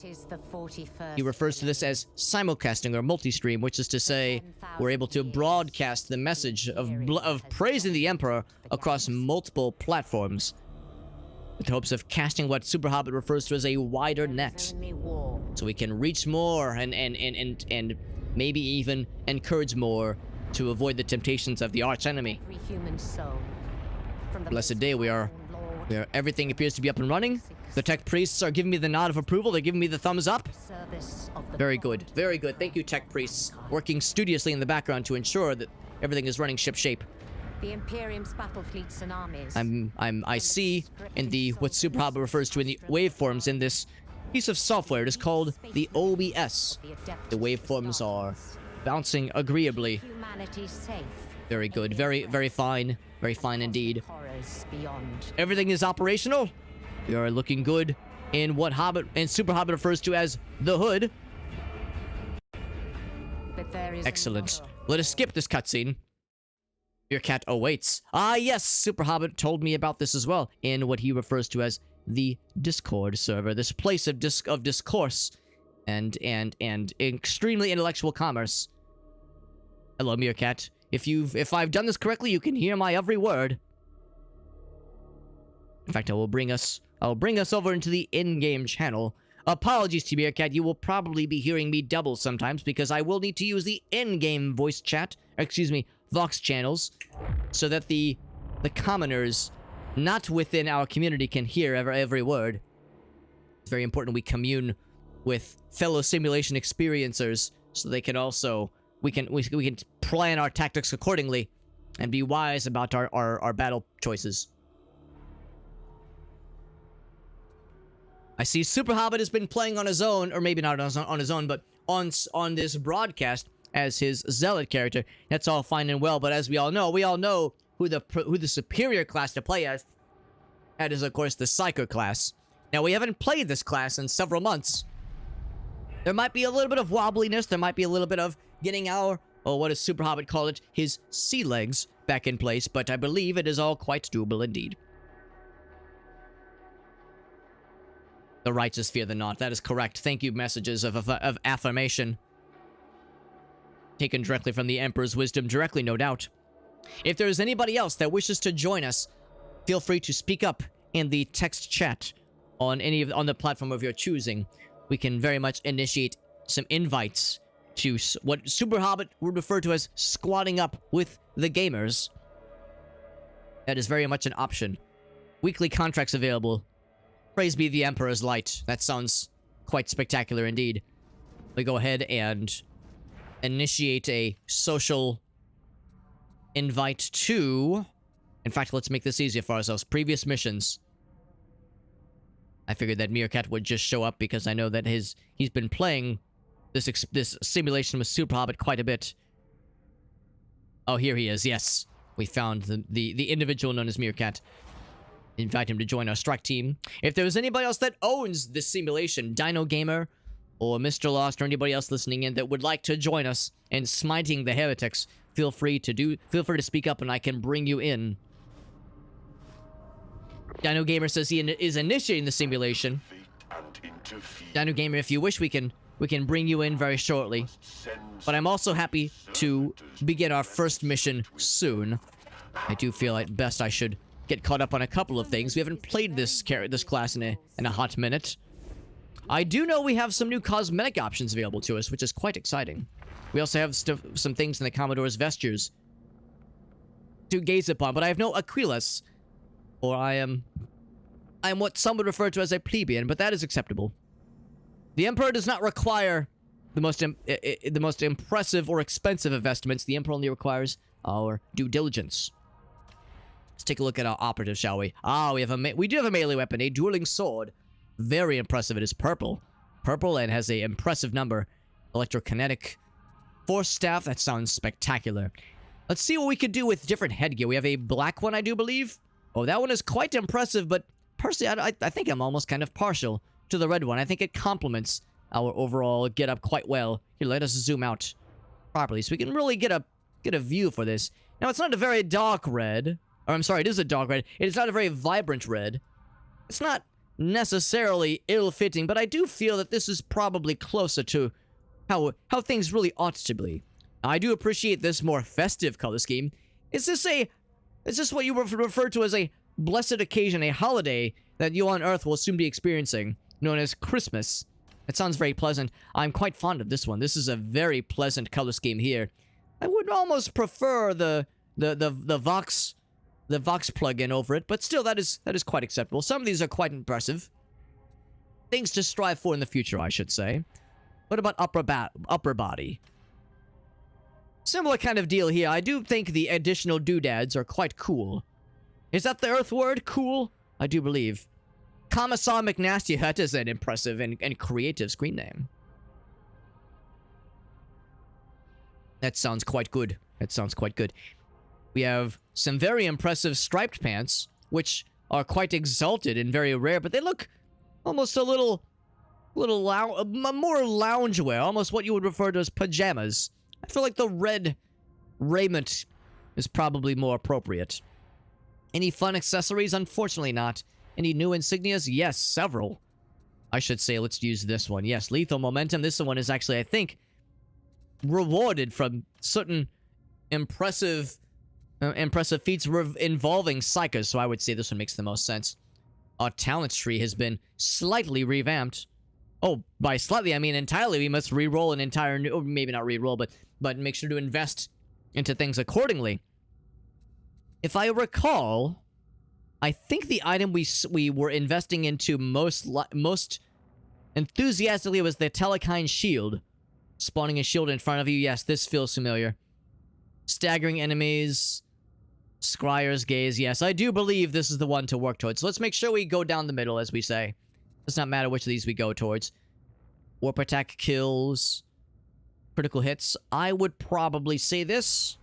'Tis the 41st. He refers to this as simulcasting or multi-stream, which is to say we're able to broadcast the message of praising the Emperor across multiple platforms, with hopes of casting what PsykerHobbit refers to as a wider net, so we can reach more and maybe even encourage more to avoid the temptations of the arch enemy. Blessed day, everything appears to be up and running. The tech priests are giving me the nod of approval. They're giving me the thumbs up. Very good. Very good. Thank you, tech priests, working studiously in the background to ensure that everything is running shipshape. The Imperium's battle fleets and armies. I see in the what PsykerHobbit refers to in the waveforms in this piece of software. It is called the OBS. The waveforms are bouncing agreeably. Very good. Very fine. Very fine indeed. Everything is operational. We are looking good in what PsykerHobbit refers to as the hood. Excellent. Let us skip this cutscene. Meerkat awaits. Ah, yes, PsykerHobbit told me about this as well in what he refers to as the Discord server, this place of discourse and extremely intellectual commerce. Hello, Meerkat. If I've done this correctly, you can hear my every word. In fact, I will bring us over into the in-game channel. Apologies to Meerkat, you will probably be hearing me double sometimes because I will need to use the in-game voice chat, Vox channels, so that the commoners not within our community can hear every word. It's very important we commune with fellow simulation experiencers so they can also we can plan our tactics accordingly and be wise about our battle choices. I see PsykerHobbit has been playing on his own, or maybe not on his own, but on this broadcast as his zealot character. That's all fine and well, but as we all know who the superior class to play as. That is, of course, the Psyker class. Now, we haven't played this class in several months. There might be a little bit of wobbliness. There might be a little bit of getting what does PsykerHobbit call it? His sea legs back in place, but I believe it is all quite doable indeed. The righteous fear the not. That is correct. Thank you, messages of affirmation. Taken directly from the Emperor's wisdom, directly, no doubt. If there is anybody else that wishes to join us, feel free to speak up in the text chat on the platform of your choosing. We can very much initiate some invites to what PsykerHobbit would refer to as squatting up with the gamers. That is very much an option. Weekly contracts available. Praise be the Emperor's light. That sounds quite spectacular indeed. We go ahead and initiate a social invite to... In fact, let's make this easier for ourselves. Previous missions. I figured that Meerkat would just show up because I know that he's been playing this simulation with PsykerHobbit quite a bit. Oh, here he is. Yes. We found the individual known as Meerkat. Invite him to join our strike team. If there's anybody else that owns this simulation, Dino Gamer or Mr. Lost or anybody else listening in that would like to join us in smiting the heretics, feel free to speak up and I can bring you in. Dino Gamer says he is initiating the simulation. Dino Gamer, if you wish, we can bring you in very shortly. But I'm also happy to begin our first mission soon. I do feel at best I should get caught up on a couple of things. We haven't played this class in a hot minute. I do know we have some new cosmetic options available to us, which is quite exciting. We also have some things in the Commodore's vestures to gaze upon, but I have no Aquilas, or I am what some would refer to as a plebeian, but that is acceptable. The Emperor does not require the most impressive or expensive investments. The Emperor only requires our due diligence. Let's take a look at our operative, shall we? Ah, we do have a melee weapon, a dueling sword. Very impressive. It is purple. Purple and has a impressive number. Electrokinetic. Force staff. That sounds spectacular. Let's see what we could do with different headgear. We have a black one, I do believe. Oh, that one is quite impressive, but personally, I think I'm almost kind of partial to the red one. I think it complements our overall get-up quite well. Here, let us zoom out properly so we can really get a view for this. Now, it's not a very dark red. Or, I'm sorry, it is a dark red. It is not a very vibrant red. It's not necessarily ill-fitting, but I do feel that this is probably closer to how things really ought to be. I do appreciate this more festive color scheme. Is this what you refer to as a blessed occasion, a holiday that you on Earth will soon be experiencing, known as Christmas? It sounds very pleasant. I'm quite fond of this one. This is a very pleasant color scheme here. I would almost prefer the Vox plugin over it, but still, that is quite acceptable. Some of these are quite impressive. Things to strive for in the future, I should say. What about upper body? Similar kind of deal here. I do think the additional doodads are quite cool. Is that the Earth word? Cool? I do believe. Commissar McNasty Hut is an impressive and creative screen name. That sounds quite good. That sounds quite good. We have some very impressive striped pants, which are quite exalted and very rare, but they look almost a little more loungewear, almost what you would refer to as pajamas. I feel like the red raiment is probably more appropriate. Any fun accessories? Unfortunately not. Any new insignias? Yes, several. I should say, let's use this one. Yes, lethal momentum. This one is actually, I think, rewarded from certain impressive feats involving psychers, so I would say this one makes the most sense. Our talent tree has been slightly revamped. Oh, by slightly, I mean entirely. We must re-roll an entire new... Or maybe not re-roll, but make sure to invest into things accordingly. If I recall, I think the item we were investing into most enthusiastically was the Telekine Shield. Spawning a shield in front of you. Yes, this feels familiar. Staggering enemies. Scryer's Gaze. Yes, I do believe this is the one to work towards. So let's make sure we go down the middle, as we say. Does not matter which of these we go towards. Warp attack kills. Critical hits. I would probably say this.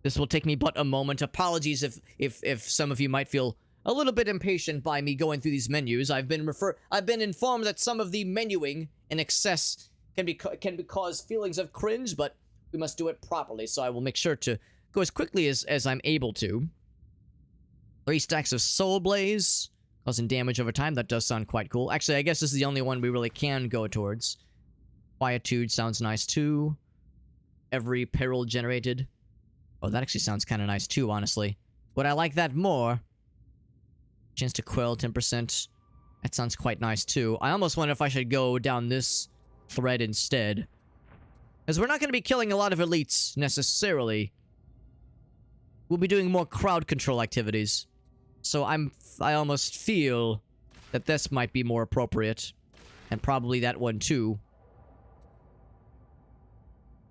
This will take me but a moment. Apologies if some of you might feel a little bit impatient by me going through these menus. I've been informed that some of the menuing in excess can cause feelings of cringe, but we must do it properly, so I will make sure to go as quickly as I'm able to. 3 stacks of Soul Blaze, causing damage over time. That does sound quite cool. Actually, I guess this is the only one we really can go towards. Quietude sounds nice too. Every peril generated. Oh, that actually sounds kind of nice too, honestly. Would I like that more? Chance to quell 10%. That sounds quite nice too. I almost wonder if I should go down this thread instead. Because we're not going to be killing a lot of elites, necessarily. We'll be doing more crowd control activities. So I almost feel that this might be more appropriate. And probably that one too.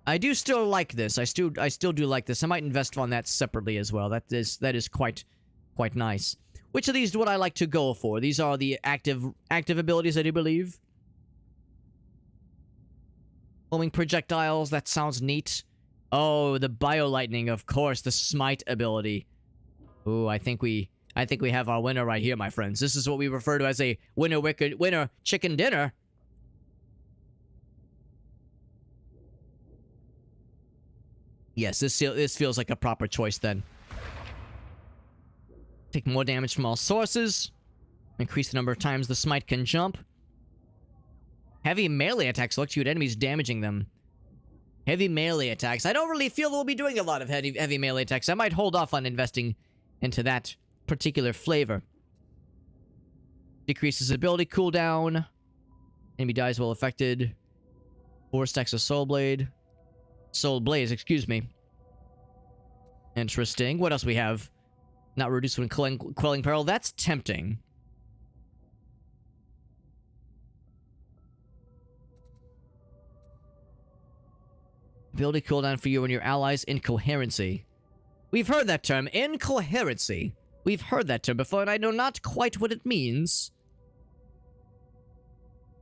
I do still like this. I still do like this. I might invest on that separately as well. That is quite nice. Which of these would I like to go for? These are the active abilities, I do believe. Homing projectiles, that sounds neat. Oh, the bio-lightning, of course, the smite ability. Ooh, I think we have our winner right here, my friends. This is what we refer to as a winner chicken dinner. Yes, this feels like a proper choice then. Take more damage from all sources. Increase the number of times the smite can jump. Heavy melee attacks electrocute enemies, damaging them. Heavy melee attacks. I don't really feel we'll be doing a lot of heavy melee attacks. I might hold off on investing into that particular flavor. Decreases ability cooldown. Enemy dies while affected. 4 stacks of Soul Blaze, excuse me. Interesting. What else we have? Not reduced when quelling peril. That's tempting. Ability cooldown for you and your allies. Incoherency. We've heard that term. Incoherency. We've heard that term before, and I know not quite what it means.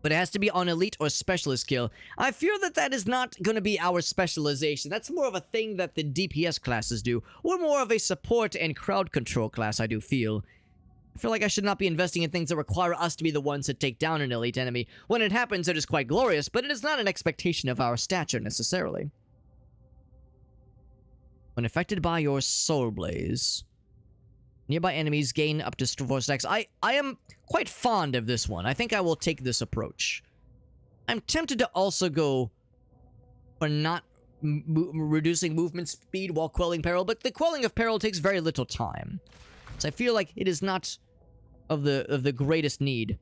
But it has to be on elite or specialist skill. I fear that is not going to be our specialization. That's more of a thing that the DPS classes do. We're more of a support and crowd control class, I do feel. I feel like I should not be investing in things that require us to be the ones that take down an elite enemy. When it happens, it is quite glorious, but it is not an expectation of our stature, necessarily. When affected by your Soul Blaze, Nearby enemies gain up to 4 stacks. I am quite fond of this one. I think I will take this approach. I'm tempted to also go for not reducing movement speed while quelling peril, but the quelling of peril takes very little time. So I feel like it is not of the greatest need.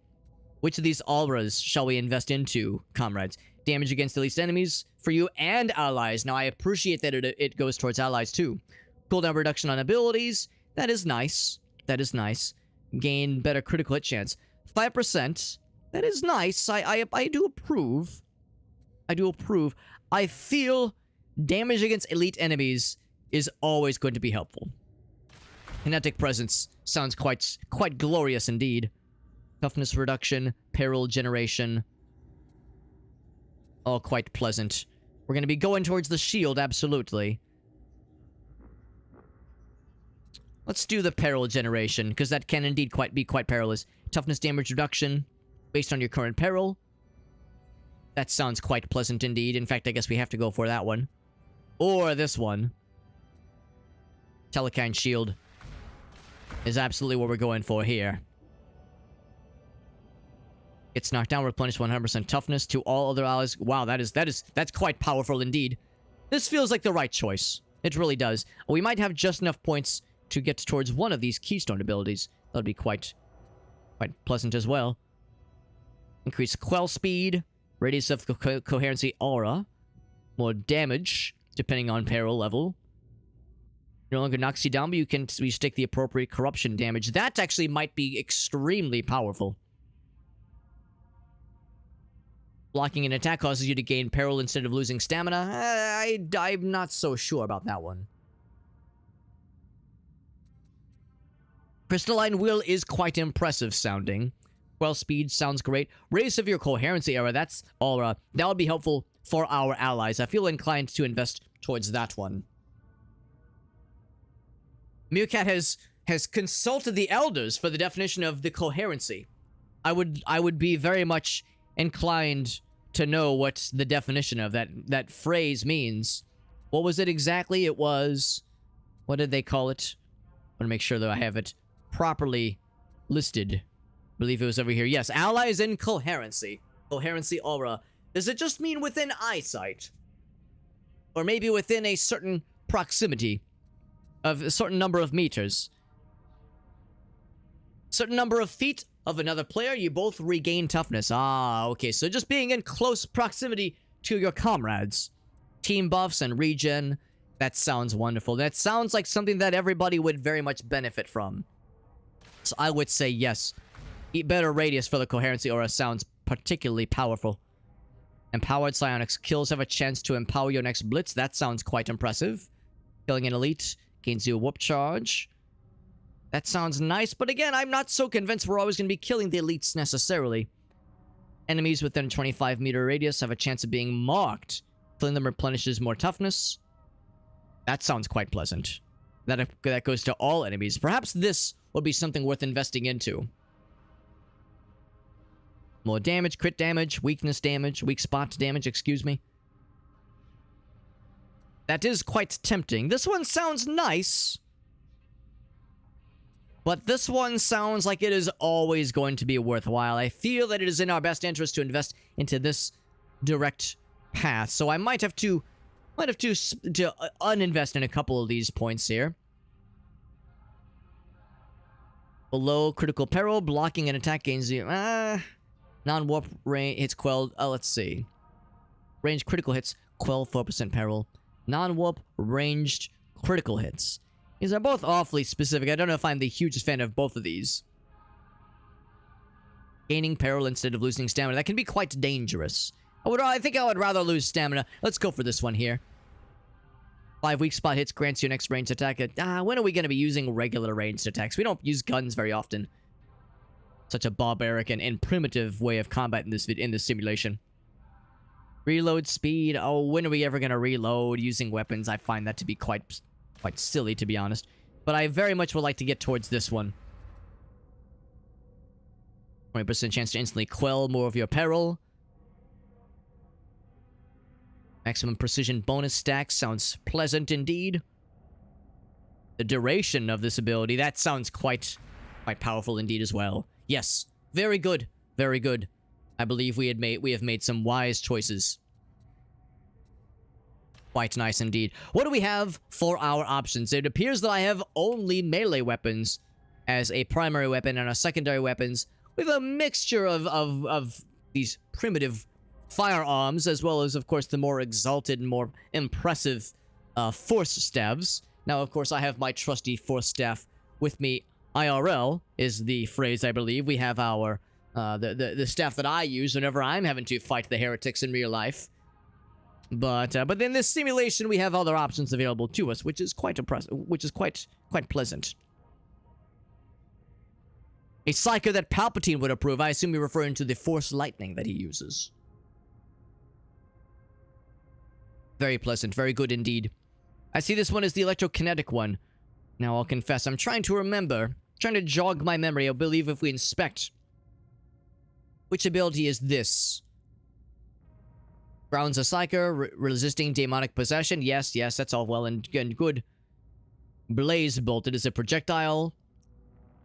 Which of these auras shall we invest into, comrades? Damage against elite enemies for you and allies. Now I appreciate that it goes towards allies too. Cooldown reduction on abilities. That is nice. That is nice. Gain better critical hit chance. 5%. That is nice. I do approve. I do approve. I feel damage against elite enemies is always going to be helpful. Kinetic presence sounds quite glorious indeed. Toughness reduction, peril generation. All quite pleasant. We're going to be going towards the shield, absolutely. Let's do the peril generation, because that can indeed be quite perilous. Toughness damage reduction, based on your current peril. That sounds quite pleasant indeed. In fact, I guess we have to go for that one. Or this one. Telekine shield is absolutely what we're going for here. It's knocked down, replenish 100% toughness to all other allies. Wow, that's quite powerful indeed. This feels like the right choice. It really does. We might have just enough points to get towards one of these keystone abilities. That'll be quite pleasant as well. Increase quell speed, radius of coherency aura, more damage depending on peril level. No longer knocks you down, but you can stick the appropriate corruption damage. That actually might be extremely powerful. Blocking an attack causes you to gain peril instead of losing stamina. I'm not so sure about that one. Crystalline Will is quite impressive sounding. Quell speed sounds great. Race of your coherency aura, that's aura. That would be helpful for our allies. I feel inclined to invest towards that one. Meerkat has consulted the elders for the definition of the coherency. I would be very much inclined to know what the definition of that phrase means. What was it exactly? It was... What did they call it? I want to make sure that I have it properly listed. I believe it was over here. Yes, allies in coherency. Coherency aura. Does it just mean within eyesight? Or maybe within a certain proximity of a certain number of meters? Certain number of feet of another player, you both regain toughness. Ah, okay, so just being in close proximity to your comrades. Team buffs and regen. That sounds wonderful. That sounds like something that everybody would very much benefit from. So I would say yes. Better radius for the coherency aura sounds particularly powerful. Empowered psionics kills have a chance to empower your next blitz. That sounds quite impressive. Killing an elite gains you a whoop charge. That sounds nice, but again, I'm not so convinced we're always going to be killing the elites necessarily. Enemies within a 25-meter radius have a chance of being marked. Killing them replenishes more toughness. That sounds quite pleasant. That goes to all enemies. Perhaps this would be something worth investing into. More damage, crit damage, weakness damage, weak spot damage, excuse me. That is quite tempting. This one sounds nice. But this one sounds like it is always going to be worthwhile. I feel that it is in our best interest to invest into this direct path. So I might have to uninvest in a couple of these points here. Below critical peril, blocking an attack gains you... non-warp range hits quelled... let's see. Range critical hits, quell 4% peril. Non-warp ranged critical hits. These are both awfully specific. I don't know if I'm the hugest fan of both of these. Gaining peril instead of losing stamina. That can be quite dangerous. I think I would rather lose stamina. Let's go for this one here. 5 weak spot hits grants your next ranged attack. When are we going to be using regular ranged attacks? We don't use guns very often. Such a barbaric and primitive way of combat in this simulation. Reload speed. Oh, when are we ever going to reload using weapons? I find that to be quite silly, to be honest. But I very much would like to get towards this one. 20% chance to instantly quell more of your peril. Maximum precision bonus stack sounds pleasant indeed. the duration of this ability, that sounds quite powerful indeed as well. Yes, very good, very good. I believe we have made some wise choices. Quite nice indeed. What do we have for our options? It appears that I have only melee weapons as a primary weapon and our secondary weapons with a mixture of these primitive firearms, as well as, of course, the more exalted and more impressive force staves. Now, of course, I have my trusty force staff with me. IRL is the phrase, I believe. We have our the staff that I use whenever I'm having to fight the heretics in real life. But in this simulation, we have other options available to us, which is quite impressive, which is quite pleasant. A Psyker that Palpatine would approve. I assume you're referring to the Force Lightning that he uses. Very pleasant, very good indeed. I see this one as the electrokinetic one. Now, I'll confess, I'm trying to remember, trying to jog my memory. I believe if we inspect, which ability is this? Grounds a Psyker, resisting demonic possession. Yes, that's all well and good. Blaze Bolt, it is a projectile,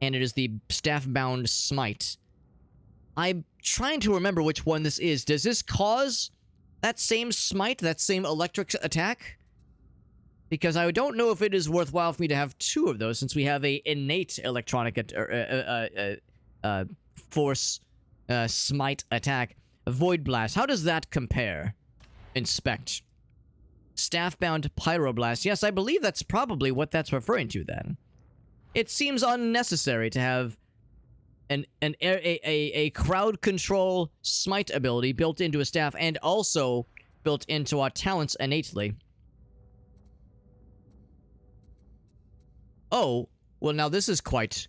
and it is the staff-bound smite. I'm trying to remember which one this is. Does this cause that same smite, that same electric attack? Because I don't know if it is worthwhile for me to have two of those, since we have a innate electronic force smite attack. Void Blast. How does that compare? Inspect. Staff-bound Pyroblast. Yes, I believe that's probably what that's referring to then. It seems unnecessary to have a crowd control smite ability built into a staff and also built into our talents innately. Oh, well now this is quite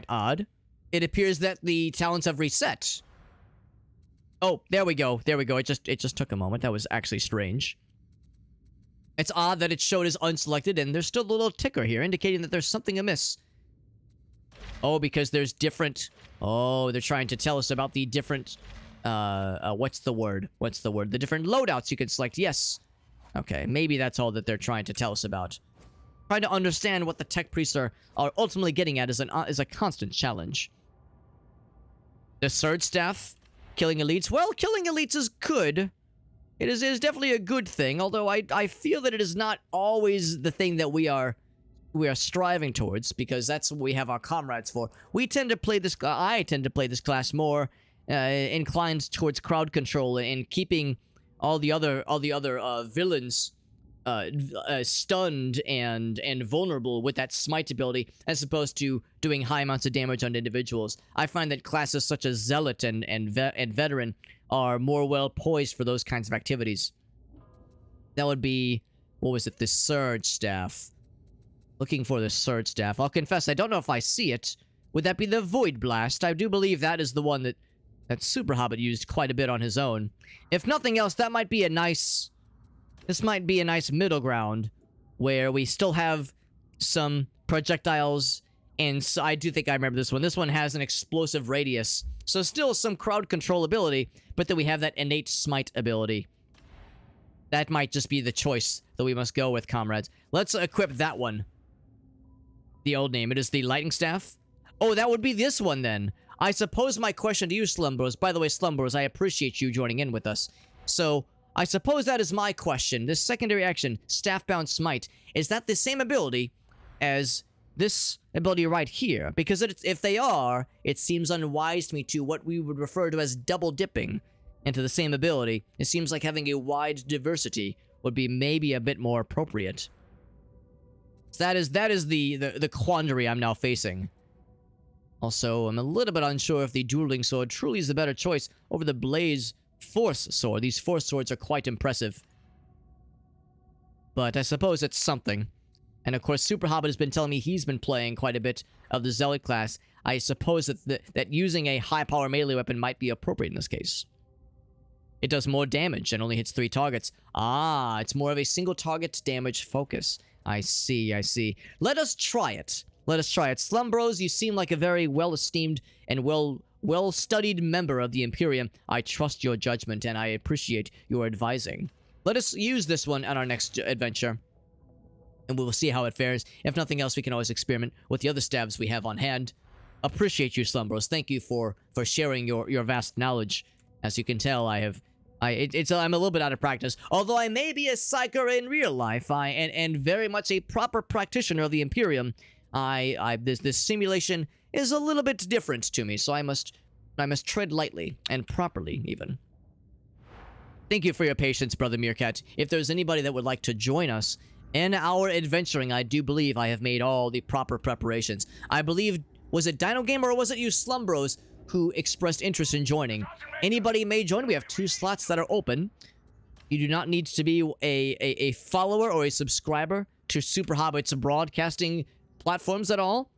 odd. It appears that the talents have reset. Oh, there we go. It just took a moment. That was actually strange. It's odd that it showed as unselected, and there's still a little ticker here indicating that there's something amiss. Oh, because there's different... Oh, they're trying to tell us about the different... what's the word? The different loadouts you can select. Yes. Okay, maybe that's all that they're trying to tell us about. Trying to understand what the tech priests are ultimately getting at is a constant challenge. The Surge Staff... Killing elites. Well, killing elites is good. It is definitely a good thing, although I feel that it is not always the thing that we are striving towards, because that's what we have our comrades for. We tend to play this... I tend to play this class more inclined towards crowd control and keeping all the other villains stunned and vulnerable with that smite ability, as opposed to doing high amounts of damage on individuals. I find that classes such as Zealot and Veteran are more well poised for those kinds of activities. That would be, what was it, the Surge Staff. Looking for the Surge Staff. I'll confess, I don't know if I see it. Would that be the Void Blast? I do believe that is the one that PsykerHobbit used quite a bit on his own. If nothing else, that might be a nice... This might be a nice middle ground where we still have some projectiles, and so I do think I remember this one. This one has an explosive radius, so still some crowd control ability, but then we have that innate smite ability. That might just be the choice that we must go with, comrades. Let's equip that one. The old name. It is the Lightning Staff. Oh, that would be this one then. I suppose my question to you, Slumbros. By the way, Slumbros, I appreciate you joining in with us. So... I suppose that is my question. This secondary action, Staff-Bound Smite, is that the same ability as this ability right here? Because if they are, it seems unwise to me to what we would refer to as double-dipping into the same ability. It seems like having a wide diversity would be maybe a bit more appropriate. So that is the quandary I'm now facing. Also, I'm a little bit unsure if the Dueling Sword truly is the better choice over the Blaze Force Sword. These Force Swords are quite impressive. But I suppose it's something. And of course, PsykerHobbit has been telling me he's been playing quite a bit of the Zealot class. I suppose that using a high-power melee weapon might be appropriate in this case. It does more damage and only hits 3 targets. Ah, it's more of a single target damage focus. I see. Let us try it. Slumbros, you seem like a very well-esteemed and well-studied member of the Imperium. I trust your judgment, and I appreciate your advising. Let us use this one on our next adventure. and we will see how it fares. If nothing else, we can always experiment with the other stabs we have on hand. Appreciate you, Slumbros. Thank you for sharing your vast knowledge. As you can tell, I'm a little bit out of practice. Although I may be a psyker in real life, and very much a proper practitioner of the Imperium, this simulation is a little bit different to me, so I must tread lightly and properly, even. Thank you for your patience, Brother Meerkat. If there's anybody that would like to join us in our adventuring, I do believe I have made all the proper preparations. I believe, was it Dino Gamer or was it you, Slumbros, who expressed interest in joining? Anybody may join. We have 2 slots that are open. You do not need to be a follower or a subscriber to PsykerHobbit's broadcasting platforms at all.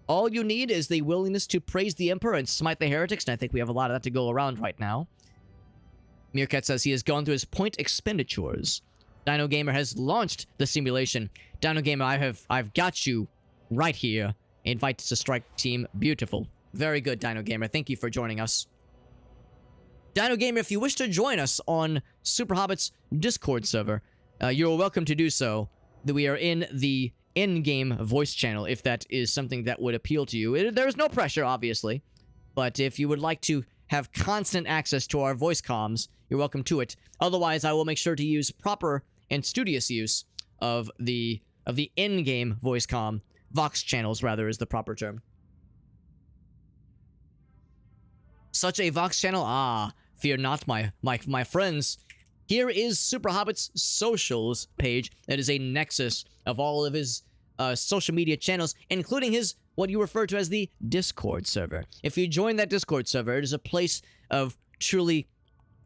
All you need is the willingness to praise the Emperor and smite the heretics, and I think we have a lot of that to go around right now. Meerkat says he has gone through his point expenditures. Dino Gamer has launched the simulation. Dino Gamer, I've got you right here. Invite to strike team. Beautiful. Very good, Dino Gamer. Thank you for joining us. Dino Gamer, if you wish to join us on PsykerHobbit's Discord server, you're welcome to do so. We are in the in-game voice channel, if that is something that would appeal to you. There is no pressure, obviously, but if you would like to have constant access to our voice comms, you're welcome to it. Otherwise, I will make sure to use proper and studious use of the in-game voice comm. Vox channels, rather, is the proper term. Such a Vox channel? Ah, fear not, my friends. Here is PsykerHobbit's socials page. That is a nexus of all of his social media channels, including his, what you refer to as the Discord server. If you join that Discord server, it is a place of truly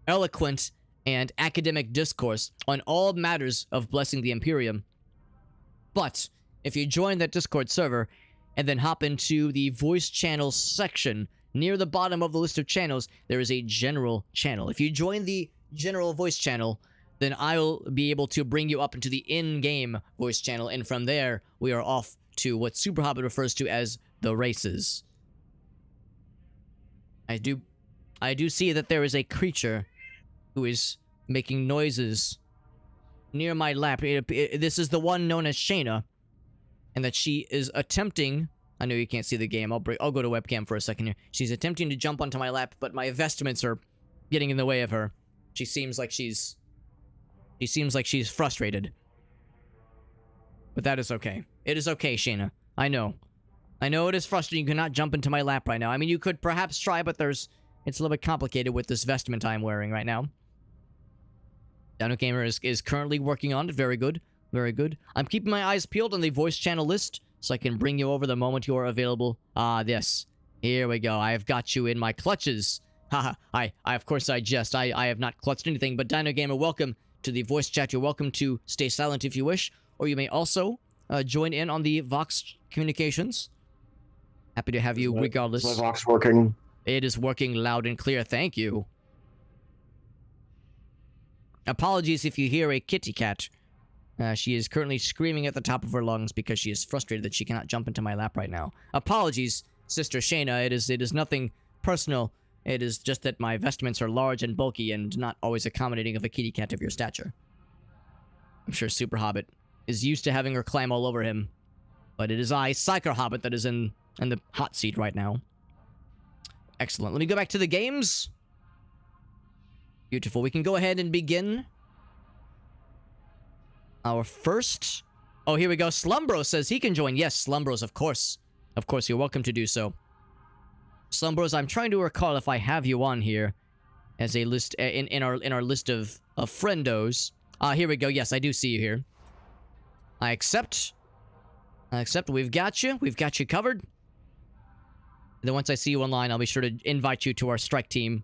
eloquent and academic discourse on all matters of blessing the Imperium. But if you join that Discord server and then hop into the voice channel section, near the bottom of the list of channels, there is a general channel. If you join the general voice channel, then I'll be able to bring you up into the in-game voice channel, and from there, we are off to what PsykerHobbit refers to as the races. I do see that there is a creature who is making noises near my lap. This is the one known as Shayna, and that she is attempting... I know you can't see the game. I'll go to webcam for a second here. She's attempting to jump onto my lap, but my vestments are getting in the way of her. She seems like she's frustrated. But that is okay. It is okay, Shayna. I know it is frustrating. You cannot jump into my lap right now. I mean, you could perhaps try, but it's a little bit complicated with this vestment I'm wearing right now. Dino Gamer is currently working on it. Very good. Very good. I'm keeping my eyes peeled on the voice channel list, so I can bring you over the moment you are available. Ah, yes. Here we go. I have got you in my clutches. Haha. Of course I jest. I have not clutched anything, but Dino Gamer, welcome to the voice chat. You're welcome to stay silent if you wish, or you may also join in on the Vox communications. Happy to have you regardless. Is my Vox working? It is working loud and clear. Thank you. Apologies if you hear a kitty cat. She is currently screaming at the top of her lungs because she is frustrated that she cannot jump into my lap right now. Apologies, Sister Shayna. It is nothing personal. It is just that my vestments are large and bulky and not always accommodating of a kitty cat of your stature. I'm sure PsykerHobbit is used to having her climb all over him, but it is I, PsykerHobbit, that is in the hot seat right now. Excellent. Let me go back to the games. Beautiful. We can go ahead and begin our first... Oh, here we go. Slumbros says he can join. Yes, Slumbros, of course. Of course, you're welcome to do so. Slumbros, I'm trying to recall if I have you on here as a list in our list of friendos. Here we go. Yes, I do see you here. I accept. We've got you. We've got you covered. And then once I see you online, I'll be sure to invite you to our strike team.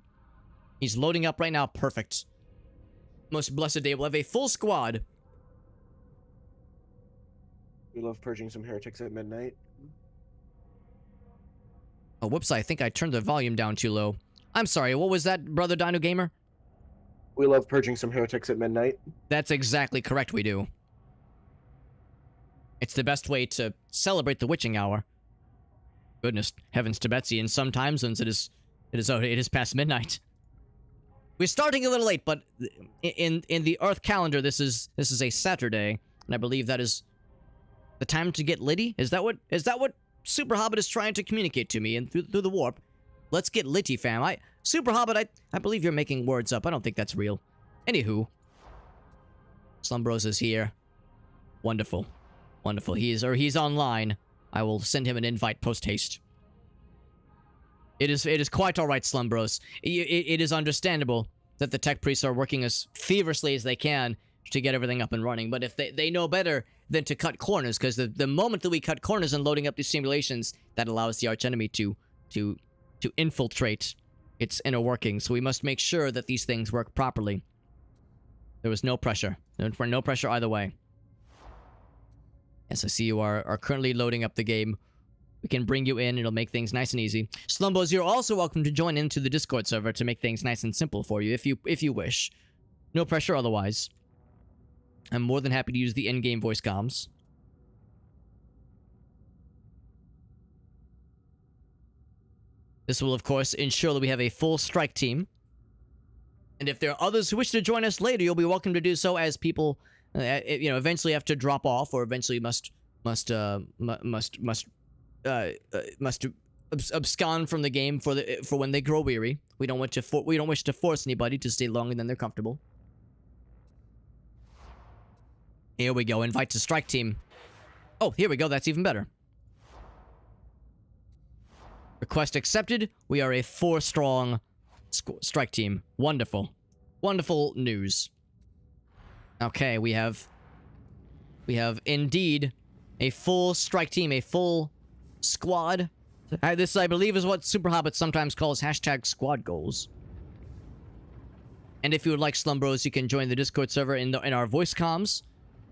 He's loading up right now. Perfect. Most blessed day. We'll have a full squad. We love purging some heretics at midnight. Oh, whoops, I think I turned the volume down too low. I'm sorry, what was that, Brother Dino Gamer? We love purging some heretics at midnight. That's exactly correct, we do. It's the best way to celebrate the witching hour. Goodness, heavens to Betsy, in some time zones it is past midnight. We're starting a little late, but in the Earth calendar, this is a Saturday, and I believe that is The time to get litty? Is that what Super Hobbit is trying to communicate to me and through the warp? Let's get litty, fam. Super Hobbit, I believe you're making words up. I don't think that's real. Anywho. Slumbros is here. Wonderful. Wonderful. He's online. I will send him an invite post-haste. It is quite alright, Slumbros. It is understandable that the tech priests are working as feverishly as they can to get everything up and running, but if they know better than to cut corners, because the moment that we cut corners and loading up these simulations, that allows the archenemy to infiltrate its inner workings. So we must make sure that these things work properly. There was no pressure. No pressure either way. Yes, I see you are currently loading up the game. We can bring you in. It'll make things nice and easy. Slumbos, you're also welcome to join into the Discord server to make things nice and simple for you if you wish. No pressure otherwise. I'm more than happy to use the in-game voice comms. This will, of course, ensure that we have a full strike team. And if there are others who wish to join us later, you'll be welcome to do so, as people, eventually have to drop off or eventually must abscond from the game for when they grow weary. We don't wish to force anybody to stay longer than they're comfortable. Here we go. Invite to strike team. Oh, here we go. That's even better. Request accepted. We are a 4-strong strike team. Wonderful. Wonderful news. Okay, we have indeed a full strike team, a full squad. This, I believe, is what Super Hobbit sometimes calls #squad goals. And if you would like, Slumbros, you can join the Discord server in our voice comms.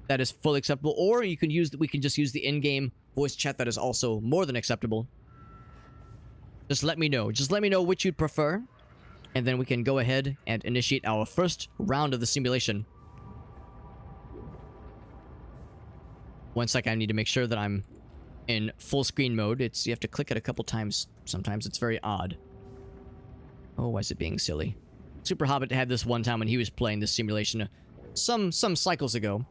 That is fully acceptable. Or we can just use the in-game voice chat. That is also more than acceptable. Just let me know. Just let me know which you'd prefer. And then we can go ahead and initiate our first round of the simulation. One sec, I need to make sure that I'm in full screen mode. You have to click it a couple times. Sometimes it's very odd. Oh, why is it being silly? Super Hobbit had this one time when he was playing this simulation some cycles ago.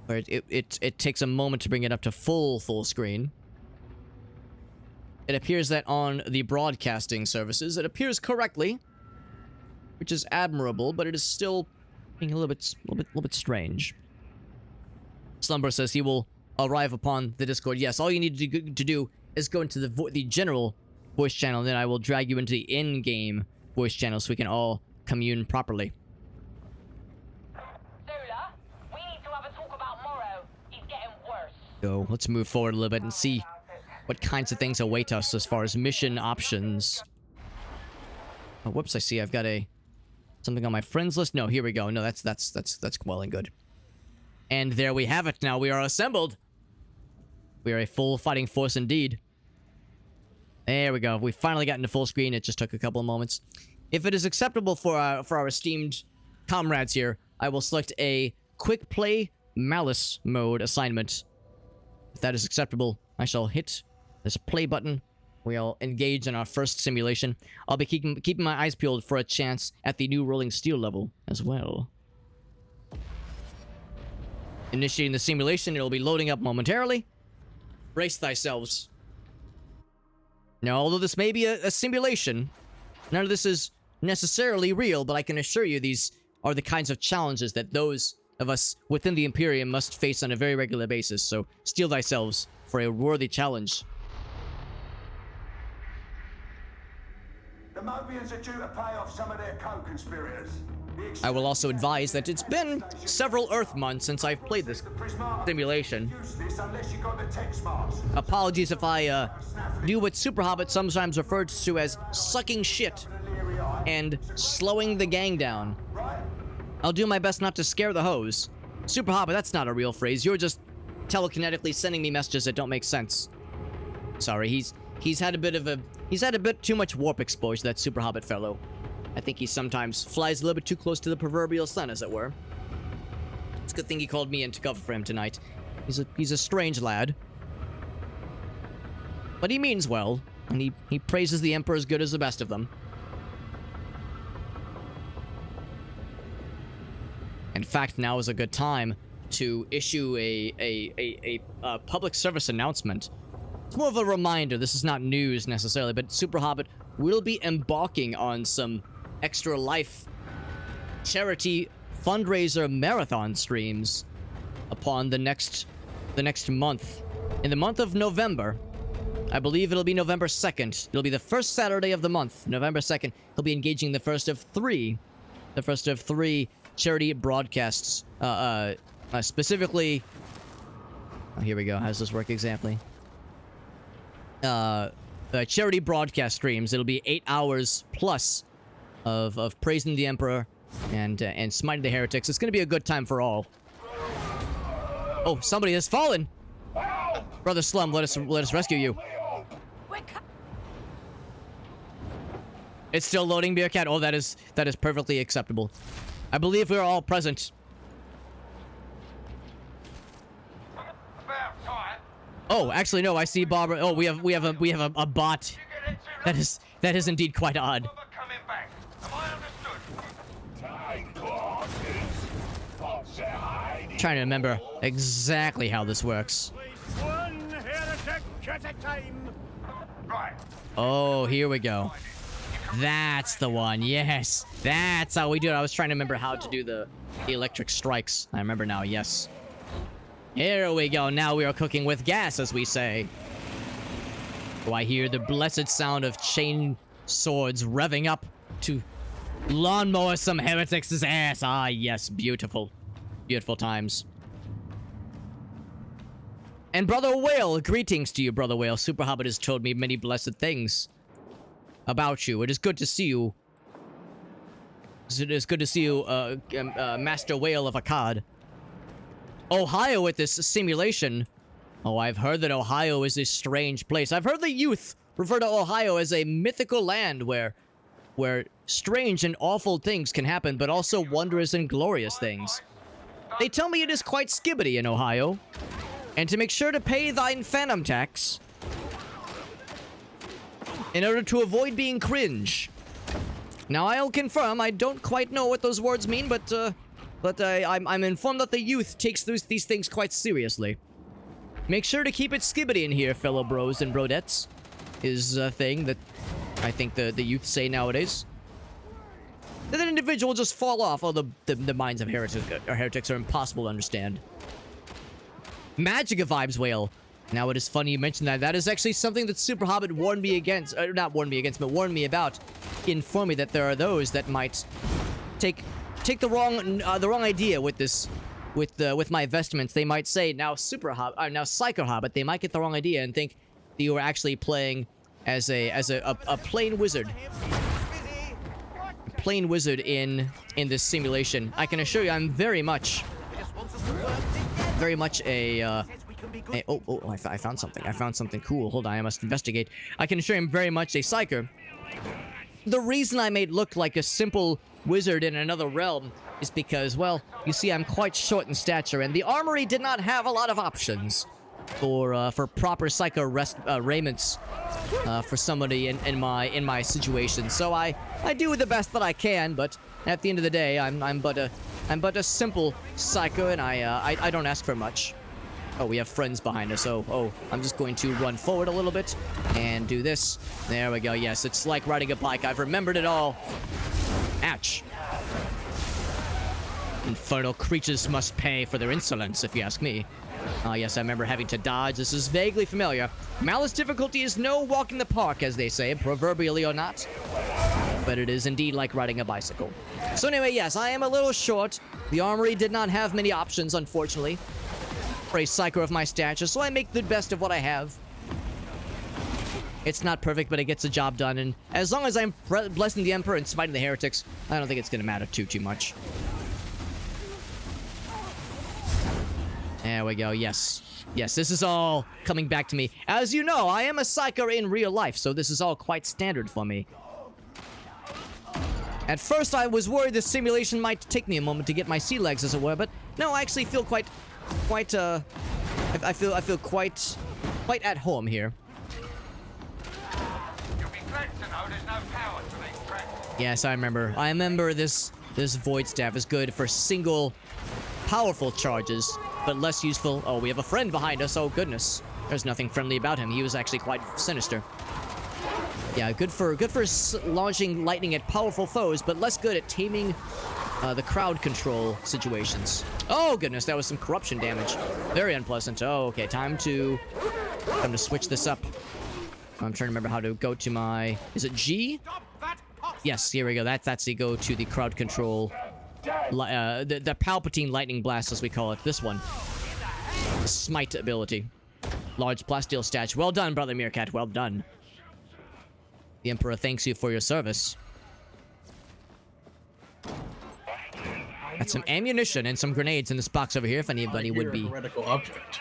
Where it takes a moment to bring it up to full screen. It appears that on the broadcasting services, it appears correctly, which is admirable, but it is still being a little bit strange. Slumber says he will arrive upon the Discord. Yes, all you need to do is go into the general voice channel, and then I will drag you into the in-game voice channel so we can all commune properly. Zola, we need to have a talk about Morrow. He's getting worse. So let's move forward a little bit and see what kinds of things await us as far as mission options. Oh, whoops! I see I've got something on my friends list. No, here we go. No, that's well and good. And there we have it. Now we are assembled. We are a full fighting force indeed. There we go. We finally got into full screen. It just took a couple of moments. If it is acceptable for our esteemed comrades here, I will select a quick play malice mode assignment. If that is acceptable, I shall hit this play button. We'll engage in our first simulation. I'll be keeping my eyes peeled for a chance at the new rolling steel level as well. Initiating the simulation, it'll be loading up momentarily. Brace thyselves. Now, although this may be a simulation, none of this is necessarily real, but I can assure you these are the kinds of challenges that those of us within the Imperium must face on a very regular basis, so steel thyselves for a worthy challenge. The Mobians are due to pay off some of their co-conspirators. I will also advise that it's been several Earth months since I've played this simulation. Apologies if I do what Super Hobbit sometimes refers to as sucking shit and slowing the gang down. I'll do my best not to scare the hoes. Super Hobbit, that's not a real phrase. You're just telekinetically sending me messages that don't make sense. Sorry, he's had a bit too much warp exposure, that Super Hobbit fellow. I think he sometimes flies a little bit too close to the proverbial sun, as it were. It's a good thing he called me in to cover for him tonight. He's a strange lad. But he means well, and he praises the Emperor as good as the best of them. In fact, now is a good time to issue a public service announcement. It's more of a reminder. This is not news necessarily, but PsykerHobbit will be embarking on some Extra Life charity fundraiser marathon streams upon the next month. In the month of November, I believe it'll be November 2nd. It'll be the first Saturday of the month, November 2nd. He'll be engaging the first of three charity broadcasts. Specifically, oh, here we go. How does this work exactly? Charity broadcast streams. It'll be 8 hours plus of praising the Emperor and smiting the heretics. It's gonna be a good time for all. Oh, somebody has fallen. Brother Slum, let us rescue you. It's still loading, Beer Cat. Oh, that is perfectly acceptable. I believe we are all present. Oh, actually no. I see Barbara. Oh, we have a bot. That is indeed quite odd. Trying to remember exactly how this works. Oh, here we go. That's the one. Yes, that's how we do it. I was trying to remember how to do the electric strikes. I remember now. Yes. Here we go. Now we are cooking with gas, as we say. Oh, I hear the blessed sound of chain swords revving up to lawnmower some heretics' ass. Ah, yes. Beautiful. Beautiful times. And Brother Whale, greetings to you, Brother Whale. PsykerHobbit has told me many blessed things about you. It is good to see you. It is good to see you, Master Whale of Akkad. Ohio with this simulation. Oh, I've heard that Ohio is a strange place. I've heard the youth refer to Ohio as a mythical land where strange and awful things can happen, but also wondrous and glorious things. They tell me it is quite skibbity in Ohio. And to make sure to pay thine phantom tax in order to avoid being cringe. Now, I'll confirm, I don't quite know what those words mean, but I'm informed that the youth takes these things quite seriously. Make sure to keep it skibbity in here, fellow bros and brodettes, is a thing that I think the youth say nowadays. That an individual just fall off, although the minds of heretics are impossible to understand. Magica vibes, Whale. Now, it is funny you mentioned that. That is actually something that PsykerHobbit warned me against. Not warned me against, but warned me about. Informed me that there are those that might take the wrong idea with this, with my vestments. They might say now PsykerHobbit. They might get the wrong idea and think that you are actually playing as a plain wizard. Plain wizard in this simulation. I can assure you, I'm very much a I found something. I found something cool. Hold on, I must investigate. I can assure you I'm very much a psyker. The reason I made look like a simple wizard in another realm is because, well, you see, I'm quite short in stature, and the armory did not have a lot of options for proper psycho raiments for somebody in my situation. So I do the best that I can, but at the end of the day, I'm but a simple psycho, and I don't ask for much. Oh, we have friends behind us. Oh, I'm just going to run forward a little bit and do this. There we go. Yes, it's like riding a bike. I've remembered it all. Ouch. Infernal creatures must pay for their insolence, if you ask me. Yes, I remember having to dodge. This is vaguely familiar. Malice difficulty is no walk in the park, as they say, proverbially or not. But it is indeed like riding a bicycle. So anyway, yes, I am a little short. The armory did not have many options, unfortunately, for a psycho of my stature, so I make the best of what I have. It's not perfect, but it gets the job done, and as long as I'm blessing the Emperor and smiting the heretics, I don't think it's gonna matter too much. There we go, yes. Yes, this is all coming back to me. As you know, I am a psyker in real life, so this is all quite standard for me. At first, I was worried this simulation might take me a moment to get my sea legs, as it were, but no, I actually feel quite I feel quite at home here. You'll be glad to know there's no power to these tracks. Yes, I remember. This void staff is good for single powerful charges, but less useful. Oh, we have a friend behind us. Oh, goodness. There's nothing friendly about him. He was actually quite sinister. Yeah, good for launching lightning at powerful foes, but less good at taming the crowd control situations. Oh, goodness, that was some corruption damage. Very unpleasant. Oh, okay, time to switch this up. I'm trying to remember how to go to my... Is it G? Yes, here we go. That's the go to the crowd control... the Palpatine Lightning Blast, as we call it. This one. Smite ability. Large plasteel statue. Well done, Brother Meerkat. Well done. The Emperor thanks you for your service. Got some ammunition and some grenades in this box over here if anybody would be... Heretical object.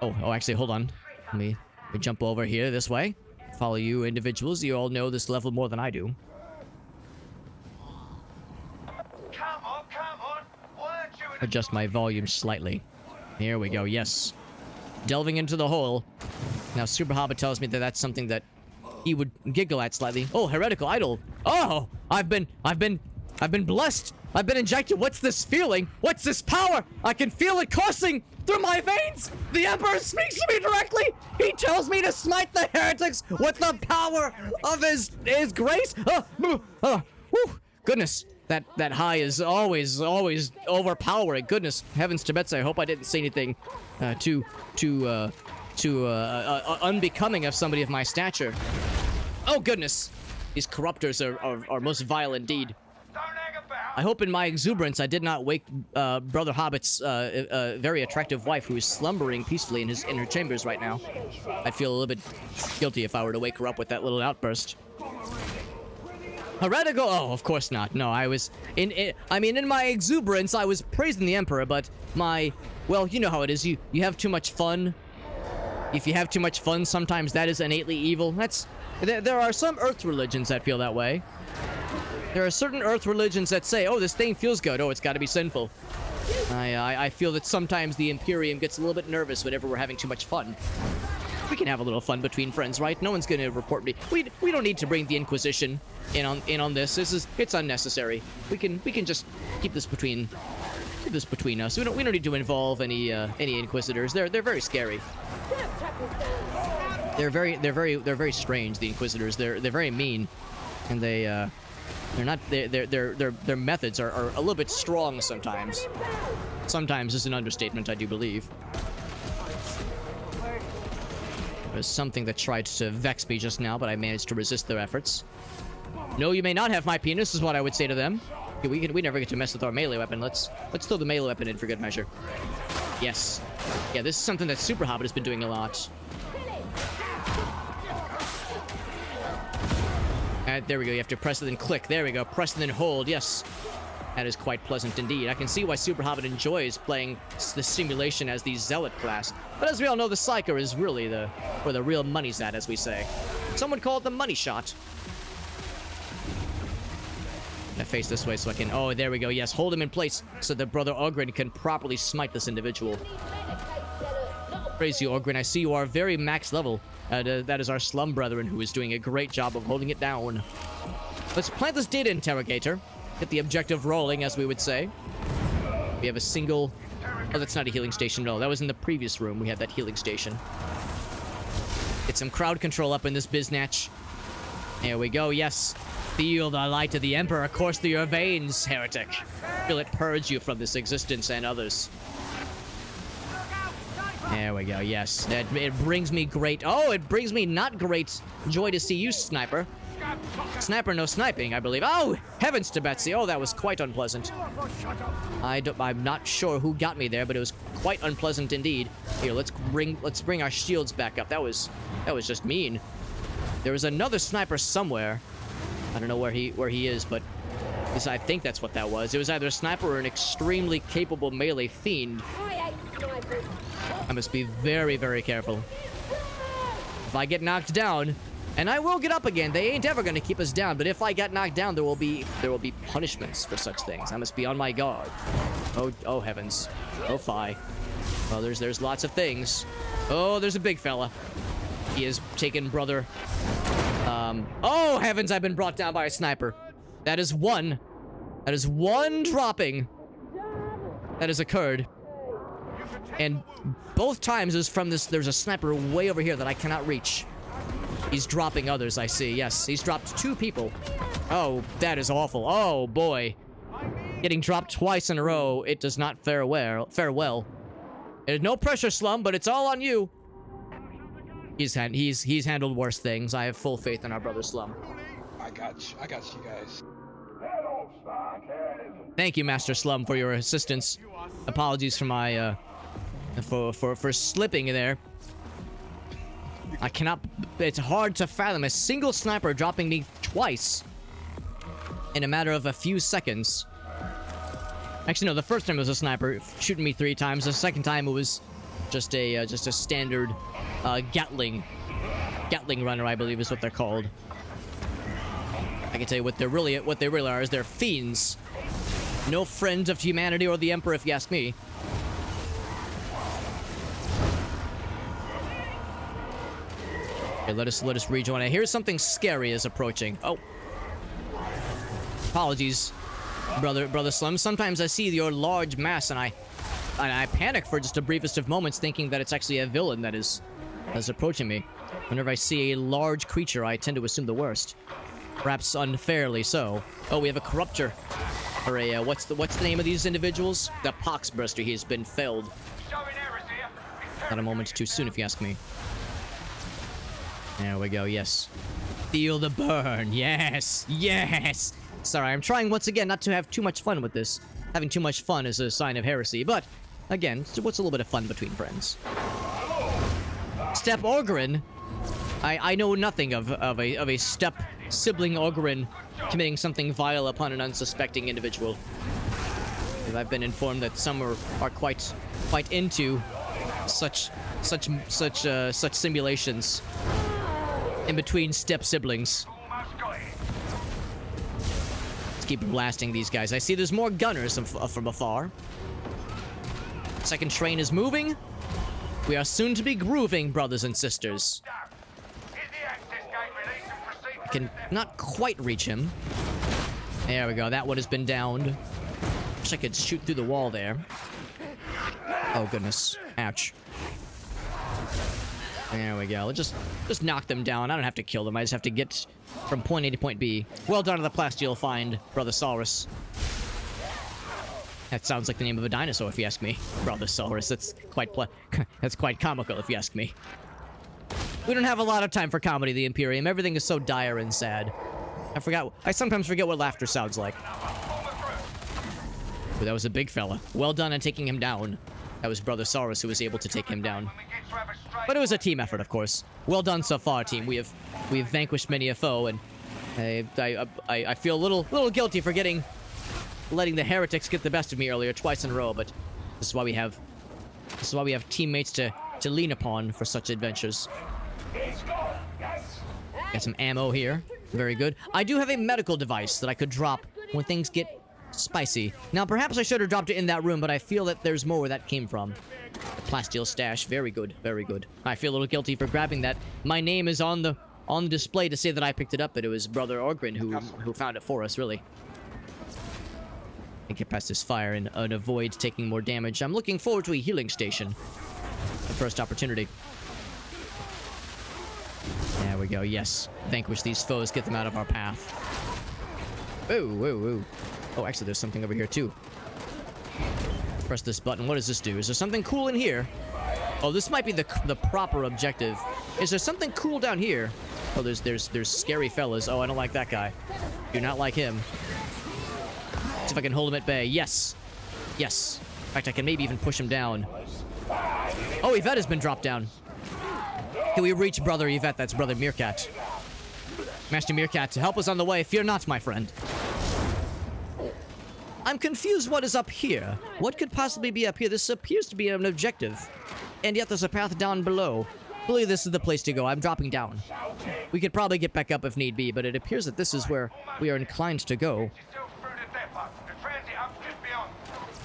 Oh, actually, hold on. Let me jump over here this way. Follow you individuals. You all know this level more than I do. Come on. Weren't you in Adjust my volume slightly. Here we go, yes. Delving into the hole. Now, PsykerHobbit tells me that that's something that he would giggle at slightly. Oh, heretical idol. Oh, I've been blessed. I've been injected. What's this feeling? What's this power? I can feel it coursing through my veins. The Emperor speaks to me directly. He tells me to smite the heretics with the power of his grace. Goodness. That high is always overpowering. Goodness heavens to Betsy, I hope I didn't say anything too unbecoming of somebody of my stature. Oh goodness, these corruptors are most vile indeed. Don't hang about. I hope in my exuberance I did not wake Brother Hobbit's very attractive wife, who is slumbering peacefully in her chambers right now. I'd feel a little bit guilty if I were to wake her up with that little outburst. Heretical? Oh, of course not. No, I was in my exuberance, I was praising the Emperor, but well, you know how it is. You have too much fun. If you have too much fun, sometimes that is innately evil. There are some Earth religions that feel that way. There are certain Earth religions that say, oh, this thing feels good. Oh, it's got to be sinful. I feel that sometimes the Imperium gets a little bit nervous whenever we're having too much fun. We can have a little fun between friends, right? No one's gonna report me. We don't need to bring the Inquisition in on this. It's unnecessary. We can just keep this between us. We don't need to involve any Inquisitors. They're very scary. They're very strange. The Inquisitors. They're very mean, and their methods are a little bit strong sometimes. Sometimes is an understatement, I do believe. There's something that tried to vex me just now, but I managed to resist their efforts. No, you may not have my penis, is what I would say to them. We never get to mess with our melee weapon. Let's throw the melee weapon in for good measure. Yes. Yeah, this is something that PsykerHobbit has been doing a lot. There we go. You have to press it and click. There we go. Press and then hold. Yes. That is quite pleasant indeed. I can see why PsykerHobbit enjoys playing the simulation as the Zealot class. But as we all know, the Psyker is really where the real money's at, as we say. Some would call it the money shot. I'm gonna face this way so I can... Oh, there we go. Yes, hold him in place so that Brother Ogren can properly smite this individual. Praise you, Ogren. I see you are very max level. That is our Slum Brethren, who is doing a great job of holding it down. Let's plant this data interrogator. Get the objective rolling, as we would say. We have a single... Oh, that's not a healing station. No, that was in the previous room. We had that healing station. Get some crowd control up in this biznatch. There we go. Yes. Feel the light of the Emperor course through your veins, heretic. Feel it purge you from this existence and others. There we go. Yes. It brings me great... Oh, it brings me not great joy to see you, Sniper. Sniper, no sniping, I believe. Oh, heavens to Betsy. Oh, that was quite unpleasant. I'm not sure who got me there, but it was quite unpleasant indeed. Here, let's bring our shields back up. That was just mean. There was another sniper somewhere. I don't know where he is, but I think that's what that was. It was either a sniper or an extremely capable melee fiend. I must be very, very careful. If I get knocked down, and I will get up again. They ain't ever gonna keep us down, but if I get knocked down, there will be punishments for such things. I must be on my guard. Oh heavens. Oh fie. Well, there's lots of things. Oh, there's a big fella. He has taken Brother. Oh heavens, I've been brought down by a sniper. That is one. That is one dropping. that has occurred. And both times is from this, there's a sniper way over here that I cannot reach. He's dropping others, I see. Yes, he's dropped 2 people. Oh, that is awful. Oh, boy. Getting dropped twice in a row, it does not fare well. There's no pressure, Slum, but it's all on you. He's handled worse things. I have full faith in our brother Slum. I got you guys. Thank you, Master Slum, for your assistance. Apologies for my, for slipping there. I cannot, it's hard to fathom a single sniper dropping me twice in a matter of a few seconds. Actually, no, the first time it was a sniper shooting me 3 times. The second time it was just a standard Gatling runner, I believe is what they're called. I can tell you what they really are is they're fiends. No friends of humanity or the Emperor, if you ask me. Okay, let us rejoin. I hear something scary is approaching. Oh. Apologies, brother Slim. Sometimes I see your large mass and I panic for just the briefest of moments, thinking that it's actually a villain that is approaching me. Whenever I see a large creature, I tend to assume the worst. Perhaps unfairly so. Oh, we have a corruptor. Or a, what's the name of these individuals? The Poxburster. He has been felled. Not a moment too soon, if you ask me. There we go, yes. Feel the burn, yes, yes! Sorry, I'm trying once again not to have too much fun with this. Having too much fun is a sign of heresy, but, again, what's a little bit of fun between friends? Step Orgrin? I know nothing of a step sibling Orgrin committing something vile upon an unsuspecting individual. I've been informed that some are quite into such simulations in between step siblings. Let's keep blasting these guys. I see there's more gunners from afar. Second train is moving. We are soon to be grooving, brothers and sisters. Can not quite reach him. There we go. That one has been downed. Wish I could shoot through the wall there. Oh goodness. Ouch. There we go. Let's just knock them down. I don't have to kill them. I just have to get from point A to point B. Well done to the plasteel find, Brothersaurus. That sounds like the name of a dinosaur, if you ask me. Brothersaurus. That's quite comical, if you ask me. We don't have a lot of time for comedy, the Imperium. Everything is so dire and sad. I sometimes forget what laughter sounds like. But that was a big fella. Well done on taking him down. That was Brothersaurus who was able to take him down. But it was a team effort, of course. Well done so far, team. We have vanquished many a foe, and I feel a little guilty for letting the heretics get the best of me earlier twice in a row. But this is why we have teammates to lean upon for such adventures. Got some ammo here. Very good. I do have a medical device that I could drop when things get spicy. Now, perhaps I should have dropped it in that room, but I feel that there's more where that came from. The plasteel stash. Very good. Very good. I feel a little guilty for grabbing that. My name is on the display to say that I picked it up, but it was Brother Orgrin who found it for us, really. I get past this fire and avoid taking more damage. I'm looking forward to a healing station. The first opportunity. There we go, yes. Vanquish these foes, get them out of our path. Whoa, whoa, whoa. Oh, actually, there's something over here, too. Press this button. What does this do? Is there something cool in here? Oh, this might be the proper objective. Is there something cool down here? Oh, there's scary fellas. Oh, I don't like that guy. Do not like him. See if I can hold him at bay. Yes. Yes. In fact, I can maybe even push him down. Oh, Yvette has been dropped down. Can we reach Brother Yvette? That's Brother Meerkat. Master Meerkat, help us on the way. Fear not, my friend. I'm confused what is up here. What could possibly be up here? This appears to be an objective. And yet there's a path down below. I believe this is the place to go. I'm dropping down. We could probably get back up if need be, but it appears that this is where we are inclined to go.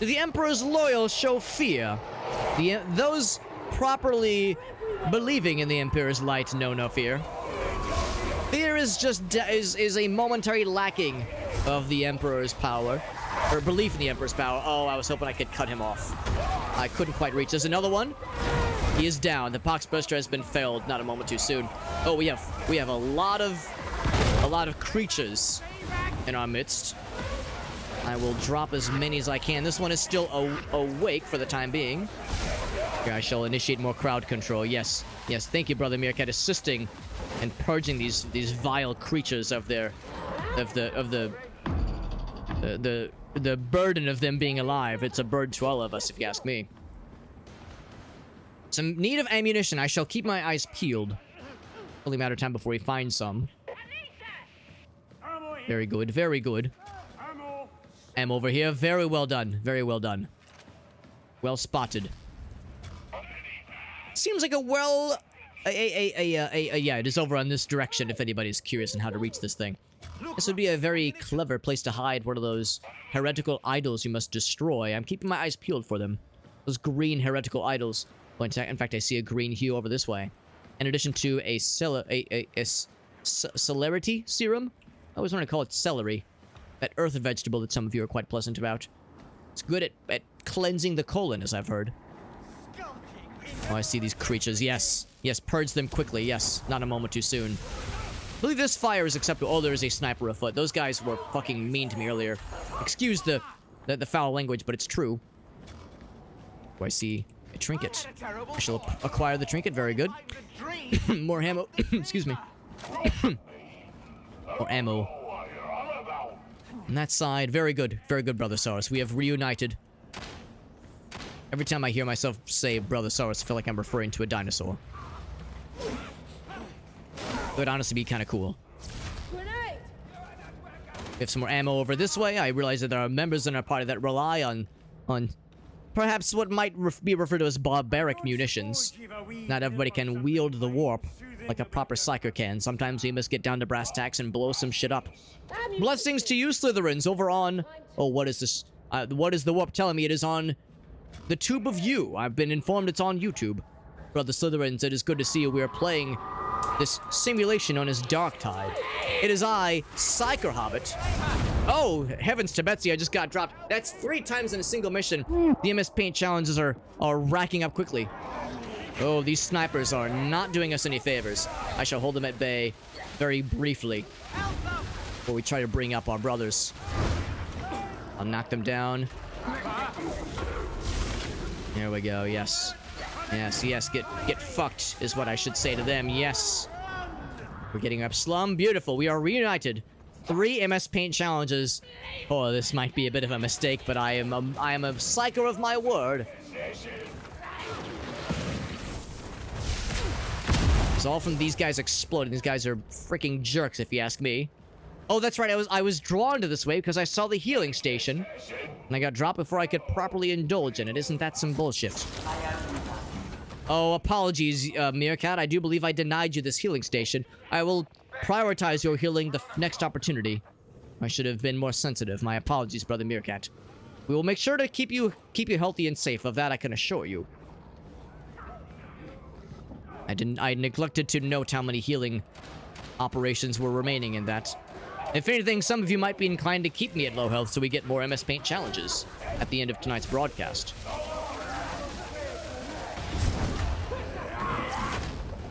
The Emperor's loyal show fear. Those properly believing in the Emperor's light know no fear. Fear is just is a momentary lacking of the Emperor's power. Or belief in the Emperor's power. Oh, I was hoping I could cut him off. I couldn't quite reach. There's another one. He is down. The Poxbuster has been felled. Not a moment too soon. Oh, we have a lot of creatures in our midst. I will drop as many as I can. This one is still awake for the time being. Here, I shall initiate more crowd control. Yes, yes. Thank you, Brother Meerkat, assisting and purging these vile creatures of the burden of them being alive. It's a burden to all of us, if you ask me. Some need of ammunition. I shall keep my eyes peeled. Only a matter of time before we find some. Very good, very good. Ammo over here. Very well done. Very well done. Well spotted. Seems like yeah, it is over on this direction if anybody's curious on how to reach this thing. This would be a very clever place to hide one of those heretical idols you must destroy. I'm keeping my eyes peeled for them. Those green heretical idols. Well, in fact, I see a green hue over this way. In addition to a celerity serum. I always want to call it celery. That earth vegetable that some of you are quite pleasant about. It's good at cleansing the colon, as I've heard. Oh, I see these creatures. Yes. Yes, purge them quickly. Yes, not a moment too soon. I believe this fire is acceptable. Oh, there is a sniper afoot. Those guys were fucking mean to me earlier. Excuse the foul language, but it's true. Oh, I see a trinket. I shall acquire the trinket. Very good. More ammo. Excuse me. More ammo. On that side. Very good. Very good, Brother Saurus. We have reunited. Every time I hear myself say Brother Saurus, I feel like I'm referring to a dinosaur. It would honestly be kind of cool. We have some more ammo over this way. I realize that there are members in our party that rely on perhaps what might be referred to as barbaric munitions. Not everybody can wield the warp like a proper psyker can. Sometimes we must get down to brass tacks and blow some shit up. Blessings to you, Slytherins, over on... Oh, what is this? What is the warp telling me? It is on the Tube of You. I've been informed it's on YouTube. Brother Slytherins, it is good to see you. We are playing this simulation known as Darktide. It is I, PsykerHobbit. Oh, heavens to Betsy, I just got dropped. That's 3 times in a single mission. The MS Paint challenges are racking up quickly. Oh, these snipers are not doing us any favors. I shall hold them at bay very briefly before we try to bring up our brothers. I'll knock them down. There we go, yes. Yes, yes, get fucked is what I should say to them, yes. We're getting up slum. Beautiful, we are reunited. 3 MS Paint challenges. Oh, this might be a bit of a mistake, but I am a psyker of my word. It's all from these guys exploding. These guys are freaking jerks, if you ask me. Oh, that's right. I was drawn to this way because I saw the healing station, and I got dropped before I could properly indulge in it. Isn't that some bullshit? Oh, apologies, Meerkat. I do believe I denied you this healing station. I will prioritize your healing the next opportunity. I should have been more sensitive. My apologies, Brother Meerkat. We will make sure to keep you healthy and safe. Of that, I can assure you. I neglected to note how many healing operations were remaining in that. If anything, some of you might be inclined to keep me at low health so we get more MS Paint challenges at the end of tonight's broadcast.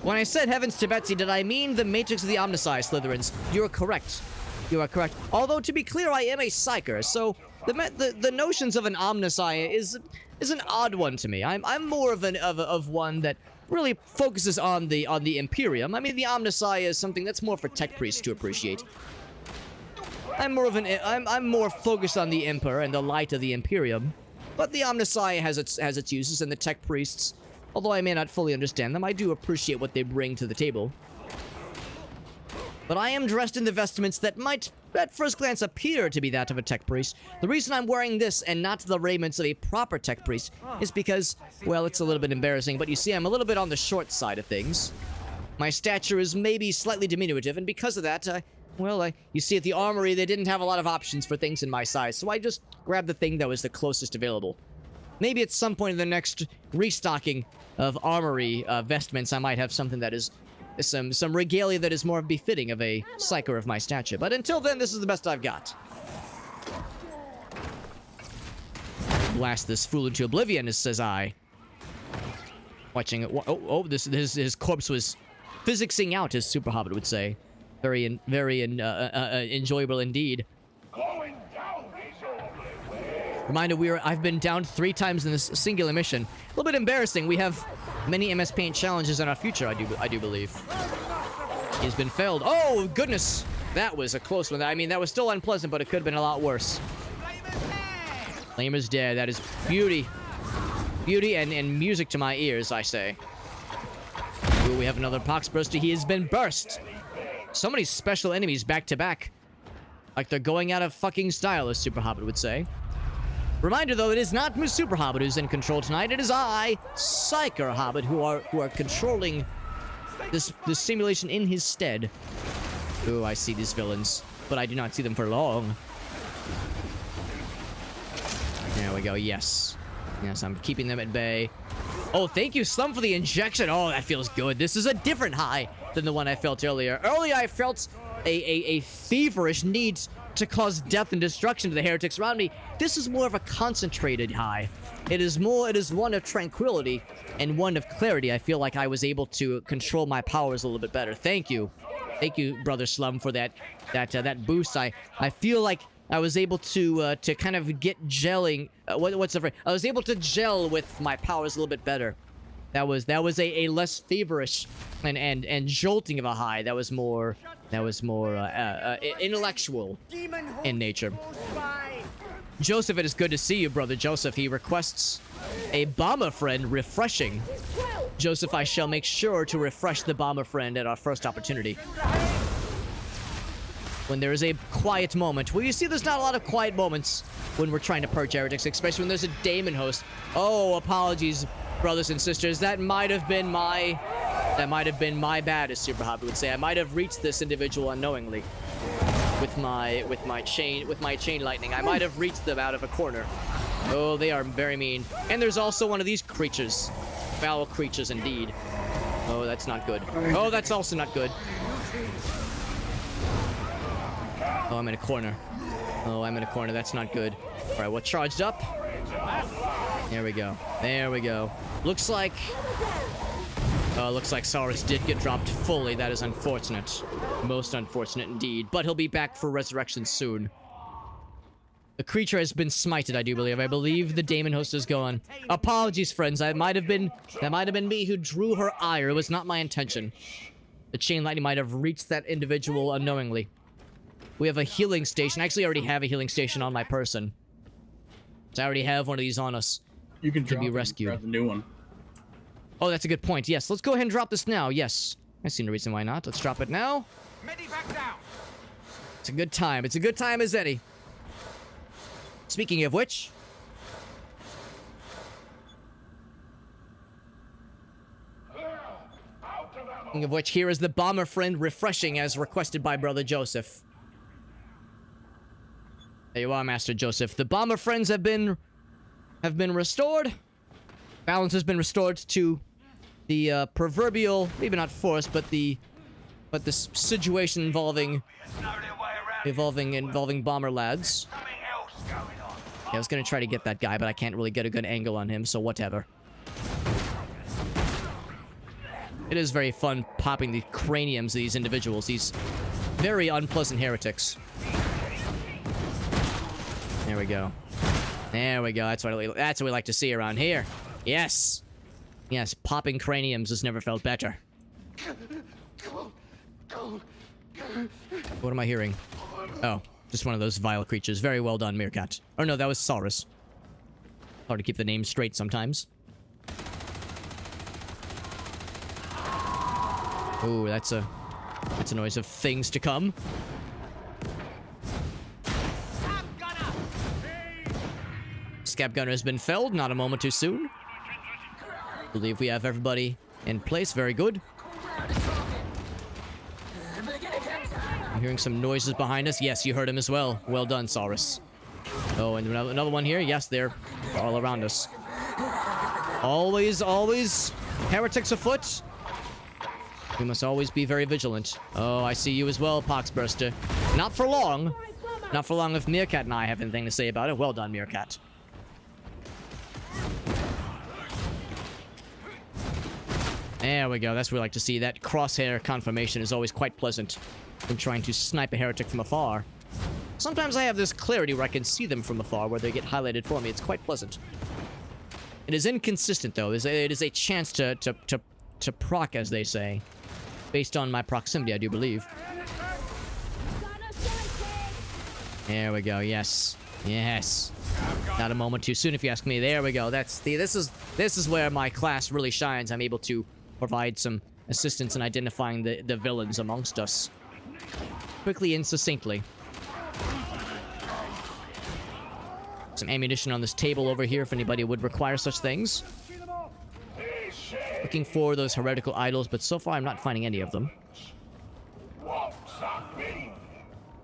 When I said heavens to Betsy, did I mean the Matrix of the Omnissiah, Slytherins? You are correct. You are correct. Although, to be clear, I am a psyker, so the notions of an Omnissiah is an odd one to me. I'm more of one that really focuses on the Imperium. I mean, the Omnissiah is something that's more for tech priests to appreciate. I'm more focused on the Emperor and the light of the Imperium, but the Omnissiah has its uses, and the tech priests, although I may not fully understand them, I do appreciate what they bring to the table. But I am dressed in the vestments that might, at first glance, appear to be that of a tech priest. The reason I'm wearing this and not the raiments of a proper tech priest is because, well, it's a little bit embarrassing, but you see, I'm a little bit on the short side of things. My stature is maybe slightly diminutive, and because of that, you see at the armory, they didn't have a lot of options for things in my size, so I just grabbed the thing that was the closest available. Maybe at some point in the next restocking of armory vestments, I might have something that is some regalia that is more befitting of a psyker of my stature. But until then, this is the best I've got. blast this fool into oblivion, says I. Watching it. His corpse was physicsing out, as PsykerHobbit would say. Very enjoyable indeed. Reminder, I've been down 3 times in this singular mission. A little bit embarrassing. We have many MS Paint challenges in our future, I do believe. He's been failed. Oh, goodness. That was a close one. I mean, that was still unpleasant, but it could have been a lot worse. Flamer's dead. That is beauty. Beauty and music to my ears, I say. Ooh, we have another Poxburster. He has been burst. So many special enemies back to back. Like they're going out of fucking style, as PsykerHobbit would say. Reminder, though, it is not PsykerHobbit who's in control tonight. It is I, PsykerHobbit, who are controlling this simulation in his stead. Ooh, I see these villains, but I do not see them for long. There we go. Yes. Yes, I'm keeping them at bay. Oh, thank you, Slum, for the injection. Oh, that feels good. This is a different high than the one I felt earlier. Earlier, I felt a feverish need to cause death and destruction to the heretics around me. This is more of a concentrated high. It is one of tranquility and one of clarity. I feel like I was able to control my powers a little bit better. Thank you. Thank you, Brother Slum, for that boost. I feel like I was able to kind of get gelling. What's the phrase? I was able to gel with my powers a little bit better. That was a less feverish and jolting of a high. That was more intellectual in nature. Joseph, it is good to see you, Brother Joseph. He requests a bomber friend refreshing. Joseph, I shall make sure to refresh the bomber friend at our first opportunity. When there is a quiet moment. Well, you see, there's not a lot of quiet moments when we're trying to purge heretics, especially when there's a daemon host. Oh, apologies, brothers and sisters. That might have been my bad, as PsykerHobbit would say. I might have reached this individual unknowingly with my chain lightning. I might have reached them out of a corner. Oh, they are very mean. And there's also one of these creatures. Foul creatures indeed. Oh, that's not good. Oh, that's also not good. Oh, I'm in a corner. Oh, I'm in a corner. That's not good. All right, well, charged up. There we go. There we go. Looks like Saurus did get dropped fully. That is unfortunate. Most unfortunate indeed. But he'll be back for resurrection soon. The creature has been smited, I do believe. I believe the daemon host is gone. Apologies, friends. That might have been me who drew her ire. It was not my intention. The chain lightning might have reached that individual unknowingly. We have a healing station. I actually already have a healing station on my person. So I already have one of these on us. You can be rescued. Grab the new one. Oh, that's a good point. Yes, let's go ahead and drop this now. Yes. I see no reason why not. Let's drop it now. It's a good time. It's a good time as any. Speaking of which... here is the bomber friend refreshing as requested by Brother Joseph. There you are, Master Joseph. The bomber friends have been restored. Balance has been restored to the proverbial, maybe not force, but the situation involving bomber lads. Yeah, I was gonna try to get that guy, but I can't really get a good angle on him, so whatever. It is very fun popping the craniums of these individuals, these very unpleasant heretics. There we go. There we go. That's what we like to see around here. Yes. Yes, popping craniums has never felt better. What am I hearing? Oh, just one of those vile creatures. Very well done, Meerkat. Oh no, that was Saurus. Hard to keep the name straight sometimes. Ooh, that's a noise of things to come. Scab Gunner has been felled, not a moment too soon. Believe we have everybody in place, very good. I'm hearing some noises behind us. Yes, you heard him as well. Well done, Saurus. Oh, and another one here. Yes, they're all around us. Always heretics afoot. We must always be very vigilant. Oh, I see you as well, Poxburster. Not for long. Not for long if Meerkat and I have anything to say about it. Well done, Meerkat. There we go. That's what we like to see. That crosshair confirmation is always quite pleasant when trying to snipe a heretic from afar. Sometimes I have this clarity where I can see them from afar, where they get highlighted for me. It's quite pleasant. It is inconsistent, though. It is a chance to proc, as they say. Based on my proximity, I do believe. There we go. Yes. Yes. Not a moment too soon, if you ask me. There we go. This is where my class really shines. I'm able to provide some assistance in identifying the villains amongst us. Quickly and succinctly. Some ammunition on this table over here if anybody would require such things. Looking for those heretical idols, but so far I'm not finding any of them.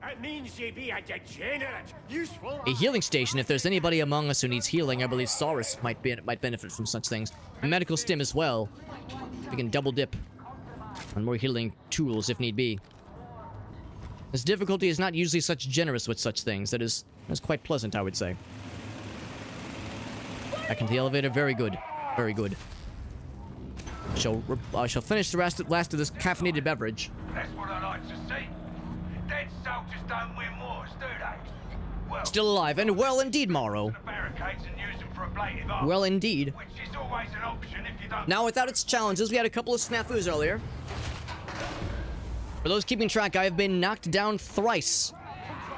It means ye be a degenerate, useful. A healing station. If there's anybody among us who needs healing, I believe Saurus might benefit from such things. A medical stim as well. We can double dip on more healing tools if need be. This difficulty is not usually such generous with such things. That's quite pleasant, I would say. Back into the elevator. Very good. Very good. I shall finish the last of this caffeinated beverage. That's what I like to see. Dead soldiers don't win wars, do they? Well, Still alive, and well indeed, Morrow. the barricades and use them for ablative arms, Well indeed. which is always an option if you don't. Now, without its challenges, we had a couple of snafus earlier. For those keeping track, I have been knocked down thrice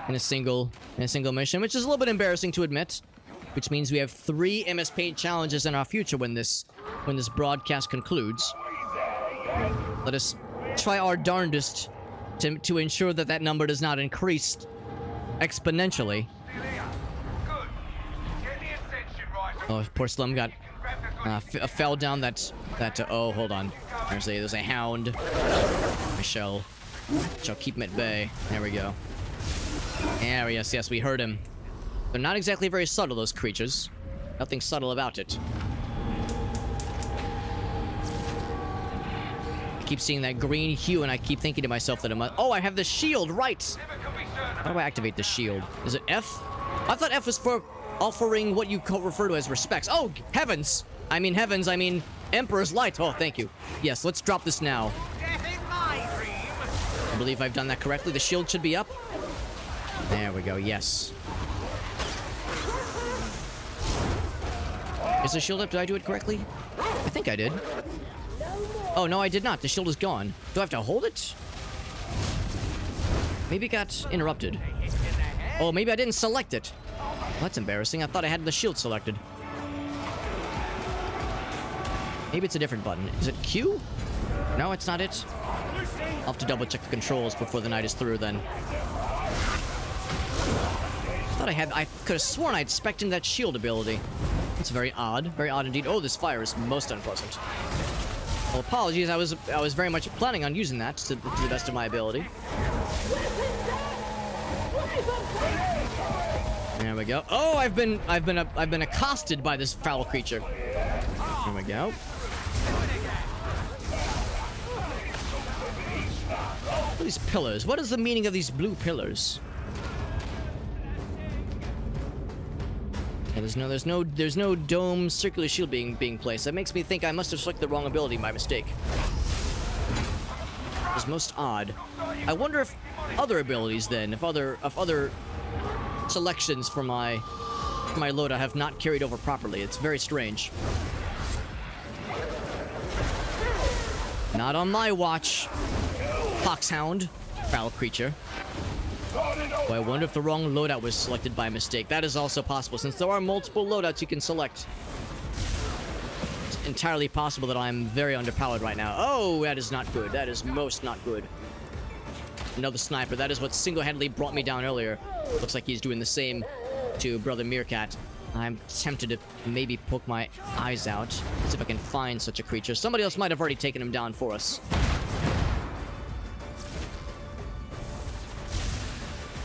in a single mission, which is a little bit embarrassing to admit. Which means we have 3 MS Paint challenges in our future when this broadcast concludes. Let us try our darndest to ensure that number does not increase exponentially. Good. Get the ascension right. Oh, poor Slum got fell down that oh, hold on. There's a hound. I shall keep him at bay. There we go. There, yes, we heard him. They're not exactly very subtle, those creatures. Nothing subtle about it. I keep seeing that green hue, and I keep thinking to myself that oh, I have the shield, right! How do I activate the shield? Is it F? I thought F was for offering what you refer to as respects. Oh, heavens! I mean Emperor's Light. Oh, thank you. Yes, let's drop this now. I believe I've done that correctly. The shield should be up. There we go, yes. Is the shield up? Did I do it correctly? I think I did. Oh, no, I did not. The shield is gone. Do I have to hold it? Maybe it got interrupted. Oh, maybe I didn't select it. Well, that's embarrassing. I thought I had the shield selected. Maybe it's a different button. Is it Q? No, it's not it. I'll have to double check the controls before the night is through then. I could have sworn I'd spec'd in that shield ability. It's very odd indeed. Oh, this fire is most unpleasant. Well, apologies. I was very much planning on using that to the best of my ability. There we go. Oh, I've been accosted by this foul creature. There we go. These pillars. What is the meaning of these blue pillars? Yeah, there's no dome circular shield being placed. That makes me think I must have selected the wrong ability by mistake. It's most odd. I wonder if other abilities then, if other selections for my loadout have not carried over properly. It's very strange. Not on my watch. Foxhound, foul creature. Oh, I wonder if the wrong loadout was selected by mistake. That is also possible, since there are multiple loadouts you can select. It's entirely possible that I'm very underpowered right now. Oh, that is not good. That is most not good. Another sniper. That is what single-handedly brought me down earlier. Looks like he's doing the same to Brother Meerkat. I'm tempted to maybe poke my eyes out, see if I can find such a creature. Somebody else might have already taken him down for us.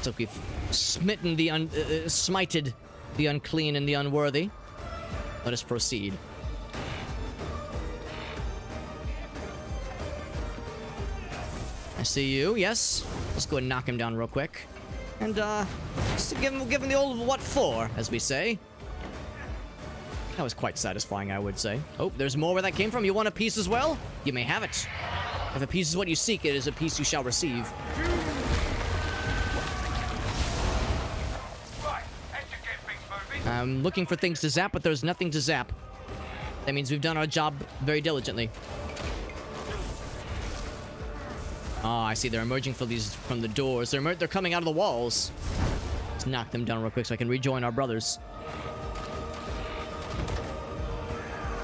So we've smitten smited the unclean and the unworthy. Let us proceed. I see you, yes. Let's go and knock him down real quick. And, just give him the old what for, as we say. That was quite satisfying, I would say. Oh, there's more where that came from. You want a piece as well? You may have it. If a piece is what you seek, it is a piece you shall receive. Right, that should get things moving. I'm looking for things to zap, but there's nothing to zap. That means we've done our job very diligently. Oh, I see. They're emerging from the doors. They're coming out of the walls. Let's knock them down real quick so I can rejoin our brothers.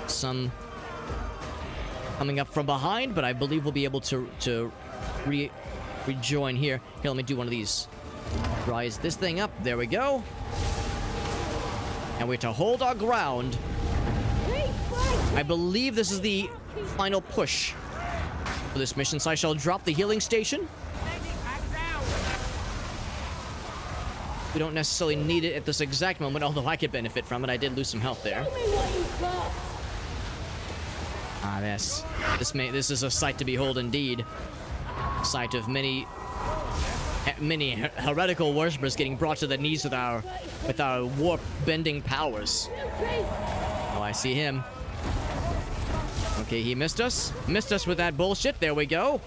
Some coming up from behind, but I believe we'll be able to rejoin here. Here, let me do one of these. Rise this thing up. There we go. And we're to hold our ground. I believe this is the final push for this mission, so I shall drop the healing station. We don't necessarily need it at this exact moment, although I could benefit from it. I did lose some health there. Ah, this is a sight to behold indeed. Sight of many heretical worshippers getting brought to the knees with our warp bending powers. Oh, I see him. Okay, he missed us. Missed us with that bullshit. There we go.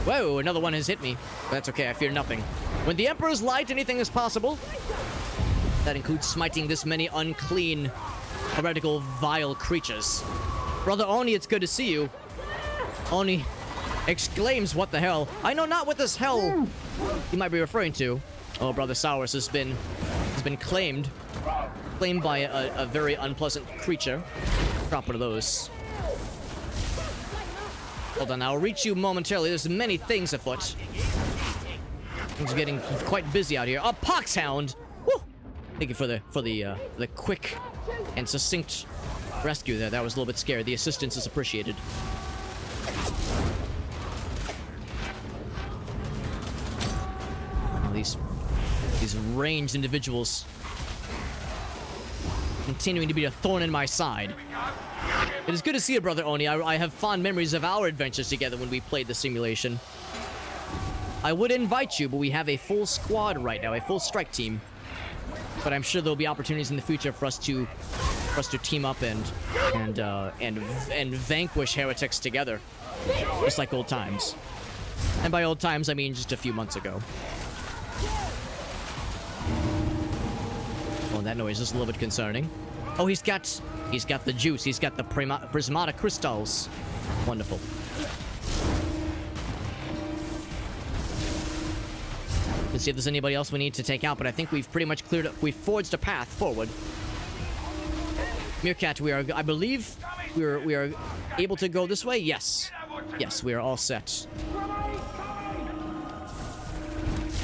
Whoa, another one has hit me. But that's okay, I fear nothing. When the Emperor's light, anything is possible. That includes smiting this many unclean, heretical, vile creatures. Brother Oni, it's good to see you. Oni exclaims, what the hell? I know not what this hell you might be referring to. Oh, Brother Sours has been claimed by a very unpleasant creature. Drop one of those. Hold on, I'll reach you momentarily. There's many things afoot. Things are getting quite busy out here. A poxhound! Woo! Thank you for the quick and succinct rescue there. That was a little bit scary. The assistance is appreciated. Oh, these ranged individuals continuing to be a thorn in my side. It is good to see you, Brother Oni. I have fond memories of our adventures together when we played the simulation. I would invite you, but we have a full squad right now, a full strike team. But I'm sure there'll be opportunities in the future for us to team up and vanquish heretics together, just like old times. And by old times, I mean just a few months ago. Oh, that noise is a little bit concerning. Oh, he's got the juice. He's got the prismatic crystals. Wonderful. Let's see if there's anybody else we need to take out, but I think we've pretty much cleared up. We've forged a path forward. Meerkat, I believe we are able to go this way. Yes. Yes, we are all set.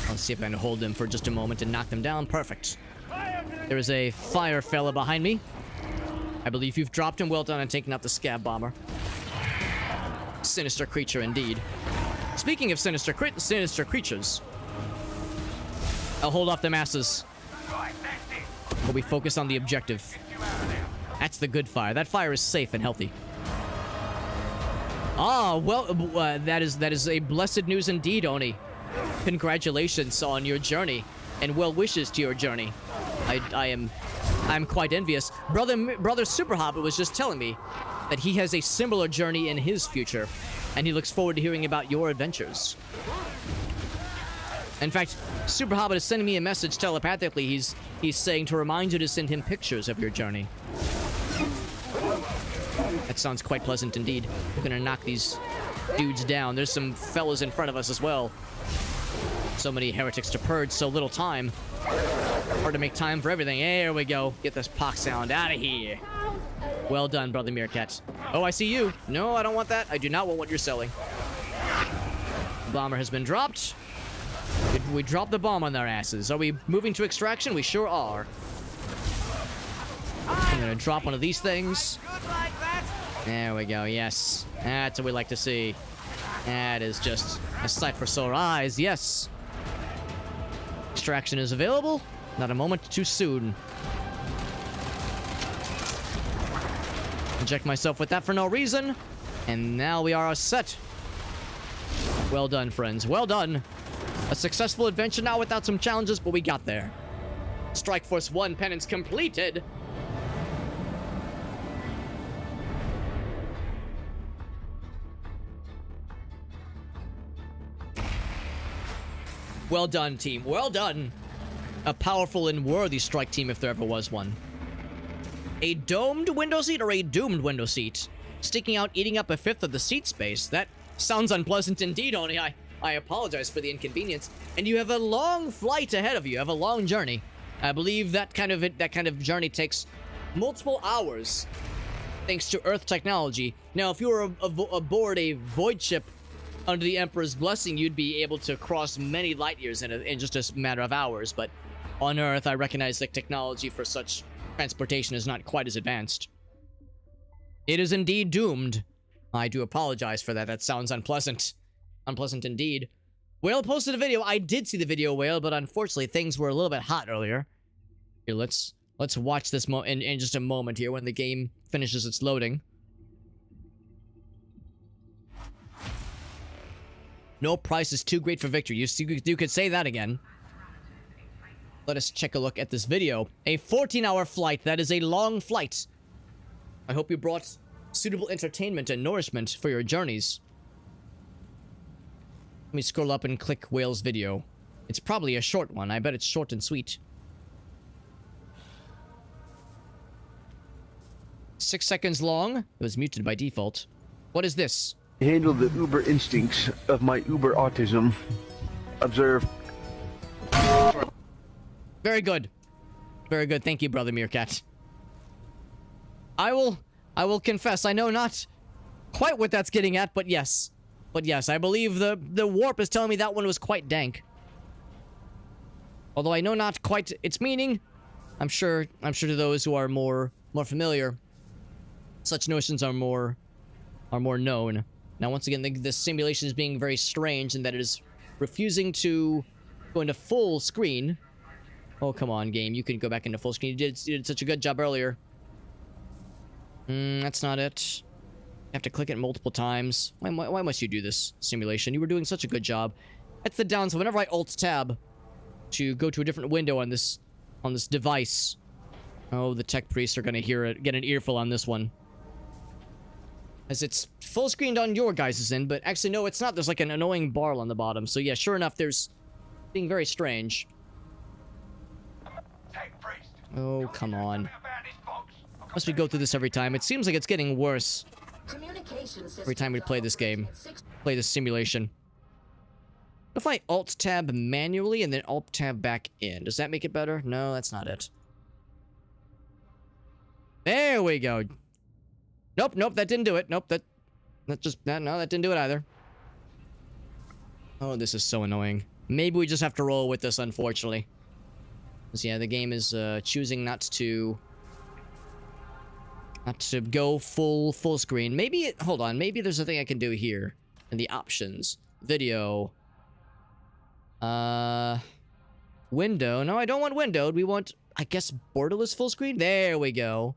Let's see if I can hold them for just a moment and knock them down. Perfect. There is a fire fella behind me. I believe you've dropped him. Well done on taking out the scab bomber. Sinister creature indeed. Speaking of sinister creatures, I'll hold off the masses. But we focus on the objective. That's the good fire. That fire is safe and healthy. Ah, well, that is a blessed news indeed, Oni. Congratulations on your journey, and well wishes to your journey. I'm quite envious. Brother PsykerHobbit was just telling me that he has a similar journey in his future, and he looks forward to hearing about your adventures. In fact, PsykerHobbit is sending me a message telepathically. He's saying to remind you to send him pictures of your journey. That sounds quite pleasant indeed. We're gonna knock these dudes down. There's some fellas in front of us as well. So many heretics to purge, so little time. Hard to make time for everything. There we go. Get this poxhound out of here. Well done, Brother Meerkat. Oh, I see you. No, I don't want that. I do not want what you're selling. The bomber has been dropped. We dropped the bomb on their asses. Are we moving to extraction? We sure are. I'm gonna drop one of these things. There we go, yes. That's what we like to see. That is just a sight for sore eyes, yes. Extraction is available. Not a moment too soon. Inject myself with that for no reason. And now we are set. Well done, friends. Well done. A successful adventure now without some challenges, but we got there. Strike Force 1 penance completed. Well done, team. Well done. A powerful and worthy strike team if there ever was one. A domed window seat or a doomed window seat? Sticking out, eating up a fifth of the seat space. That sounds unpleasant indeed, Oni. I apologize for the inconvenience. And you have a long flight ahead of you. You have a long journey. I believe that kind of journey takes multiple hours, thanks to Earth technology. Now, if you were aboard a void ship under the Emperor's blessing, you'd be able to cross many light years in just a matter of hours. But on Earth, I recognize that technology for such transportation is not quite as advanced. It is indeed doomed. I do apologize for that. That sounds unpleasant. Unpleasant indeed. Whale posted a video. I did see the video, Whale, but unfortunately things were a little bit hot earlier. Here, let's watch this in just a moment here when the game finishes its loading. No price is too great for victory. You could say that again. Let us check a look at this video. A 14-hour flight. That is a long flight. I hope you brought suitable entertainment and nourishment for your journeys. Let me scroll up and click Whale's video. It's probably a short one. I bet it's short and sweet. 6 seconds long. It was muted by default. What is this? Handle the uber instincts of my uber autism. Observe. Very good. Very good. Thank you, Brother Meerkat. I will confess, I know not quite what that's getting at, but yes. But yes, I believe the warp is telling me that one was quite dank. Although I know not quite its meaning. I'm sure to those who are more familiar, such notions are more known. Now, once again, this simulation is being very strange in that it is refusing to go into full screen. Oh, come on, game. You can go back into full screen. You did such a good job earlier. That's not it. You have to click it multiple times. Why must you do this, simulation? You were doing such a good job. That's the downside. Whenever I Alt-Tab to go to a different window on this device. Oh, the tech priests are gonna get an earful on this one. As it's full screened on your guys' end, but actually no, it's not. There's like an annoying bar on the bottom. So yeah, sure enough, there's being very strange. Oh, come on. Must we go through this every time? It seems like it's getting worse every time we play this game. Play this simulation. What if I Alt-Tab manually and then Alt-Tab back in? Does that make it better? No, that's not it. There we go. Nope, that didn't do it. Nope, no, that didn't do it either. Oh, this is so annoying. Maybe we just have to roll with this, unfortunately. Because, yeah, the game is choosing not to go full screen. Maybe hold on. Maybe there's a thing I can do here in the options. Video. Window. No, I don't want windowed. We want, I guess, borderless full screen. There we go.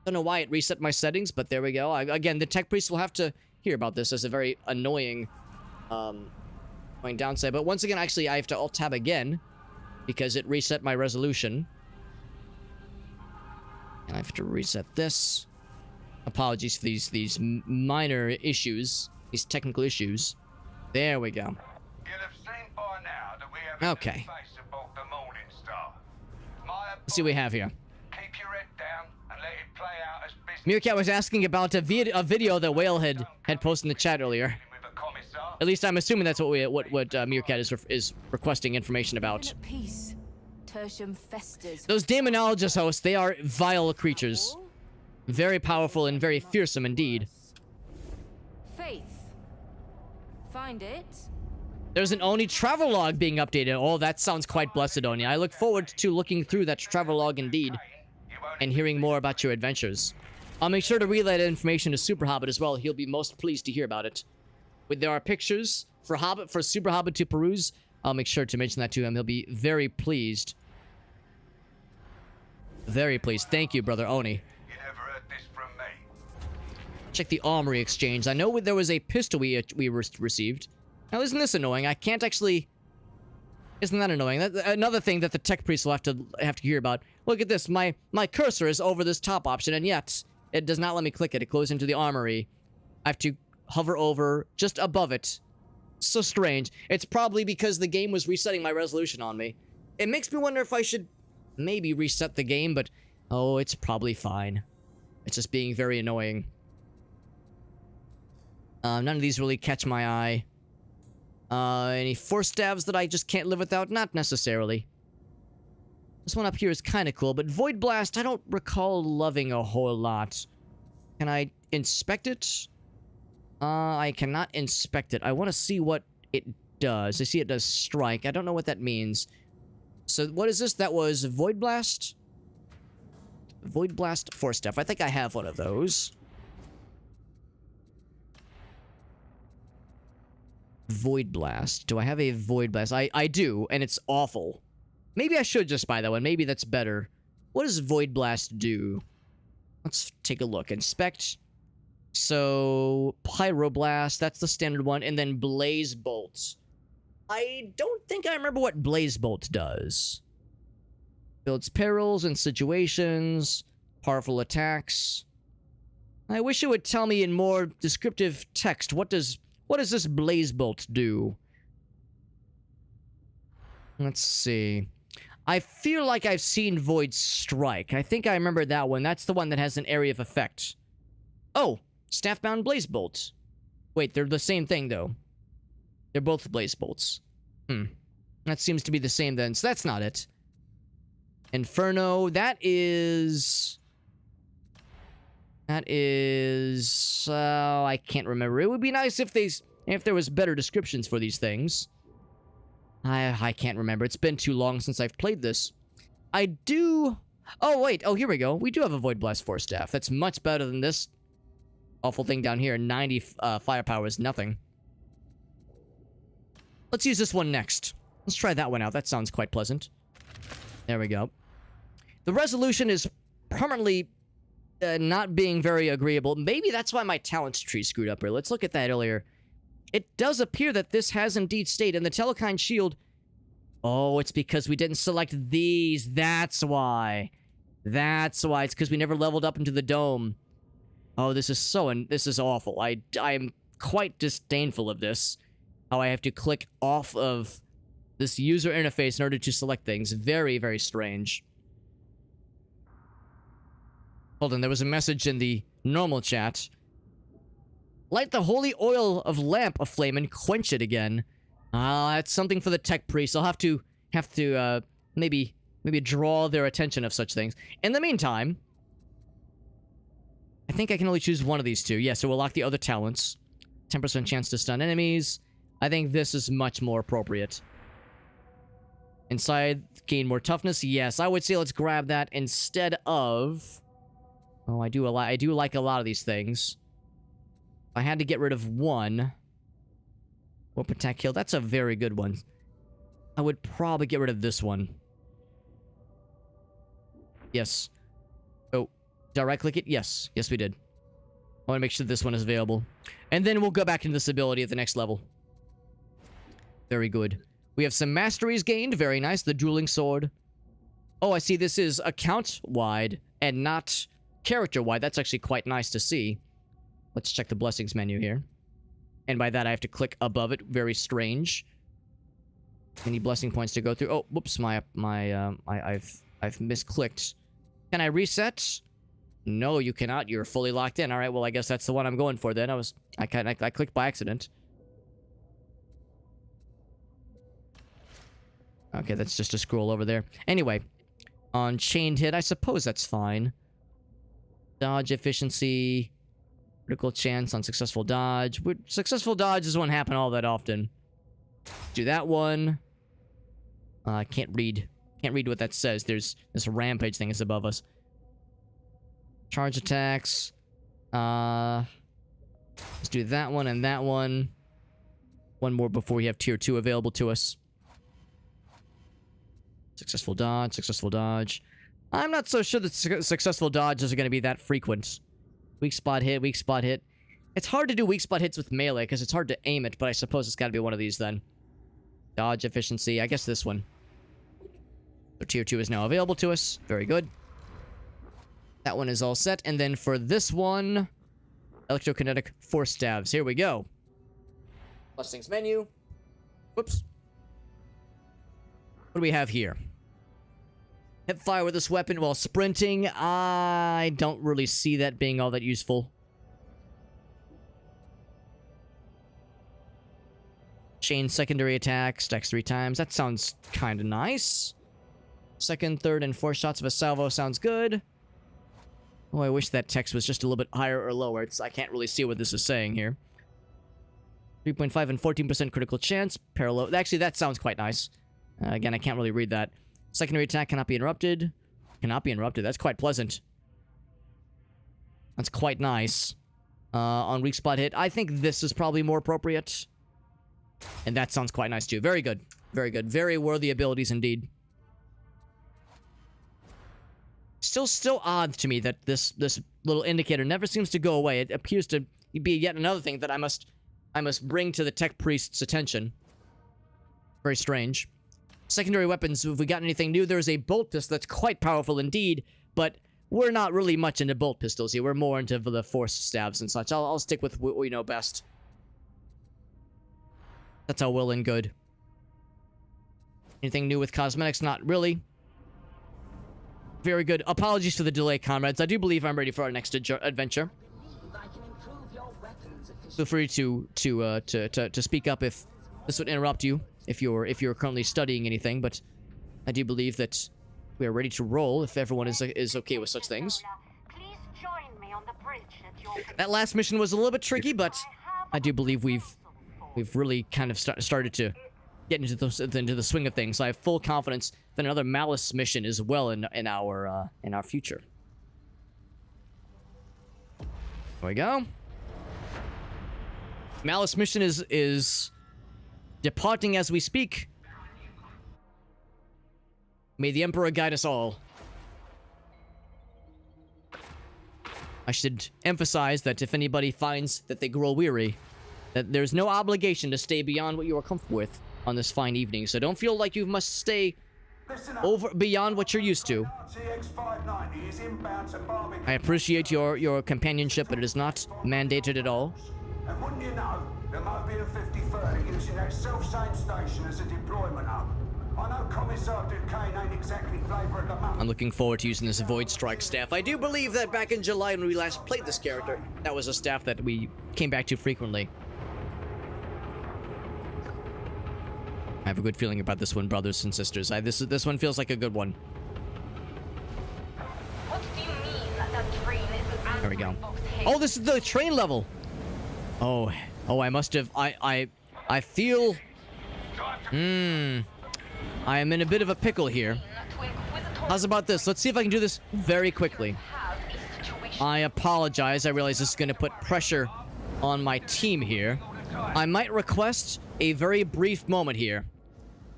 Don't know why it reset my settings, but there we go. Again, the tech priest will have to hear about this as a very annoying downside. But once again, actually, I have to Alt-Tab again because it reset my resolution. And I have to reset this. Apologies for these minor issues, these technical issues. There we go. You'll have seen by now that we have okay. aboard the Morning Star. Let's see what we have here. Keep your head down and let it play out as business. Meerkat was asking about a video that Whale had posted in the chat earlier. With a commissar. At least I'm assuming that's what Meerkat is requesting information about. Peace. Tertium festers. Those demonologist hosts, they are vile creatures. Very powerful and very fearsome indeed. Faith. Find it. There's an Oni travelogue being updated. Oh, that sounds quite blessed, Oni. I look forward to looking through that travelogue indeed. And hearing more about your adventures. I'll make sure to relay that information to SuperHobbit as well. He'll be most pleased to hear about it. When there are pictures for SuperHobbit to peruse, I'll make sure to mention that to him. He'll be very pleased. Very pleased. Thank you, Brother Oni. You never heard this from me. Check the armory exchange. I know there was a pistol we received. Now, isn't this annoying? I can't actually... Isn't that annoying? Another thing that the tech priest will have to hear about. Look at this. My cursor is over this top option, and yet it does not let me click it. It goes into the armory. I have to hover over just above it So strange. It's probably because the game was resetting my resolution on me. It makes me wonder if I should maybe reset the game, but oh, it's probably fine. It's just being very annoying. None of these really catch my eye. Any force staves that I just can't live without? Not necessarily. This one up here is kind of cool, but Void Blast I don't recall loving a whole lot. Can I inspect it? I cannot inspect it. I want to see what it does. I see it does strike. I don't know what that means. So what is this? That was Void Blast? Void Blast force staff. I think I have one of those. Void Blast. Do I have a Void Blast? I do, and it's awful. Maybe I should just buy that one. Maybe that's better. What does Void Blast do? Let's take a look. Inspect. So, Pyroblast, that's the standard one, and then Blaze Bolt. I don't think I remember what Blaze Bolt does. Builds perils and situations, powerful attacks. I wish it would tell me in more descriptive text. What does this Blaze Bolt do? Let's see. I feel like I've seen Void Strike. I think I remember that one. That's the one that has an area of effect. Oh, Staffbound Blaze Bolt. Wait, they're the same thing, though. They're both Blaze Bolts. That seems to be the same, then. So that's not it. Inferno, that is... I can't remember. It would be nice if there was better descriptions for these things. I can't remember. It's been too long since I've played this. I do... Oh, wait. Oh, here we go. We do have a Void Blast Force Staff. That's much better than this awful thing down here. 90 firepower is nothing. Let's use this one next. Let's try that one out. That sounds quite pleasant. There we go. The resolution is permanently not being very agreeable. Maybe that's why my talents tree screwed up here. Let's look at that earlier. It does appear that this has indeed stayed. And the Telekind Shield... Oh, it's because we didn't select these. That's why. That's why. It's because we never leveled up into the dome. Oh, this is awful. I am quite disdainful of this. How I have to click off of this user interface in order to select things. Very, very strange. Hold on, there was a message in the normal chat. Light the holy oil of lamp aflame and quench it again. That's something for the tech priest. I'll have to maybe draw their attention of such things. In the meantime, I think I can only choose one of these two. Yeah, so we'll lock the other talents. 10% chance to stun enemies. I think this is much more appropriate. Inside, gain more toughness. Yes, I would say let's grab that instead of... Oh, I do like a lot of these things. If I had to get rid of one... Whoop attack kill. That's a very good one. I would probably get rid of this one. Yes. Oh, did I right click it? Yes. Yes, we did. I want to make sure this one is available. And then we'll go back into this ability at the next level. Very good. We have some masteries gained. Very nice. The dueling sword. Oh, I see. This is account-wide and not character-wide. That's actually quite nice to see. Let's check the blessings menu here. And by that, I have to click above it. Very strange. Any blessing points to go through? Oh, whoops! I've misclicked. Can I reset? No, you cannot. You're fully locked in. All right. Well, I guess that's the one I'm going for then. I clicked by accident. Okay, that's just a scroll over there. Anyway, on chained hit, I suppose that's fine. Dodge efficiency. Critical chance on successful dodge. Successful dodge doesn't happen all that often. Do that one. I can't read. Can't read what that says. There's this rampage thing is above us. Charge attacks. Let's do that one and that one. One more before we have tier 2 available to us. Successful dodge. Successful dodge. I'm not so sure that successful dodges are going to be that frequent. Weak spot hit, weak spot hit. It's hard to do weak spot hits with melee because it's hard to aim it, but I suppose it's got to be one of these then. Dodge efficiency, I guess this one. So tier 2 is now available to us. Very good. That one is all set. And then for this one, electrokinetic force stabs. Here we go. Blessings menu. Whoops. What do we have here? Hip fire with this weapon while sprinting. I don't really see that being all that useful. Chain secondary attack, stacks 3 times. That sounds kind of nice. Second, third, and fourth shots of a salvo sounds good. Oh, I wish that text was just a little bit higher or lower. I can't really see what this is saying here. 3.5 and 14% critical chance. Parallel. Actually, that sounds quite nice. Again, I can't really read that. Secondary attack cannot be interrupted. Cannot be interrupted. That's quite pleasant. That's quite nice. On weak spot hit, I think this is probably more appropriate. And that sounds quite nice too. Very good. Very good. Very worthy abilities indeed. Still odd to me that this little indicator never seems to go away. It appears to be yet another thing that I must bring to the tech priest's attention. Very strange. Secondary weapons, have we got anything new? There's a bolt pistol that's quite powerful indeed, but we're not really much into bolt pistols here. We're more into the force stabs and such. I'll stick with what we know best. That's all well and good. Anything new with cosmetics? Not really. Very good. Apologies for the delay, comrades. I do believe I'm ready for our next adventure. Feel free to speak up if this would interrupt you, if you're currently studying anything, but I do believe that we are ready to roll if everyone is okay with such things. That last mission was a little bit tricky, but I do believe we've really kind of started to get into the swing of things. So I have full confidence that another Malice mission is well in our future. There we go. Malice mission is departing as we speak. May the Emperor guide us all. I should emphasize that if anybody finds that they grow weary, that there's no obligation to stay beyond what you are comfortable with on this fine evening. So don't feel like you must stay beyond what you're used to. I appreciate your companionship, but it is not mandated at all. And wouldn't you know, there might be a 50-30 using that self-same station as a deployment hub. I know Commissar Duquesne ain't exactly flavour of the month. I'm looking forward to using this Void Strike staff. I do believe that back in July when we last played this character, that was a staff that we came back to frequently. I have a good feeling about this one, brothers and sisters. This one feels like a good one. What do you mean that train isn't There we go. answering box hits? Oh, this is the train level. Oh, I must have. I feel. I am in a bit of a pickle here. How's about this? Let's see if I can do this very quickly. I apologize. I realize this is going to put pressure on my team here. I might request a very brief moment here.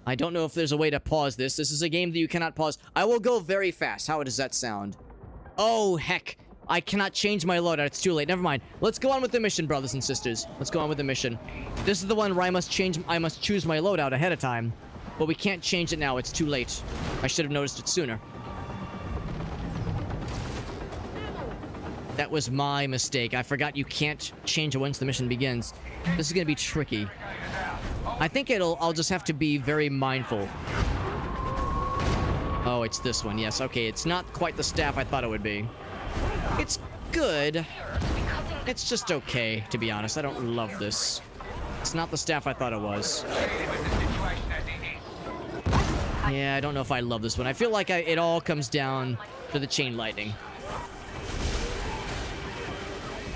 I don't know if there's a way to pause this. This is a game that you cannot pause. I will go very fast. How does that sound? Oh, heck. I cannot change my loadout. It's too late. Never mind. Let's go on with the mission, brothers and sisters. Let's go on with the mission. This is the one where I must choose my loadout ahead of time. But we can't change it now. It's too late. I should have noticed it sooner. That was my mistake. I forgot you can't change it once the mission begins. This is going to be tricky. I think I'll just have to be very mindful. Oh, it's this one. Yes. Okay, it's not quite the staff I thought it would be. It's good. It's just okay, to be honest. I don't love this. It's not the staff I thought it was. Yeah, I don't know if I love this one. I feel like it all comes down to the chain lightning.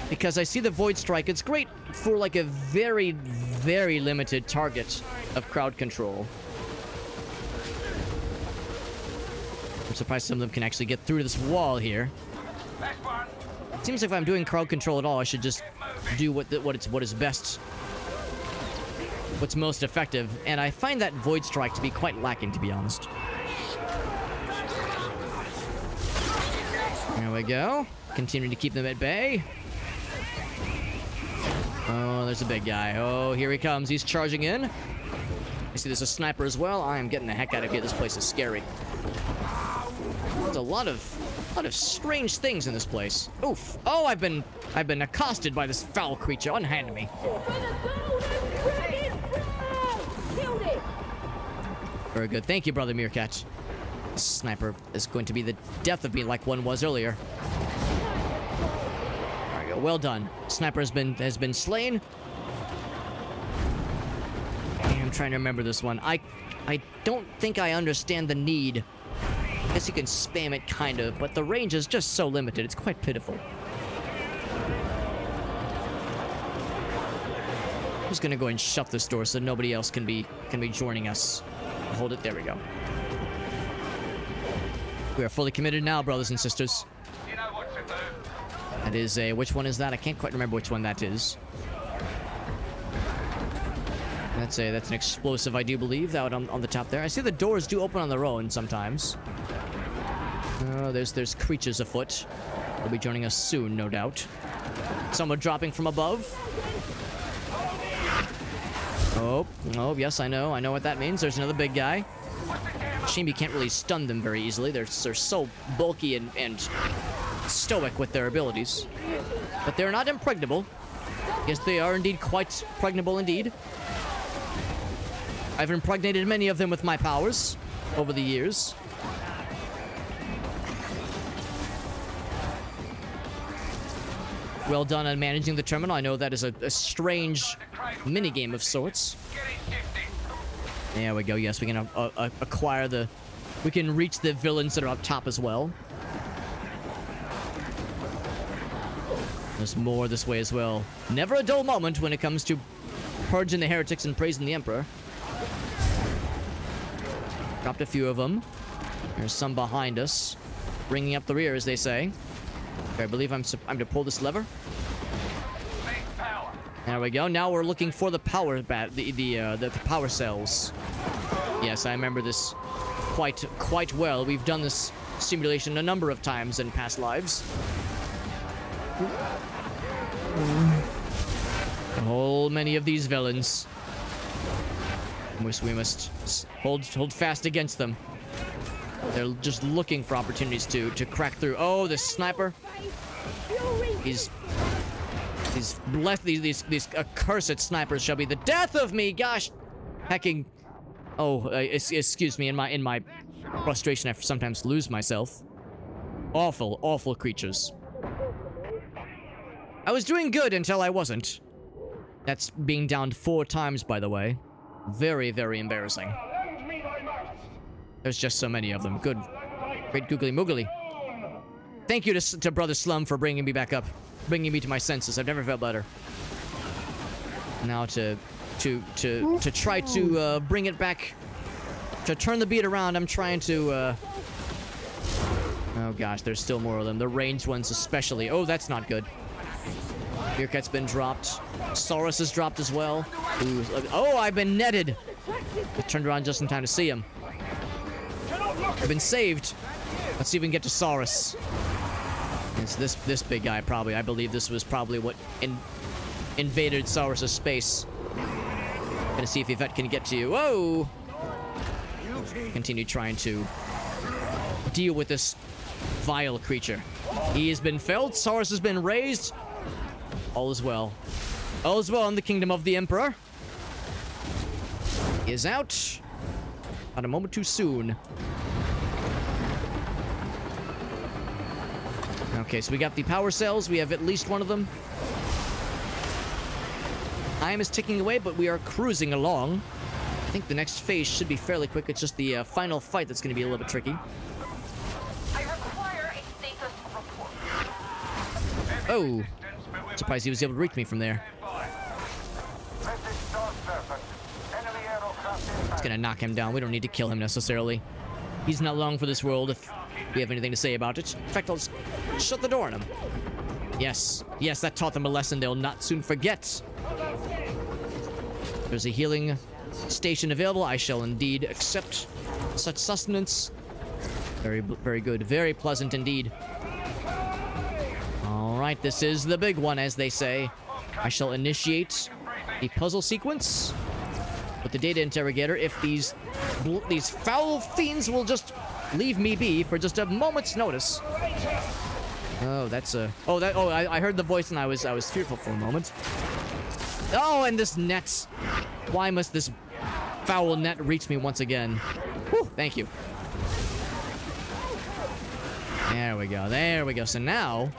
Because I see the Void Strike. It's great for like a very, very limited target of crowd control. I'm surprised some of them can actually get through this wall here. It seems like if I'm doing crowd control at all, I should just do what is best, what's most effective, and I find that Void Strike to be quite lacking, to be honest. There we go. Continue to keep them at bay. Oh, there's a big guy. Oh, here he comes. He's charging in. I see there's a sniper as well. I am getting the heck out of here. This place is scary. There's a lot of strange things in this place. Oof. Oh, I've been accosted by this foul creature. Unhand me. Very good. Thank you, Brother Meerkat. This sniper is going to be the death of me like one was earlier. There we go. Well done. Sniper has been slain. I'm trying to remember this one. I don't think I understand the need. I guess you can spam it, kind of, but the range is just so limited. It's quite pitiful. I'm just gonna go and shut this door so nobody else can be joining us. Hold it. There we go. We are fully committed now, brothers and sisters. You know what to do. That is a... Which one is that? I can't quite remember which one that is. That's an explosive, I do believe, out on the top there. I see the doors do open on their own sometimes. Oh, there's creatures afoot. They'll be joining us soon, no doubt. Someone dropping from above. Oh, yes, I know what that means. There's another big guy. Shame you can't really stun them very easily. They're so bulky and stoic with their abilities. But they're not impregnable. Yes, they are indeed quite pregnable indeed. I've impregnated many of them with my powers over the years. Well done on managing the terminal. I know that is a strange minigame of sorts. There we go. Yes, we can acquire the... We can reach the villains that are up top as well. There's more this way as well. Never a dull moment when it comes to purging the heretics and praising the Emperor. Dropped a few of them. There's some behind us. Bringing up the rear, as they say. Okay, I believe I'm to pull this lever. There we go. Now we're looking for the power the power cells. Yes, I remember this quite well. We've done this simulation a number of times in past lives. A whole many of these villains. We must hold fast against them. They're just looking for opportunities to crack through. Oh, this sniper. These accursed snipers shall be the death of me. Gosh, hecking. Oh, excuse me. In my frustration, I sometimes lose myself. Awful creatures. I was doing good until I wasn't. That's being downed 4 times, by the way. Very, very embarrassing. There's just so many of them. Good. Great googly moogly. Thank you to Brother Slum for bringing me back up. Bringing me to my senses. I've never felt better. Now to try to bring it back. To turn the beat around, I'm trying to... Oh gosh, there's still more of them. The ranged ones especially. Oh, that's not good. Meerkat's been dropped. Saurus is dropped as well. Ooh, oh, I've been netted. I turned around just in time to see him. I've been saved. Let's see if we can get to Saurus. It's this big guy, probably. I believe this was probably what invaded Saurus' space. Gonna see if Yvette can get to you. Whoa! Continue trying to deal with this vile creature. He has been felled. Saurus has been raised. All is well. All is well in the kingdom of the Emperor. He is out. Not a moment too soon. Okay, so we got the power cells. We have at least one of them. Time is ticking away, but we are cruising along. I think the next phase should be fairly quick. It's just the final fight that's going to be a little bit tricky. I require a status report. Oh. Surprised he was able to reach me from there. It's gonna knock him down. We don't need to kill him necessarily. He's not long for this world if we have anything to say about it. In fact, I'll just shut the door on him. Yes. Yes, that taught them a lesson they'll not soon forget. There's a healing station available. I shall indeed accept such sustenance. Very good. Very pleasant indeed. Alright, this is the big one, as they say. I shall initiate the puzzle sequence with the data interrogator if these foul fiends will just leave me be for just a moment's notice. Oh, that's a... Oh, I heard the voice and I was fearful for a moment. Oh, and this net. Why must this foul net reach me once again? Whew, thank you. There we go. There we go. So now,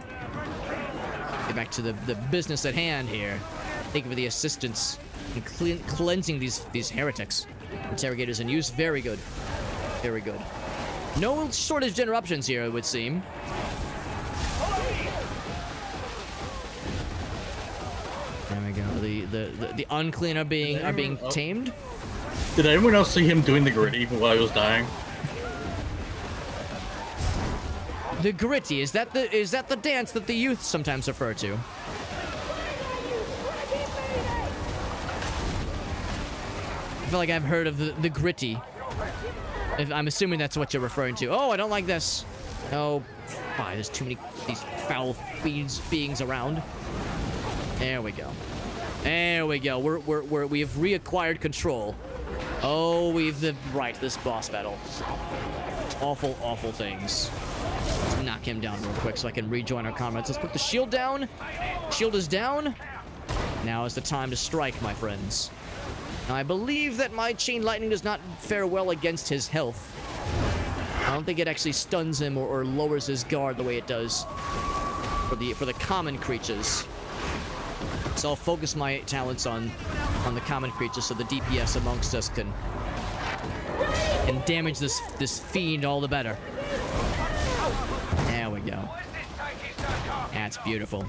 get back to the business at hand here. Thank you for the assistance in cleansing these heretics. Interrogators in use. Very good. Very good. No shortage of interruptions here, it would seem. There we go. The unclean are being tamed. Did anyone else see him doing the gritty while he was dying? The gritty, is that the dance that the youth sometimes refer to? I feel like I've heard of the gritty. I'm assuming that's what you're referring to. Oh, I don't like this. Oh, there's too many these foul beings around. There we go. There we go. We've reacquired control. Oh, this boss battle. Awful, awful things. Let's knock him down real quick so I can rejoin our comrades. Let's put the shield down. Shield is down. Now is the time to strike, my friends. Now, I believe that my chain lightning does not fare well against his health. I don't think it actually stuns him or lowers his guard the way it does for the common creatures. So I'll focus my talents on the common creatures so the DPS amongst us can damage this fiend all the better. There we go. That's beautiful.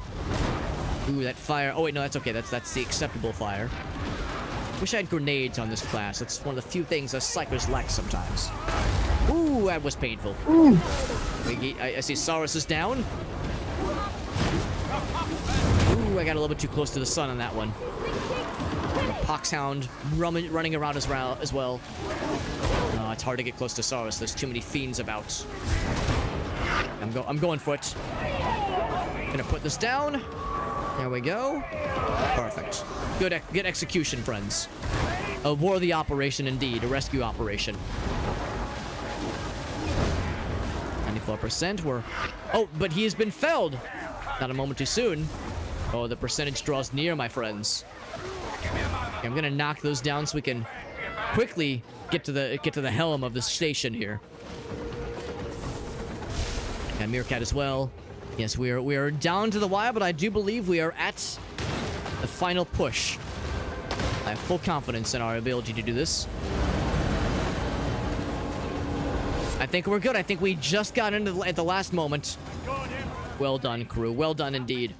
Ooh, that fire. Oh wait, no, that's okay. That's the acceptable fire. Wish I had grenades on this class. That's one of the few things us psychers lack sometimes. Ooh, that was painful. Ooh. I see Saurus is down. Ooh, I got a little bit too close to the sun on that one. Poxhound running around as well. Oh, it's hard to get close to Saurus. There's too many fiends about. I'm going for it. Gonna put this down. There we go. Perfect. Good execution, friends. A worthy operation indeed. A rescue operation. 94%. Oh, but he has been felled. Not a moment too soon. Oh, the percentage draws near, my friends. Okay, I'm gonna knock those down so we can quickly get to the helm of the station here. And Meerkat as well. Yes, we are down to the wire, but I do believe we are at the final push. I have full confidence in our ability to do this. I think we're good. I think we just got into at the last moment. Well done, crew. Well done indeed.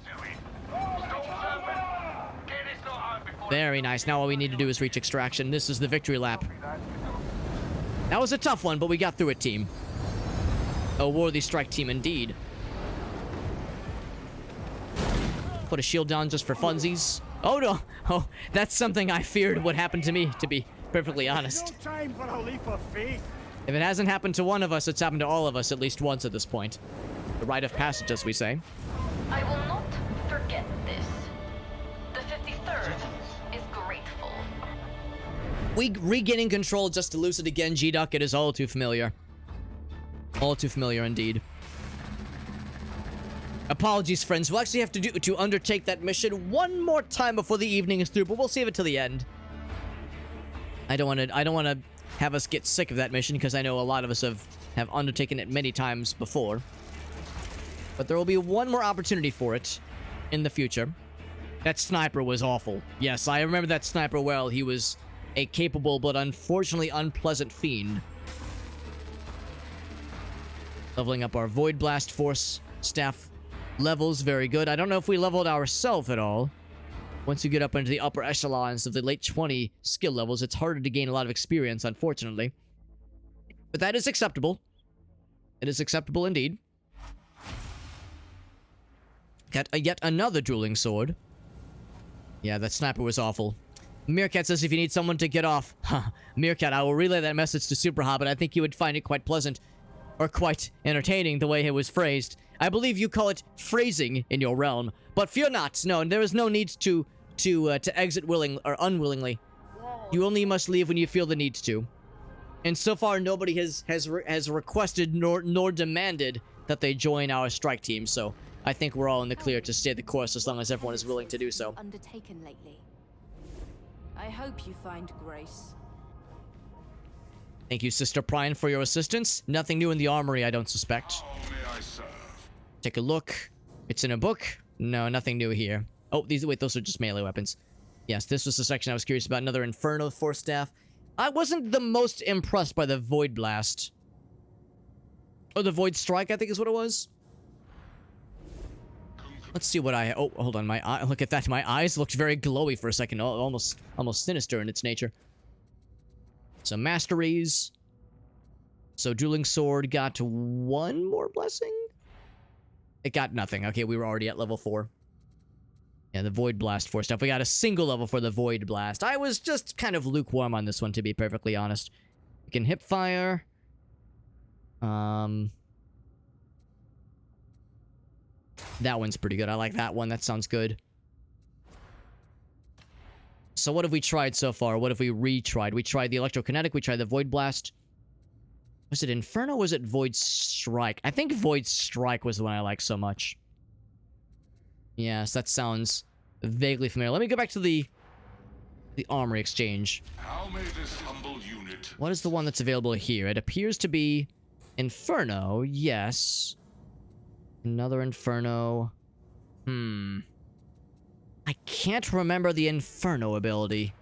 Very nice. Now all we need to do is reach extraction. This is the victory lap. That was a tough one, but we got through it, team. A worthy strike team indeed. Put a shield down just for funsies. Oh no! Oh, that's something I feared would happen to me, to be perfectly honest. No time for a leap of faith. If it hasn't happened to one of us, it's happened to all of us at least once at this point. The rite of passage, as we say. I will not forget this. The 53rd is grateful. We regaining control just to lose it again, G-Duck. It is all too familiar. All too familiar indeed. Apologies, friends. We'll actually have to undertake that mission one more time before the evening is through, but we'll save it till the end. I don't want to have us get sick of that mission because I know a lot of us have undertaken it many times before. But there will be one more opportunity for it in the future. That sniper was awful. Yes, I remember that sniper well. He was a capable but unfortunately unpleasant fiend. Leveling up our Void Blast Force staff levels, very good. I don't know if we leveled ourselves at all. Once you get up into the upper echelons of the late 20 skill levels, it's harder to gain a lot of experience, unfortunately. But that is acceptable. It is acceptable indeed. Got yet another dueling sword. Yeah, that sniper was awful. Meerkat says if you need someone to get off. Meerkat, I will relay that message to SuperHobbit. I think you would find it quite pleasant. Or quite entertaining the way it was phrased. I believe you call it phrasing in your realm. But fear not. No, there is no need to exit willing or unwillingly. You only must leave when you feel the need to. And so far, nobody has requested nor demanded that they join our strike team. So I think we're all in the clear to stay the course as long as everyone is willing to do so. Undertaken lately. I hope you find grace. Thank you, Sister Prine, for your assistance. Nothing new in the armory, I don't suspect. Take a look. It's in a book. No, nothing new here. Oh, wait, those are just melee weapons. Yes, this was the section I was curious about. Another Inferno Force Staff. I wasn't the most impressed by the Void Blast. Or the Void Strike, I think is what it was. Let's see what I... Oh, hold on. My eye... Look at that. My eyes looked very glowy for a second. Almost sinister in its nature. Some Masteries. So, Dueling Sword got 1 more blessing? It got nothing. Okay, we were already at level 4. Yeah, the Void Blast Force stuff. We got a single level for the Void Blast. I was just kind of lukewarm on this one, to be perfectly honest. We can hip fire. That one's pretty good. I like that one. That sounds good. So what have we tried so far? What have we retried? We tried the Electrokinetic. We tried the Void Blast. Was it Inferno or was it Void Strike? I think Void Strike was the one I liked so much. Yes, that sounds vaguely familiar. Let me go back to the Armory Exchange. How may this humble unit... What is the one that's available here? It appears to be Inferno, yes. Another Inferno. I can't remember the Inferno ability.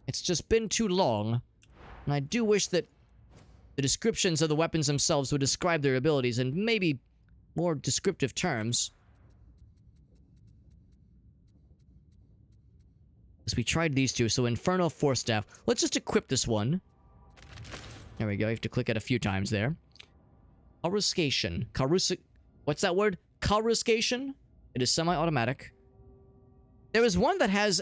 It's just been too long. And I do wish that the descriptions of the weapons themselves would describe their abilities in maybe more descriptive terms. So we tried these two. So Inferno Force Staff. Let's just equip this one. There we go. You have to click it a few times there. Coruscation. What's that word? Coruscation? It is semi-automatic. There is one that has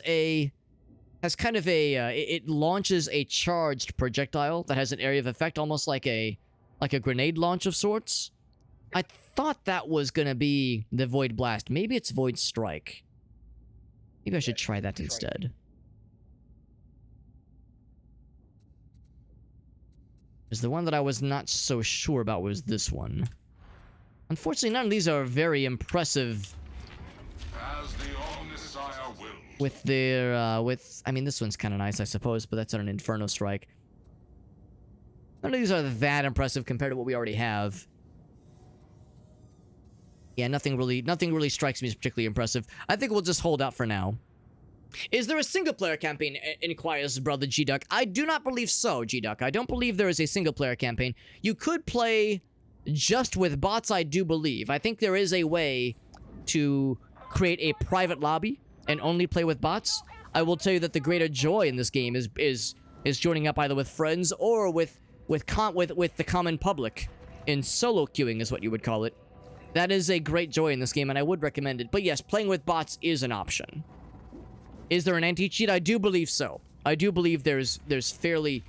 kind of a... it launches a charged projectile that has an area of effect, almost like a grenade launch of sorts. I thought that was gonna be the Void Blast. Maybe it's Void Strike. Maybe I should try that instead. Because the one that I was not so sure about was this one. Unfortunately, none of these are very impressive. As the Omnissiah will. With their, I mean, this one's kind of nice, I suppose, but that's on an Inferno Strike. None of these are that impressive compared to what we already have. Yeah, nothing really strikes me as particularly impressive. I think we'll just hold out for now. Is there a single-player campaign, inquires Brother G-Duck. I do not believe so, G-Duck. I don't believe there is a single-player campaign. You could play just with bots, I do believe. I think there is a way to create a private lobby and only play with bots. I will tell you that the greater joy in this game is joining up either with friends or with the common public. In solo queuing is what you would call it. That is a great joy in this game, and I would recommend it. But yes, playing with bots is an option. Is there an anti-cheat? I do believe so. I do believe there's fairly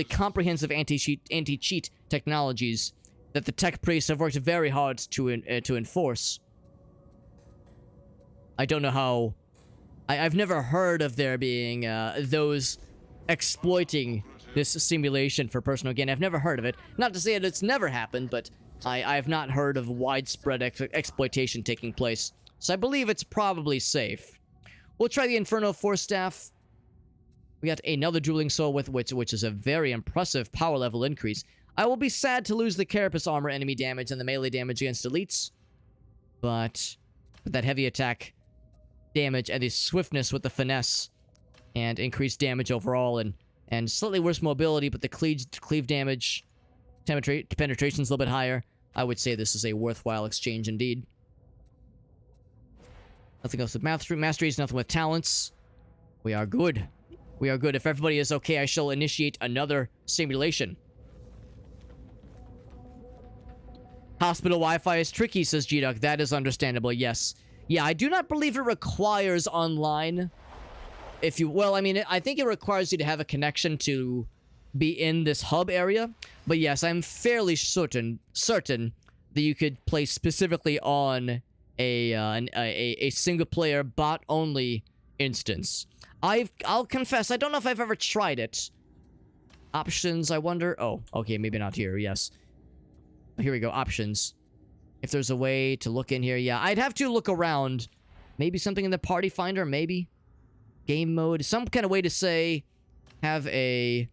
comprehensive anti-cheat technologies that the tech priests have worked very hard to enforce. I don't know how... I've never heard of there being those exploiting this simulation for personal gain. I've never heard of it. Not to say that it's never happened, but I have not heard of widespread exploitation taking place. So I believe it's probably safe. We'll try the Inferno Force Staff. We got another Dueling Soul, which is a very impressive power level increase. I will be sad to lose the Carapace Armor enemy damage and the melee damage against elites. But with that heavy attack damage and the swiftness with the finesse and increased damage overall and slightly worse mobility, but the cleave damage... penetration's a little bit higher. I would say this is a worthwhile exchange indeed. Nothing else with masteries, nothing with talents. We are good. We are good. If everybody is okay, I shall initiate another simulation. Hospital Wi-Fi is tricky, says G-Duck. That is understandable, yes. Yeah, I do not believe it requires online. Well, I mean, I think it requires you to have a connection to be in this hub area. But yes, I'm fairly certain that you could play specifically on a single-player bot-only instance. I'll confess, I don't know if I've ever tried it. Options, I wonder. Oh, okay, maybe not here. Yes. Here we go. Options. If there's a way to look in here, yeah, I'd have to look around. Maybe something in the party finder, maybe. Game mode, some kind of way to say, have a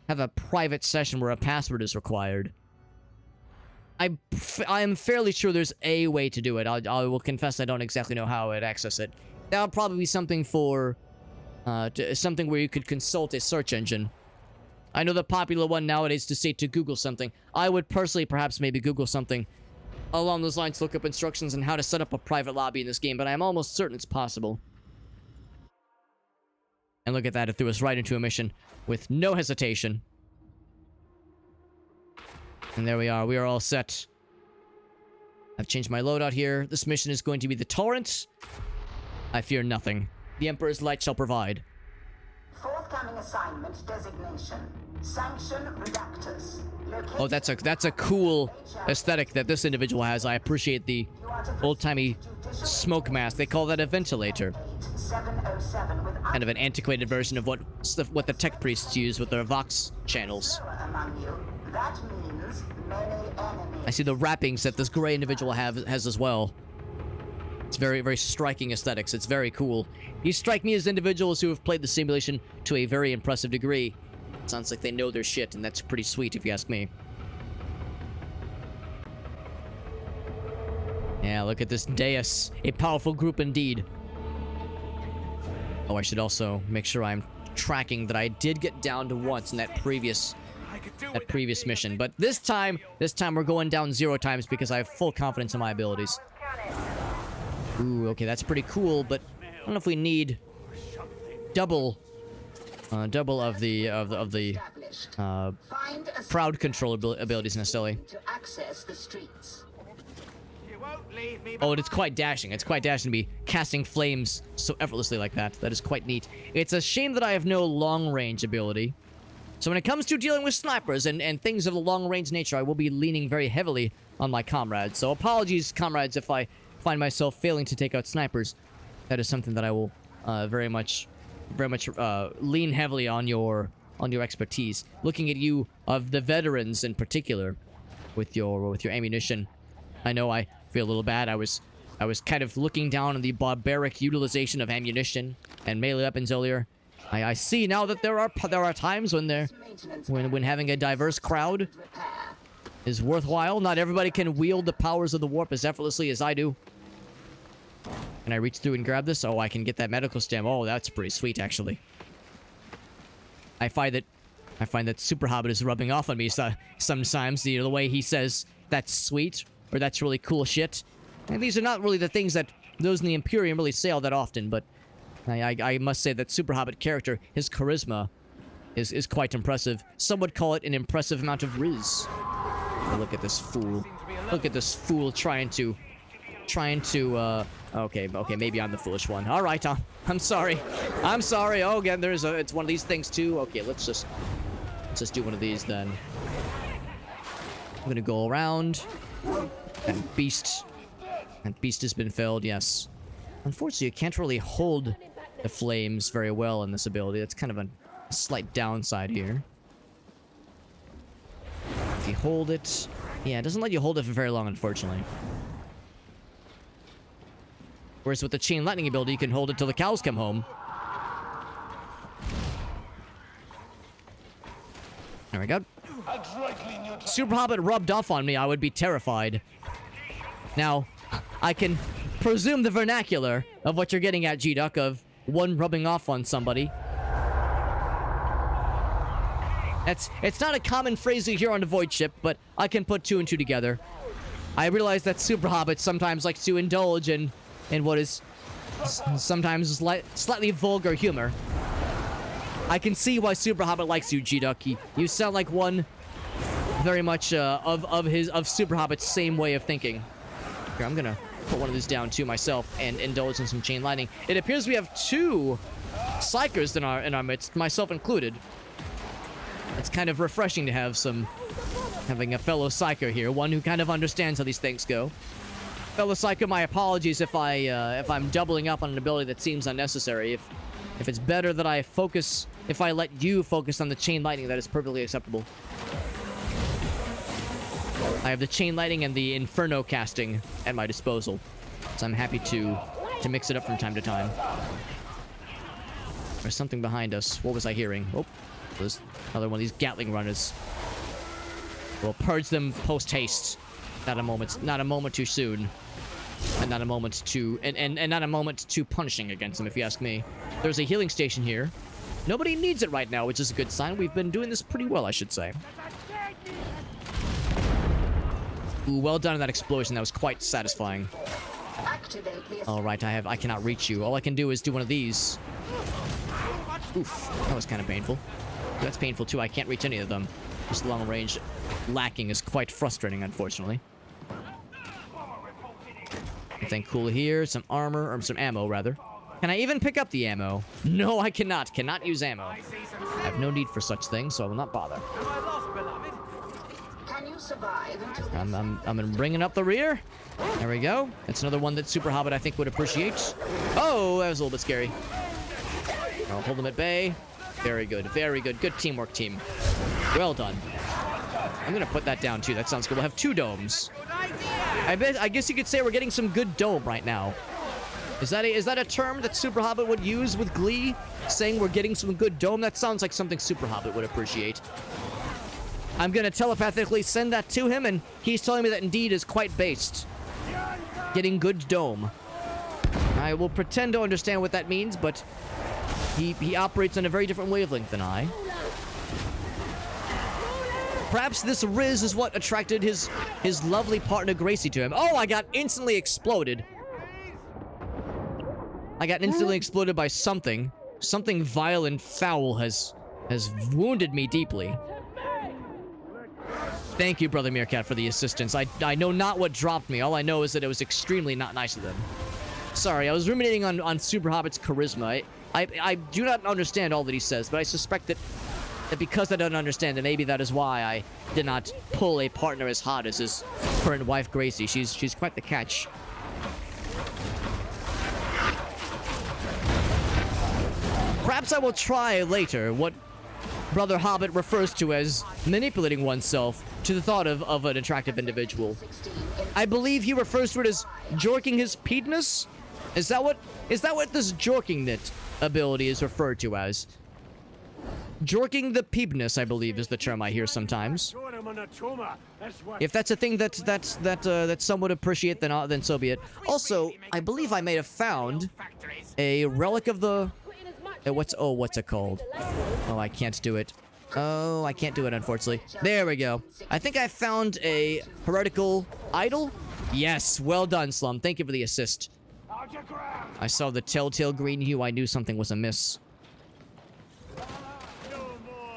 have a private session where a password is required. I am fairly sure there's a way to do it. I will confess I don't exactly know how I'd access it. That would probably be something for... something where you could consult a search engine. I know the popular one nowadays to say to Google something. I would personally perhaps maybe Google something along those lines, look up instructions on how to set up a private lobby in this game, but I'm almost certain it's possible. And look at that, it threw us right into a mission with no hesitation. And there we are all set. I've changed my loadout here. This mission is going to be the Torrent. I fear nothing. The Emperor's light shall provide. Forthcoming assignment designation. Sanction Redactus. Oh, that's a cool aesthetic that this individual has. I appreciate the old-timey smoke mask. They call that a ventilator. Kind of an antiquated version of what the tech priests use with their Vox channels. I see the wrappings that this gray individual has as well. It's very, very striking aesthetics. It's very cool. You strike me as individuals who have played the simulation to a very impressive degree. Sounds like they know their shit, and that's pretty sweet if you ask me. Yeah, look at this dais. A powerful group indeed. Oh, I should also make sure I'm tracking that I did get down to once in that previous mission. But this time we're going down 0 times because I have full confidence in my abilities. Ooh, okay, that's pretty cool, but I don't know if we need double of the crowd control abilities necessarily. Oh, and it's quite dashing. It's quite dashing to be casting flames so effortlessly like that. That is quite neat. It's a shame that I have no long-range ability. So when it comes to dealing with snipers and things of the long-range nature, I will be leaning very heavily on my comrades. So apologies, comrades, if I find myself failing to take out snipers. That is something that I will very much lean heavily on your expertise. Looking at you, of the veterans in particular, with your ammunition. I know I feel a little bad. I was kind of looking down on the barbaric utilization of ammunition and melee weapons earlier. I see now that there are times when having a diverse crowd is worthwhile. Not everybody can wield the powers of the warp as effortlessly as I do. Can I reach through and grab this? Oh, I can get that medical stem. Oh, that's pretty sweet, actually. I find that PsykerHobbit is rubbing off on me sometimes. The way he says that's sweet or that's really cool shit. And these are not really the things that those in the Imperium really say all that often, but I must say that PsykerHobbit character, his charisma, is quite impressive. Some would call it an impressive amount of riz. Oh, look at this fool. Look at this fool trying to okay, maybe I'm the foolish one. All right, I'm sorry. Oh, again, it's one of these things too. Okay, let's just do one of these then. I'm gonna go around. And beast has been filled. Yes. Unfortunately, you can't really hold the flames very well in this ability. That's kind of a slight downside here. If you hold it, yeah, it doesn't let you hold it for very long, unfortunately. Whereas with the chain lightning ability, you can hold it till the cows come home. There we go. PsykerHobbit rubbed off on me, I would be terrified. Now, I can presume the vernacular of what you're getting at, G-Duck, of one rubbing off on somebody. It's not a common phrase you hear on the Void Ship, but I can put 2 and 2 together. I realize that PsykerHobbit sometimes likes to indulge in what is sometimes slightly vulgar humor. I can see why PsykerHobbit likes you, G-Duck. You sound like one very much of PsykerHobbit's same way of thinking. Here, I'm gonna put one of these down too myself and indulge in some chain lightning. It appears we have 2 Psykers in our midst, myself included. It's kind of refreshing to have having a fellow Psyker here, one who kind of understands how these things go. Fellow Psyker, my apologies if I'm doubling up on an ability that seems unnecessary. If it's better that I focus, if I let you focus on the chain lightning, that is perfectly acceptable. I have the chain lightning and the inferno casting at my disposal, so I'm happy to mix it up from time to time. There's something behind us. What was I hearing? Oh, There's another one of these Gatling runners. We'll purge them post-haste. Not a moment too soon. And not a moment too... And not a moment too punishing against them, if you ask me. There's a healing station here. Nobody needs it right now, which is a good sign. We've been doing this pretty well, I should say. Ooh, well done on that explosion. That was quite satisfying. Alright, I cannot reach you. All I can do is do one of these. Oof, that was kind of painful. That's painful too. I can't reach any of them. This long range lacking is quite frustrating, unfortunately. Anything cool here? Some armor, or some ammo, rather. Can I even pick up the ammo? No, I cannot. Cannot use ammo. I have no need for such things, so I will not bother. I'm bringing up the rear. There we go. That's another one that PsykerHobbit, I think, would appreciate. Oh, that was a little bit scary. I'll hold them at bay. Very good. Very good. Good teamwork, team. Well done. I'm gonna put that down, too. That sounds good. We'll have 2 domes. I guess you could say we're getting some good dome right now. Is that a term that PsykerHobbit would use with glee? Saying we're getting some good dome? That sounds like something PsykerHobbit would appreciate. I'm gonna telepathically send that to him, and he's telling me that indeed is quite based. Getting good dome. I will pretend to understand what that means, but he operates on a very different wavelength than I. Perhaps this Riz is what attracted his lovely partner Gracie to him. Oh, I got instantly exploded. I got instantly exploded by something. Something vile and foul has wounded me deeply. Thank you, Brother Meerkat, for the assistance. I know not what dropped me. All I know is that it was extremely not nice of them. Sorry, I was ruminating on PsykerHobbit's charisma. I do not understand all that he says, but I suspect that because I don't understand it, maybe that is why I did not pull a partner as hot as his current wife, Gracie. She's quite the catch. Perhaps I will try later what Brother Hobbit refers to as manipulating oneself to the thought of an attractive individual. I believe he refers to it as jorking his penis? Is that what this jorking knit ability is referred to as? Jorking the peebness, I believe, is the term I hear sometimes. If that's a thing that some would appreciate, then so be it. Also, I believe I may have found a relic of the... what's it called? Oh, I can't do it. Oh, I can't do it, unfortunately. There we go. I think I found a heretical idol. Yes, well done, Slum. Thank you for the assist. I saw the telltale green hue. I knew something was amiss.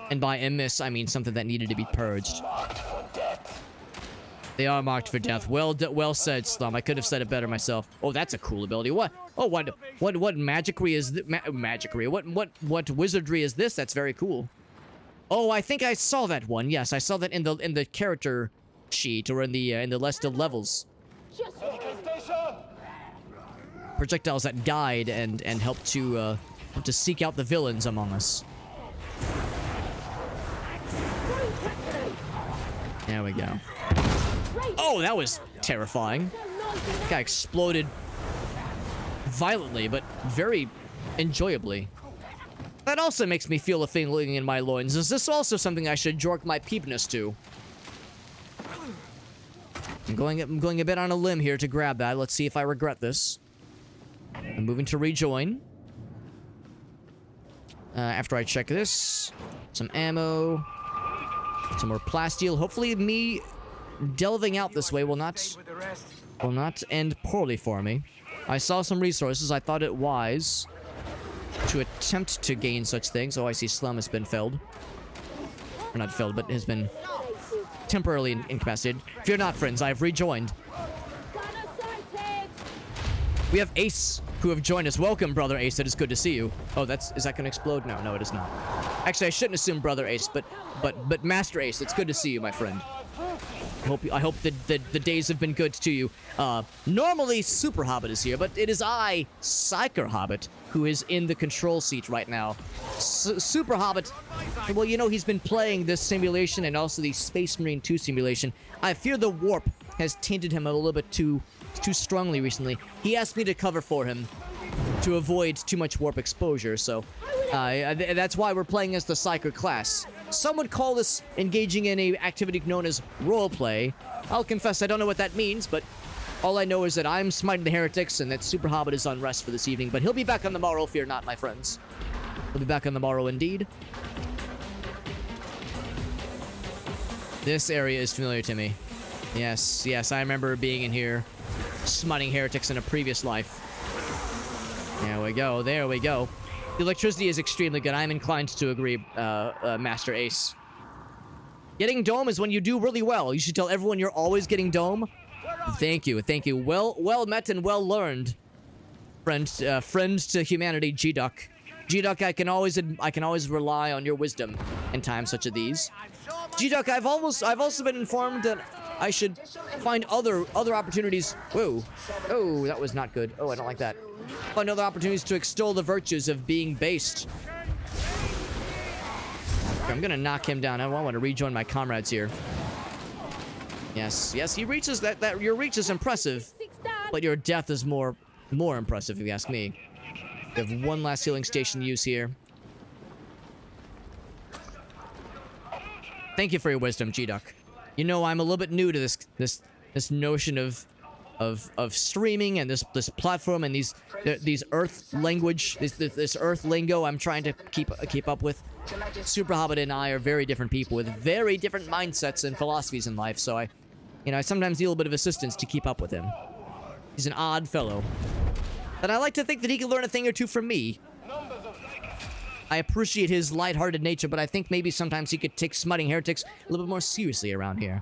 And by amiss, I mean something that needed to be purged. They are marked for death. Well said, Slum. I could have said it better myself. Oh, that's a cool ability. What? Oh, what magicry is magicry? What wizardry is this? That's very cool. Oh, I think I saw that one. Yes, I saw that in the character sheet or in the list of levels. Projectiles that guide and help to seek out the villains among us. There we go. Oh, that was terrifying. That guy exploded violently, but very enjoyably. That also makes me feel a feeling in my loins. Is this also something I should jork my peepness to? I'm going a bit on a limb here to grab that. Let's see if I regret this. I'm moving to rejoin. After I check this, some ammo, some more plasteel. Hopefully me delving out this way will not end poorly for me. I saw some resources. I thought it wise to attempt to gain such things. Oh, I see Slum has been felled. Or not felled, but has been temporarily incapacitated. Fear not, friends. I have rejoined. We have Ace, who have joined us. Welcome, Brother Ace. It is good to see you. Oh, is that gonna explode? No, it is not. Actually, I shouldn't assume Brother Ace, but Master Ace, it's good to see you, my friend. I hope that the days have been good to you. Normally PsykerHobbit is here, but it is I, PsykerHobbit, who is in the control seat right now. PsykerHobbit, well, you know, he's been playing this simulation and also the Space Marine 2 simulation. I fear the warp has tainted him a little bit too strongly recently. He asked me to cover for him to avoid too much warp exposure, so that's why we're playing as the Psyker class. Some would call this engaging in a activity known as roleplay. I'll confess I don't know what that means, but all I know is that I'm smiting the heretics and that PsykerHobbit is on rest for this evening, but he'll be back on the morrow, fear not, my friends. He'll be back on the morrow indeed. This area is familiar to me. Yes, yes, I remember being in here, smiting heretics in a previous life. There we go, there we go. The electricity is extremely good. I'm inclined to agree, Master Ace. Getting dome is when you do really well. You should tell everyone you're always getting dome. Thank you, thank you. Well met and well learned, friend to humanity, G-Duck. G-Duck, I can always rely on your wisdom in times such as these. G-Duck, I've also been informed that I should find other opportunities. Whoa. Oh, that was not good. Oh, I don't like that. Find other opportunities to extol the virtues of being based. Okay, I'm gonna knock him down. I want to rejoin my comrades here. Yes, yes, he reaches that your reach is impressive, but your death is more impressive if you ask me. We have one last healing station to use here. Thank you for your wisdom, G-Duck. You know, I'm a little bit new to this notion of streaming and this platform and these Earth language, this Earth lingo. I'm trying to keep up with. PsykerHobbit and I are very different people with very different mindsets and philosophies in life, so I sometimes need a little bit of assistance to keep up with him. He's an odd fellow, but I like to think that he can learn a thing or two from me. I appreciate his lighthearted nature, but I think maybe sometimes he could take smiting heretics a little bit more seriously around here.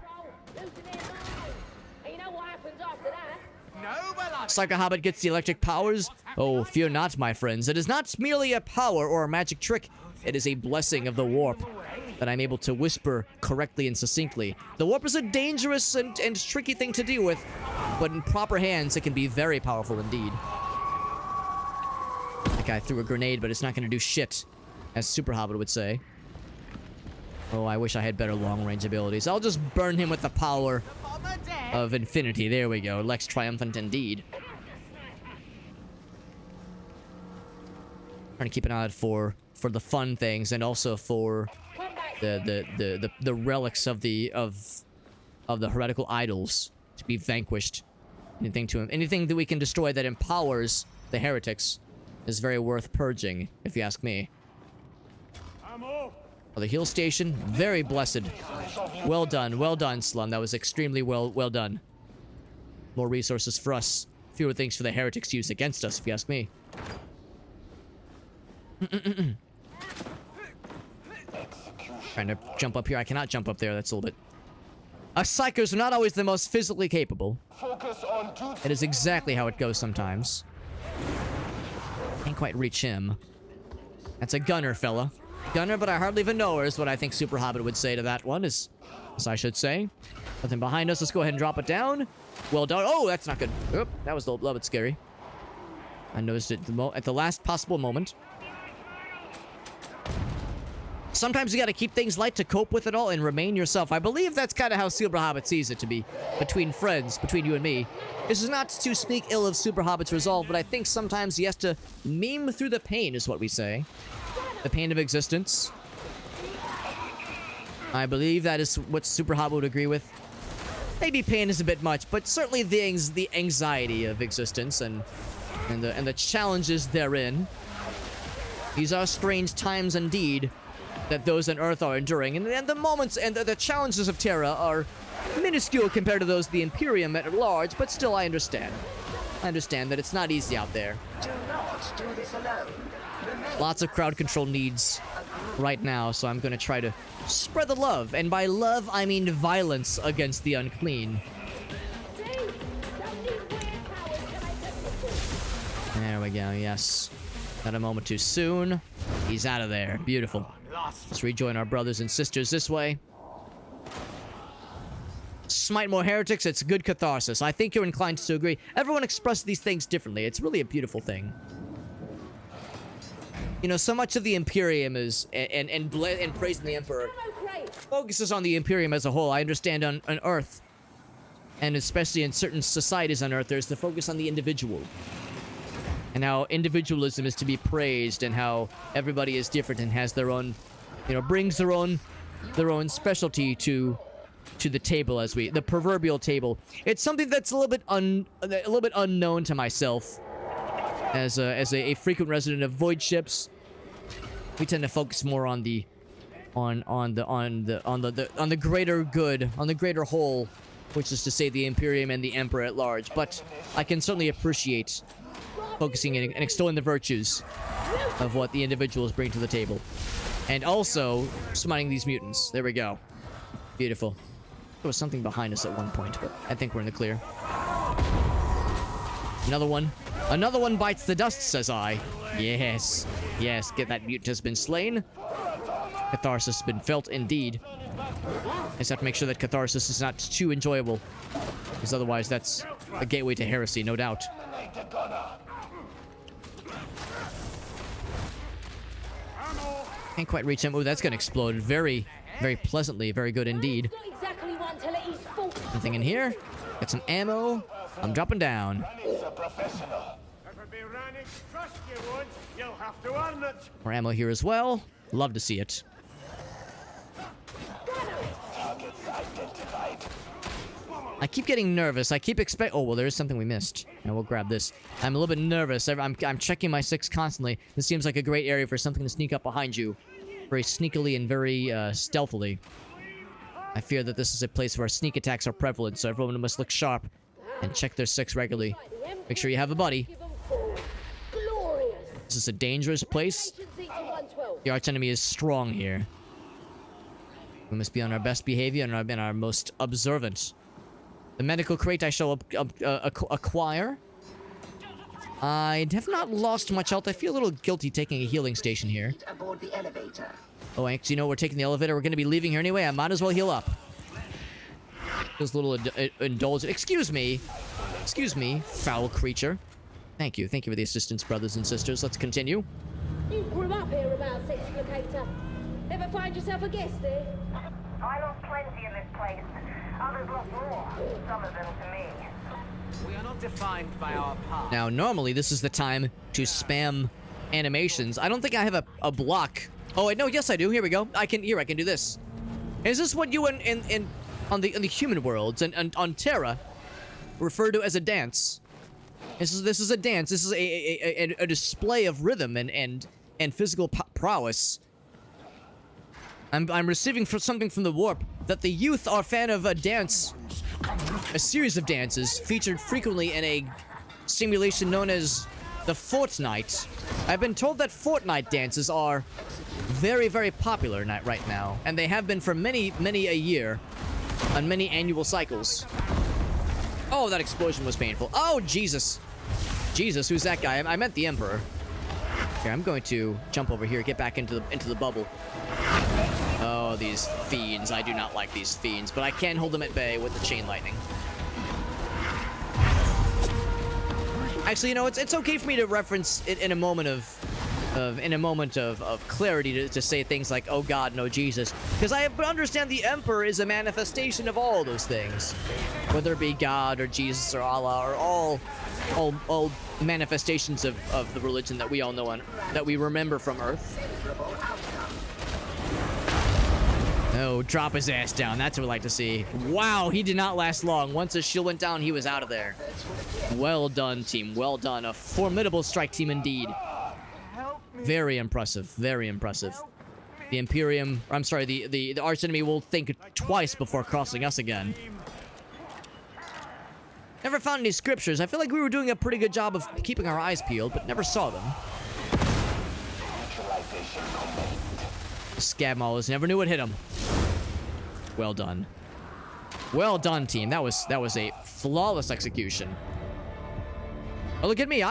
PsykerHobbit gets the electric powers. Oh, fear not, my friends. It is not merely a power or a magic trick. It is a blessing of the warp that I'm able to whisper correctly and succinctly. The warp is a dangerous and tricky thing to deal with, but in proper hands, it can be very powerful indeed. That guy threw a grenade, but it's not going to do shit, as PsykerHobbit would say. Oh, I wish I had better long-range abilities. I'll just burn him with the power of infinity. There we go. Lex triumphant indeed. Trying to keep an eye out for the fun things and also for the relics of the heretical idols to be vanquished. Anything that we can destroy that empowers the heretics is very worth purging, if you ask me. Oh, the heal station, very blessed. Well done, Slum. That was extremely well done. More resources for us. Fewer things for the heretics to use against us, if you ask me. Trying to jump up here. I cannot jump up there. That's a little bit... Us psychers are not always the most physically capable. It is exactly how it goes sometimes. Can't quite reach him. That's a gunner, fella. Gunner, but I hardly even know her, is what I think PsykerHobbit would say to that one, as I should say. Nothing behind us. Let's go ahead and drop it down. Well done. Oh, that's not good. Oop, that was a little bit scary. I noticed it at the last possible moment. Sometimes you gotta keep things light to cope with it all and remain yourself. I believe that's kind of how PsykerHobbit sees it to be. Between friends, between you and me. This is not to speak ill of PsykerHobbit's resolve, but I think sometimes he has to meme through the pain, is what we say. The pain of existence. I believe that is what PsykerHobbit would agree with. Maybe pain is a bit much, but certainly the anxiety of existence and the challenges therein. These are strange times indeed that those on Earth are enduring, and the moments and the challenges of Terra are minuscule compared to those of the Imperium at large, but still I understand. I understand that it's not easy out there. Do not do this alone. Lots of crowd control needs right now, so I'm going to try to spread the love. And by love, I mean violence against the unclean. There we go, yes. Not a moment too soon. He's out of there. Beautiful. Let's rejoin our brothers and sisters this way. Smite more heretics, it's good catharsis. I think you're inclined to agree. Everyone expresses these things differently. It's really a beautiful thing. You know, so much of the Imperium is, and praising the Emperor, focuses on the Imperium as a whole. I understand on Earth, and especially in certain societies on Earth, there's the focus on the individual. and how individualism is to be praised, and how everybody is different and has their own, you know, brings their own specialty to the table, the proverbial table. It's something that's a little bit unknown to myself as a frequent resident of void ships. We tend to focus more on the greater good, on the greater whole, which is to say the Imperium and the Emperor at large. But I can certainly appreciate focusing and extolling the virtues of what the individuals bring to the table. And also, summoning these mutants. There we go. Beautiful. There was something behind us at one point, but I think we're in the clear. Another one. Another one bites the dust, says I. Yes. Yes, get that mutant has been slain. Catharsis has been felt, indeed. I just have to make sure that catharsis is not too enjoyable, because otherwise that's a gateway to heresy, no doubt. Can't quite reach him. Oh, that's gonna explode very, very pleasantly. Very good indeed. Nothing in here. Got some ammo. I'm dropping down. More ammo here as well. Love to see it. I keep getting nervous. I keep oh, well, there is something we missed. And we'll grab this. I'm a little bit nervous. I'm checking my 6 constantly. This seems like a great area for something to sneak up behind you. Very sneakily and very stealthily. I fear that this is a place where sneak attacks are prevalent, so everyone must look sharp and check their 6 regularly. Make sure you have a buddy. This is a dangerous place. The archenemy is strong here. We must be on our best behavior and our most observant. The medical crate I shall acquire. I have not lost much health. I feel a little guilty taking a healing station here. Oh, actually, you know, we're taking the elevator. We're going to be leaving here anyway. I might as well heal up. Feels a little indulgent. Excuse me. Excuse me, foul creature. Thank you. Thank you for the assistance, brothers and sisters. Let's continue. You grew up here about Sexplicator. Ever find yourself a guest there? I lost plenty in this place. Others lost more. Some of them to me. We are not defined by our past. Now, normally, this is the time to spam animations. I don't think I have a block. Oh, wait, no, yes, I do. Here we go. I can do this. Is this what you on the human worlds and on Terra refer to as a dance? This is a dance. This is a display of rhythm and physical prowess. I'm receiving something from the warp that the youth are a fan of a dance, a series of dances featured frequently in a simulation known as the Fortnite. I've been told that Fortnite dances are very, very popular right now, and they have been for many, many a year on many annual cycles. Oh, that explosion was painful. Oh, Jesus. Jesus, who's that guy? I meant the Emperor. Okay, I'm going to jump over here, get back into the bubble. Oh, these fiends. I do not like these fiends, but I can hold them at bay with the chain lightning. Actually, you know, it's okay for me to reference it in a moment of clarity to say things like, oh God, no Jesus. Because I understand the Emperor is a manifestation of all those things. Whether it be God or Jesus or Allah or all manifestations of the religion that we all know and that we remember from Earth. Oh, drop his ass down. That's what we like to see. Wow, he did not last long. Once his shield went down, he was out of there. Well done, team. Well done. A formidable strike team indeed. Very impressive. Very impressive. The Imperium... I'm sorry, the archenemy will think twice before crossing us again. Never found any scriptures. I feel like we were doing a pretty good job of keeping our eyes peeled, but never saw them. Scab maulers never knew what hit him. Well done. Well done, team. That was a flawless execution. Oh, look at me.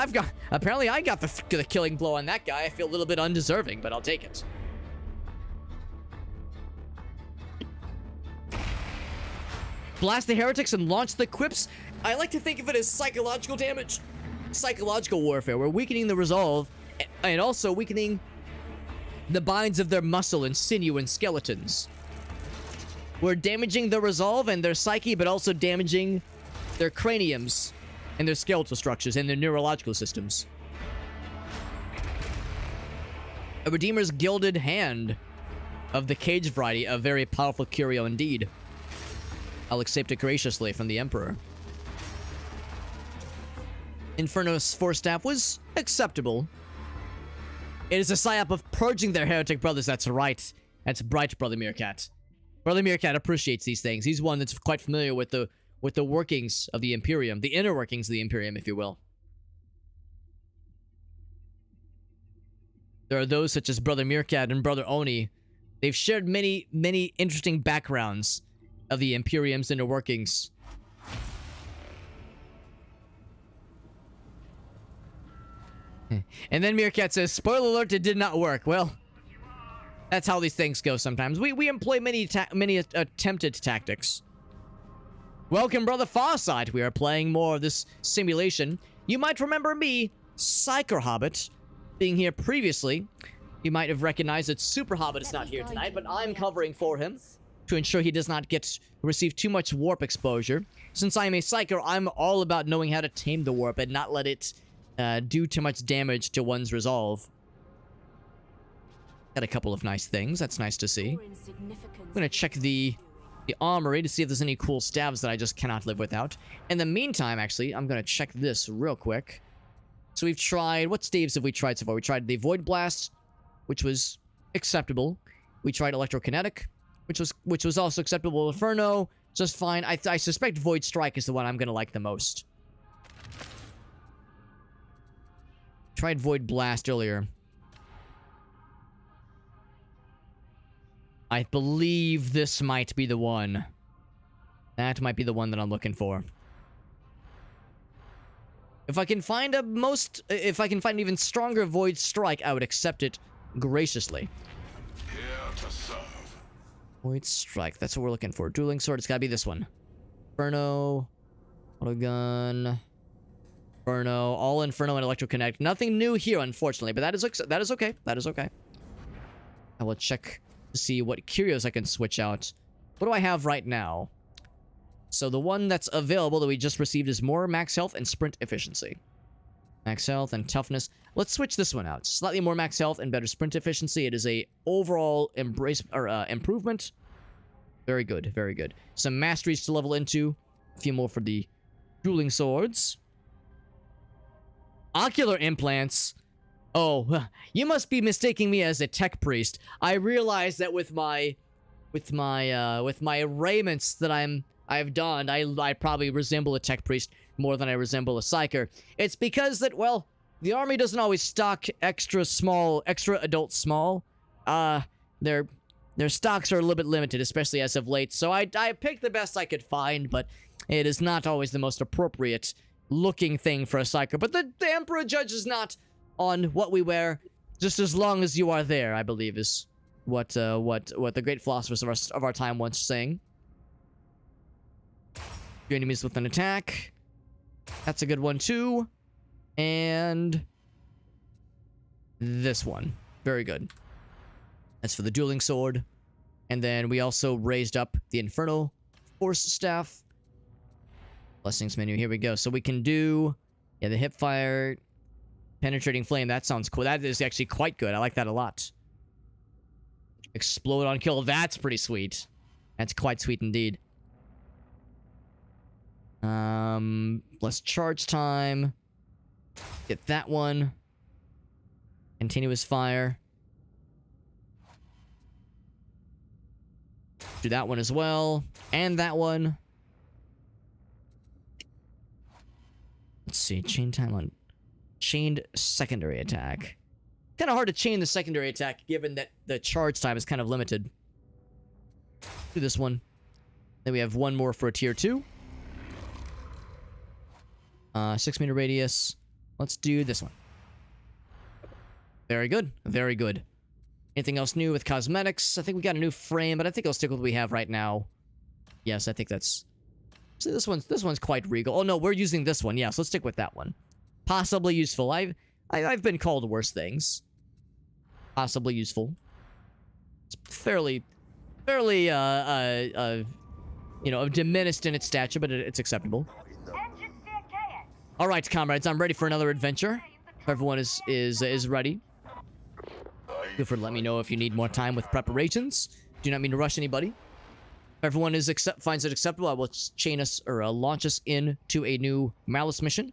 Apparently I got the killing blow on that guy. I feel a little bit undeserving, but I'll take it. Blast the heretics and launch the quips. I like to think of it as psychological damage. Psychological warfare. We're weakening the resolve and also weakening the binds of their muscle and sinew and skeletons. We're damaging their resolve and their psyche, but also damaging their craniums and their skeletal structures and their neurological systems. A Redeemer's Gilded Hand of the Cage variety, a very powerful curio indeed. I'll accept it graciously from the Emperor. Inferno's Force Staff was acceptable. It is a psyop of purging their heretic brothers, that's right. That's bright, Brother Meerkat. Brother Meerkat appreciates these things. He's one that's quite familiar with the workings of the Imperium, the inner workings of the Imperium, if you will. There are those such as Brother Meerkat and Brother Oni. They've shared many, many interesting backgrounds of the Imperium's inner workings. And then Meerkat says, spoiler alert, it did not work. Well, that's how these things go sometimes. We employ many attempted tactics. Welcome, Brother Farsight. We are playing more of this simulation. You might remember me, PsykerHobbit, being here previously. You might have recognized that SuperHobbit is not here tonight, but I'm covering for him to ensure he does not receive too much warp exposure. Since I'm a Psyker, I'm all about knowing how to tame the warp and not let it do too much damage to one's resolve. Got a couple of nice things. That's nice to see. I'm gonna check the armory to see if there's any cool stabs that I just cannot live without. In the meantime, actually, I'm gonna check this real quick. So we've tried... What staves have we tried so far? We tried the Void Blast, which was acceptable. We tried Electrokinetic, which was also acceptable. Inferno, just fine. I suspect Void Strike is the one I'm gonna like the most. Tried Void Blast earlier. I believe this might be the one. That might be the one that I'm looking for. If I can find if I can find an even stronger Void Strike, I would accept it graciously. Here to serve. Void Strike, that's what we're looking for. Dueling Sword, it's gotta be this one. Inferno, Autogun, Inferno, all Inferno and Electrokinetic. Nothing new here, unfortunately, but that is okay. That is okay. I will check to see what curios I can switch out. What do I have right now? So the one that's available that we just received is more max health and sprint efficiency. Max health and toughness. Let's switch this one out. Slightly more max health and better sprint efficiency. It is a overall improvement. Very good, very good. Some masteries to level into. A few more for the dueling swords. Ocular implants. Oh, you must be mistaking me as a tech priest. I realize that with my raiments that I've donned, I probably resemble a tech priest more than I resemble a psyker. It's because that, well, the army doesn't always stock extra adult small. Their stocks are a little bit limited, especially as of late. So I picked the best I could find, but it is not always the most appropriate looking thing for a psyker. But the Emperor judges not on what we wear, just as long as you are there, I believe, is what the great philosophers of our time once sang. Your enemies with an attack. That's a good one too. And this one. Very good. That's for the dueling sword. And then we also raised up the Inferno Force Staff. Blessings menu. Here we go. So we can do, yeah, the hip fire, penetrating flame. That sounds cool. That is actually quite good. I like that a lot. Explode on kill. That's pretty sweet. That's quite sweet indeed. Less charge time. Get that one. Continuous fire. Do that one as well. And that one. Let's see. Chain time on chained secondary attack. Kind of hard to chain the secondary attack given that the charge time is kind of limited. Do this one. Then we have one more for a tier 2. 6-meter radius. Let's do this one. Very good. Very good. Anything else new with cosmetics? I think we got a new frame, but I think I'll stick with what we have right now. Yes, I think that's... See, this one's quite regal. Oh, no, we're using this one. Yes, let's stick with that one. Possibly useful. I've been called worse things. Possibly useful. It's fairly, you know, diminished in its stature, but it's acceptable. All right, comrades, I'm ready for another adventure. If everyone is ready. I Feel free to let me know if you need more time with preparations. Do not mean to rush anybody. If everyone finds it acceptable, I will chain us or launch us into a new malice mission.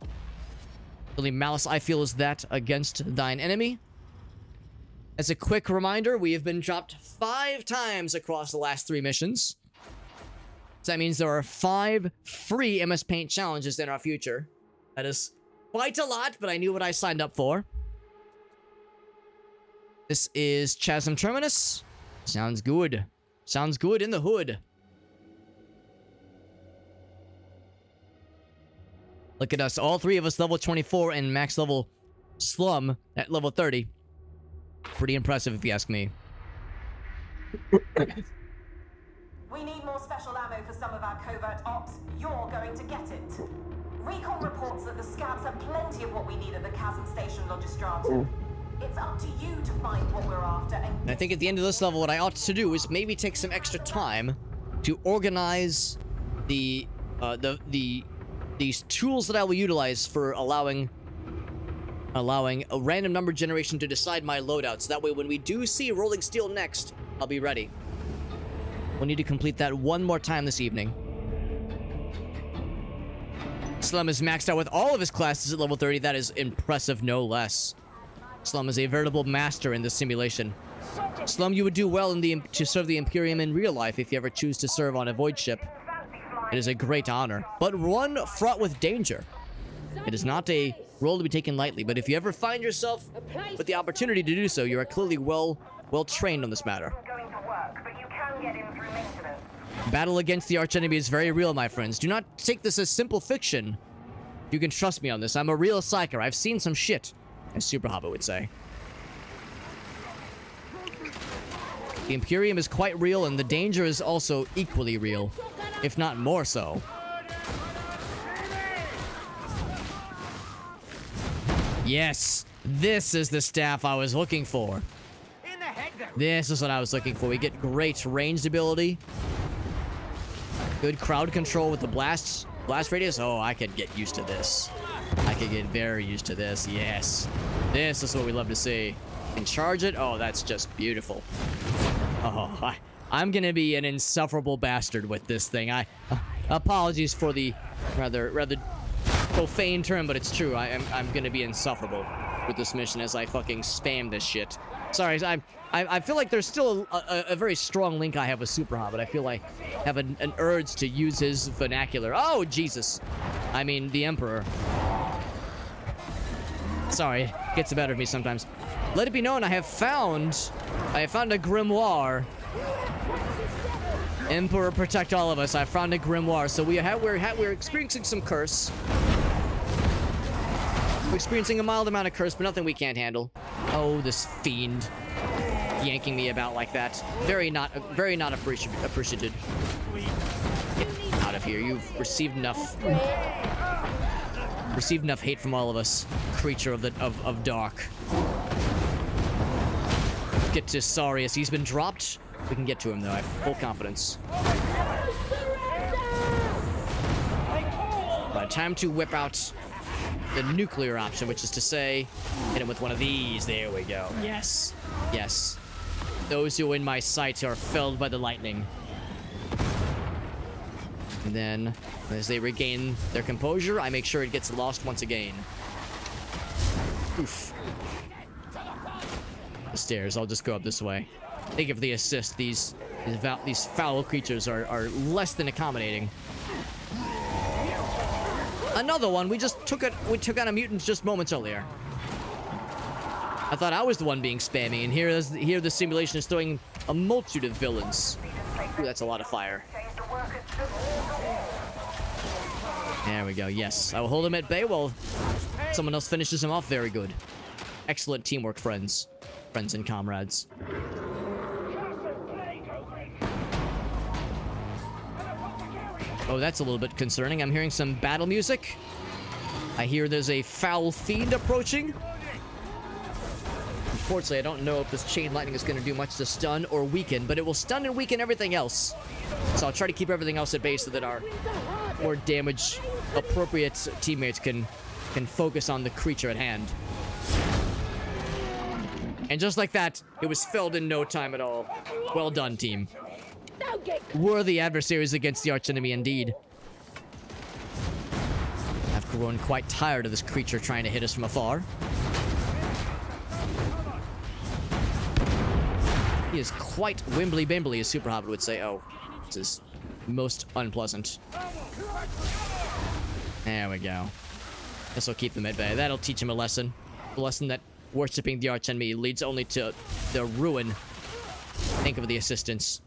The only malice I feel is that against thine enemy. As a quick reminder, we have been dropped 5 times across the last 3 missions. So that means there are 5 free MS Paint challenges in our future. That is quite a lot, but I knew what I signed up for. This is Chasm Terminus. Sounds good. Sounds good in the hood. Look at us, all 3 of us level 24 and max level Slum at level 30. Pretty impressive if you ask me. We need more special ammo for some of our covert ops. You're going to get it. Recon reports that the scabs have plenty of what we need at the Chasm Station Logistrata. It's up to you to find what we're after and I think at the end of this level, what I ought to do is maybe take some extra time to organize these tools that I will utilize for allowing a random number generation to decide my loadouts. That way, when we do see Rolling Steel next, I'll be ready. We'll need to complete that one more time this evening. Slum is maxed out with all of his classes at level 30. That is impressive, no less. Slum is a veritable master in this simulation. Slum, you would do well to serve the Imperium in real life if you ever choose to serve on a void ship. It is a great honor, but one fraught with danger. It is not a role to be taken lightly, but if you ever find yourself with the opportunity to do so, you are clearly well trained on this matter. Battle against the archenemy is very real, my friends. Do not take this as simple fiction. You can trust me on this. I'm a real psyker. I've seen some shit, as PsykerHobbit would say. The Imperium is quite real, and the danger is also equally real, if not more so. Yes, this is the staff I was looking for. This is what I was looking for. We get great ranged ability. Good crowd control with the blast radius. Oh, I could get used to this. I could get very used to this. Yes. This is what we love to see. And charge it. Oh, that's just beautiful. Oh, I'm gonna be an insufferable bastard with this thing. Apologies for the rather profane term, but it's true. I'm gonna be insufferable with this mission as I fucking spam this shit. Sorry, I feel like there's still a very strong link I have with PsykerHobbit. I feel like I have an urge to use his vernacular. Oh, Jesus. I mean, the Emperor. Sorry, it gets the better of me sometimes. Let it be known, I have found a grimoire. Emperor protect all of us. I found a grimoire. So we're experiencing some curse. We're experiencing a mild amount of curse, but nothing we can't handle. Oh, this fiend yanking me about like that. Very not appreciated. Get out of here. You've received enough hate from all of us. Creature of dark. Get to Sarius. He's been dropped. We can get to him though. I have full confidence. Right, time to whip out the nuclear option, which is to say, hit him with one of these. There we go. Yes. Yes. Those who are in my sight are felled by the lightning. And then, as they regain their composure, I make sure it gets lost once again. Oof. The stairs. I'll just go up this way. Thank you for the assist. These foul creatures are less than accommodating. Another one. We took out a mutant just moments earlier. I thought I was the one being spammy, and here the simulation is throwing a multitude of villains. Ooh, that's a lot of fire. There we go. Yes, I will hold him at bay while someone else finishes him off. Very good. Excellent teamwork, friends and comrades. Oh, that's a little bit concerning. I'm hearing some battle music. I hear there's a foul fiend approaching. Unfortunately, I don't know if this chain lightning is going to do much to stun or weaken, but it will stun and weaken everything else. So I'll try to keep everything else at bay so that our more damage-appropriate teammates can focus on the creature at hand. And just like that, it was filled in no time at all. Well done, team. Don't get Worthy adversaries against the archenemy indeed. I've grown quite tired of this creature trying to hit us from afar. He is quite wimbly-bimbly, as SuperHobbit would say. Oh, this is most unpleasant. There we go. This will keep them at bay. That'll teach him a lesson. A lesson that worshipping the archenemy leads only to their ruin. Think of the assistance.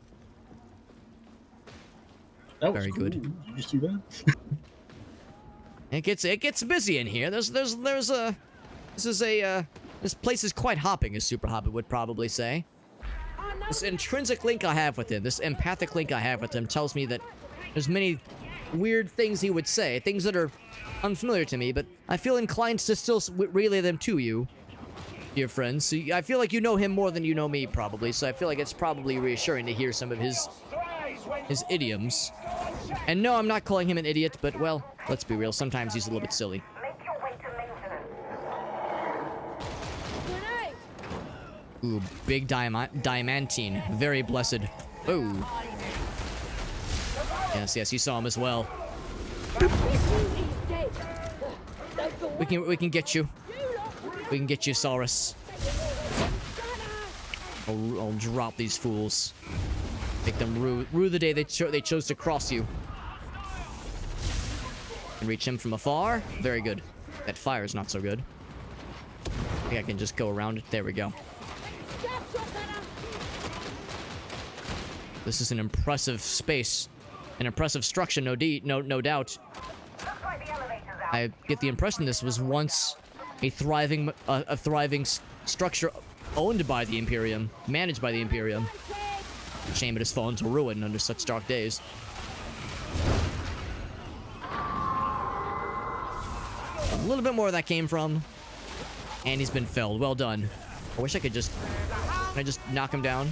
That was Very cool. good. Did you see that? It gets busy in here. This place is quite hopping, as SuperHobbit would probably say. This intrinsic link I have with him, this empathic link I have with him, tells me that there's many weird things he would say, things that are unfamiliar to me, but I feel inclined to still relay them to you, dear friends. So I feel like you know him more than you know me, probably, so I feel like it's probably reassuring to hear some of his idioms. And no, I'm not calling him an idiot, but, well, let's be real, sometimes he's a little bit silly. Ooh, big diamantine. Very blessed. Ooh. Yes, you saw him as well. We can get you. We can get you, Saurus. I'll drop these fools. Make them rue the day they chose to cross you. Can reach him from afar. Very good. That fire's not so good. I think I can just go around it. There we go. This is an impressive space. An impressive structure, no doubt. I get the impression this was once a thriving structure owned by the Imperium, managed by the Imperium. Shame it has fallen to ruin under such dark days. A little bit more of that came from. And he's been felled. Well done. I wish I could just... Can I just knock him down?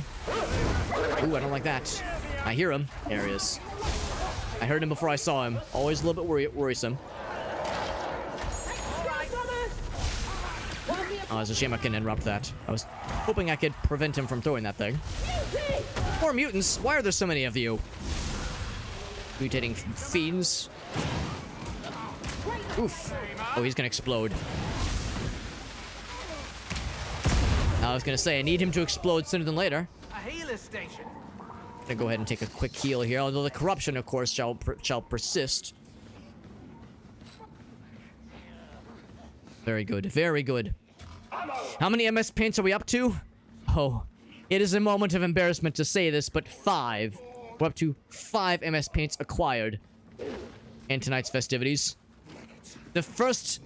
Ooh, I don't like that. I hear him. There he is. I heard him before I saw him. Always a little bit worrisome. Oh, it's a shame I couldn't interrupt that. I was hoping I could prevent him from throwing that thing. More mutants! Why are there so many of you? Mutating fiends. Oof. Oh, he's gonna explode. I was gonna say, I need him to explode sooner than later. A healer station. I'm gonna go ahead and take a quick heal here, although the corruption, of course, shall persist. Very good, very good. How many MS paints are we up to? Oh, it is a moment of embarrassment to say this, but 5. We're up to 5 MS paints acquired in tonight's festivities. The first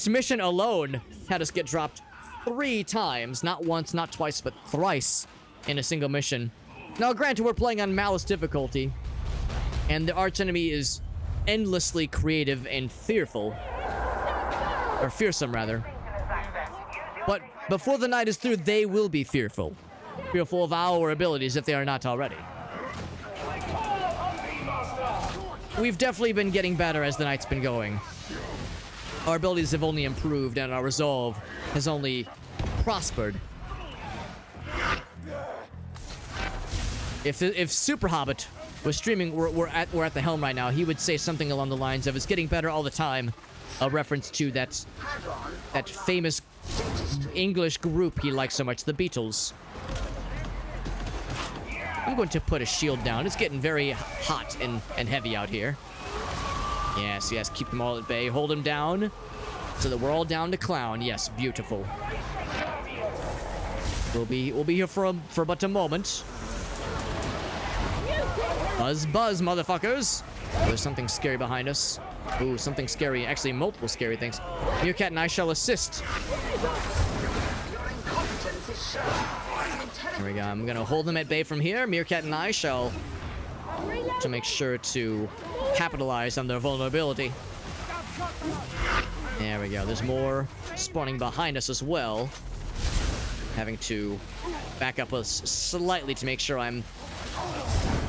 mission alone had us get dropped 3 times. Not once, not twice, but thrice in a single mission. Now, granted, we're playing on Malice difficulty, and the archenemy is endlessly creative and fearful. Or fearsome, rather. But before the night is through, they will be fearful. Fearful of our abilities if they are not already. We've definitely been getting better as the night's been going. Our abilities have only improved, and our resolve has only prospered. If SuperHobbit was streaming, we're at the helm right now, he would say something along the lines of, "It's getting better all the time," a reference to that famous English group he likes so much, the Beatles. I'm going to put a shield down. It's getting very hot and heavy out here. Yes, keep them all at bay. Hold them down so that we're all down to clown. Yes, beautiful. We'll be here for but a moment. Buzz, motherfuckers. Oh, there's something scary behind us. Ooh, something scary. Actually, multiple scary things. Meerkat and I shall assist. There we go. I'm gonna hold them at bay from here. Meerkat and I shall to make sure to capitalize on their vulnerability. There we go. There's more spawning behind us as well. Having to back up us slightly to make sure I'm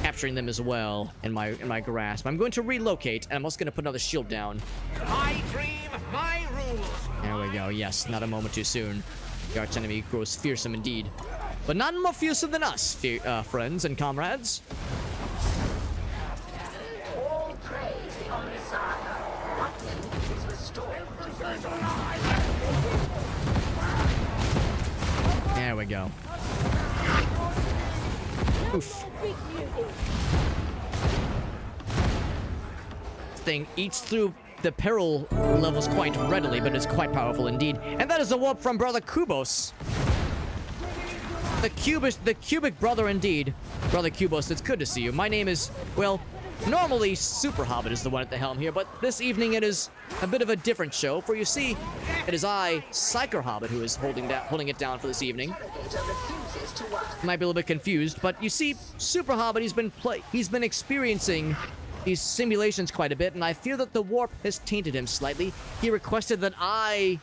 capturing them as well in my grasp. I'm going to relocate, and I'm also going to put another shield down. My dream, my rules. There we go. Yes, not a moment too soon. The archenemy grows fearsome indeed. But not more fearsome than us, friends and comrades. All praise the Omnissiah. What is restored? There we go. Oof. This thing eats through the peril levels quite readily, but it's quite powerful indeed. And that is a warp from Brother Kubos. The cubic brother indeed. Brother Kubos, it's good to see you. My name is, well, normally PsykerHobbit is the one at the helm here, but this evening it is a bit of a different show, for you see, it is I, PsykerHobbit, who is holding it down for this evening. You might be a little bit confused, but you see, PsykerHobbit, he's been experiencing these simulations quite a bit, and I feel that the warp has tainted him slightly. He requested that I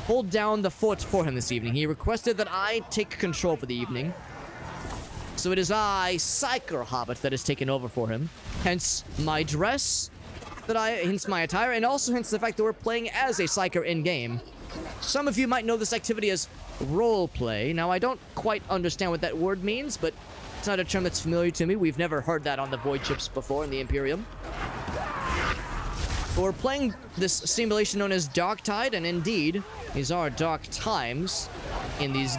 hold down the fort for him this evening. He requested that I take control for the evening. So it is I, PsykerHobbit, that has taken over for him. Hence my dress, hence my attire, and also hence the fact that we're playing as a Psyker in-game. Some of you might know this activity as roleplay. Now, I don't quite understand what that word means, but it's not a term that's familiar to me. We've never heard that on the Void ships before in the Imperium. But we're playing this simulation known as Darktide, and indeed, these are dark times in these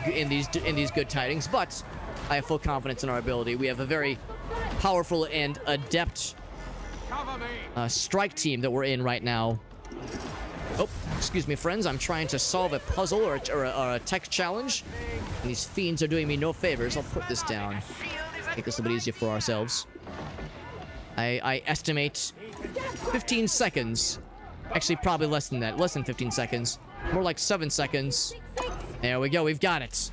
good tidings. But I have full confidence in our ability. We have a very powerful and adept strike team that we're in right now. Oh, excuse me, friends. I'm trying to solve a puzzle or a tech challenge. And these fiends are doing me no favors. I'll put this down. Make this a bit easier for ourselves. I estimate 15 seconds. Actually, probably less than that. Less than 15 seconds. More like 7 seconds. There we go. We've got it.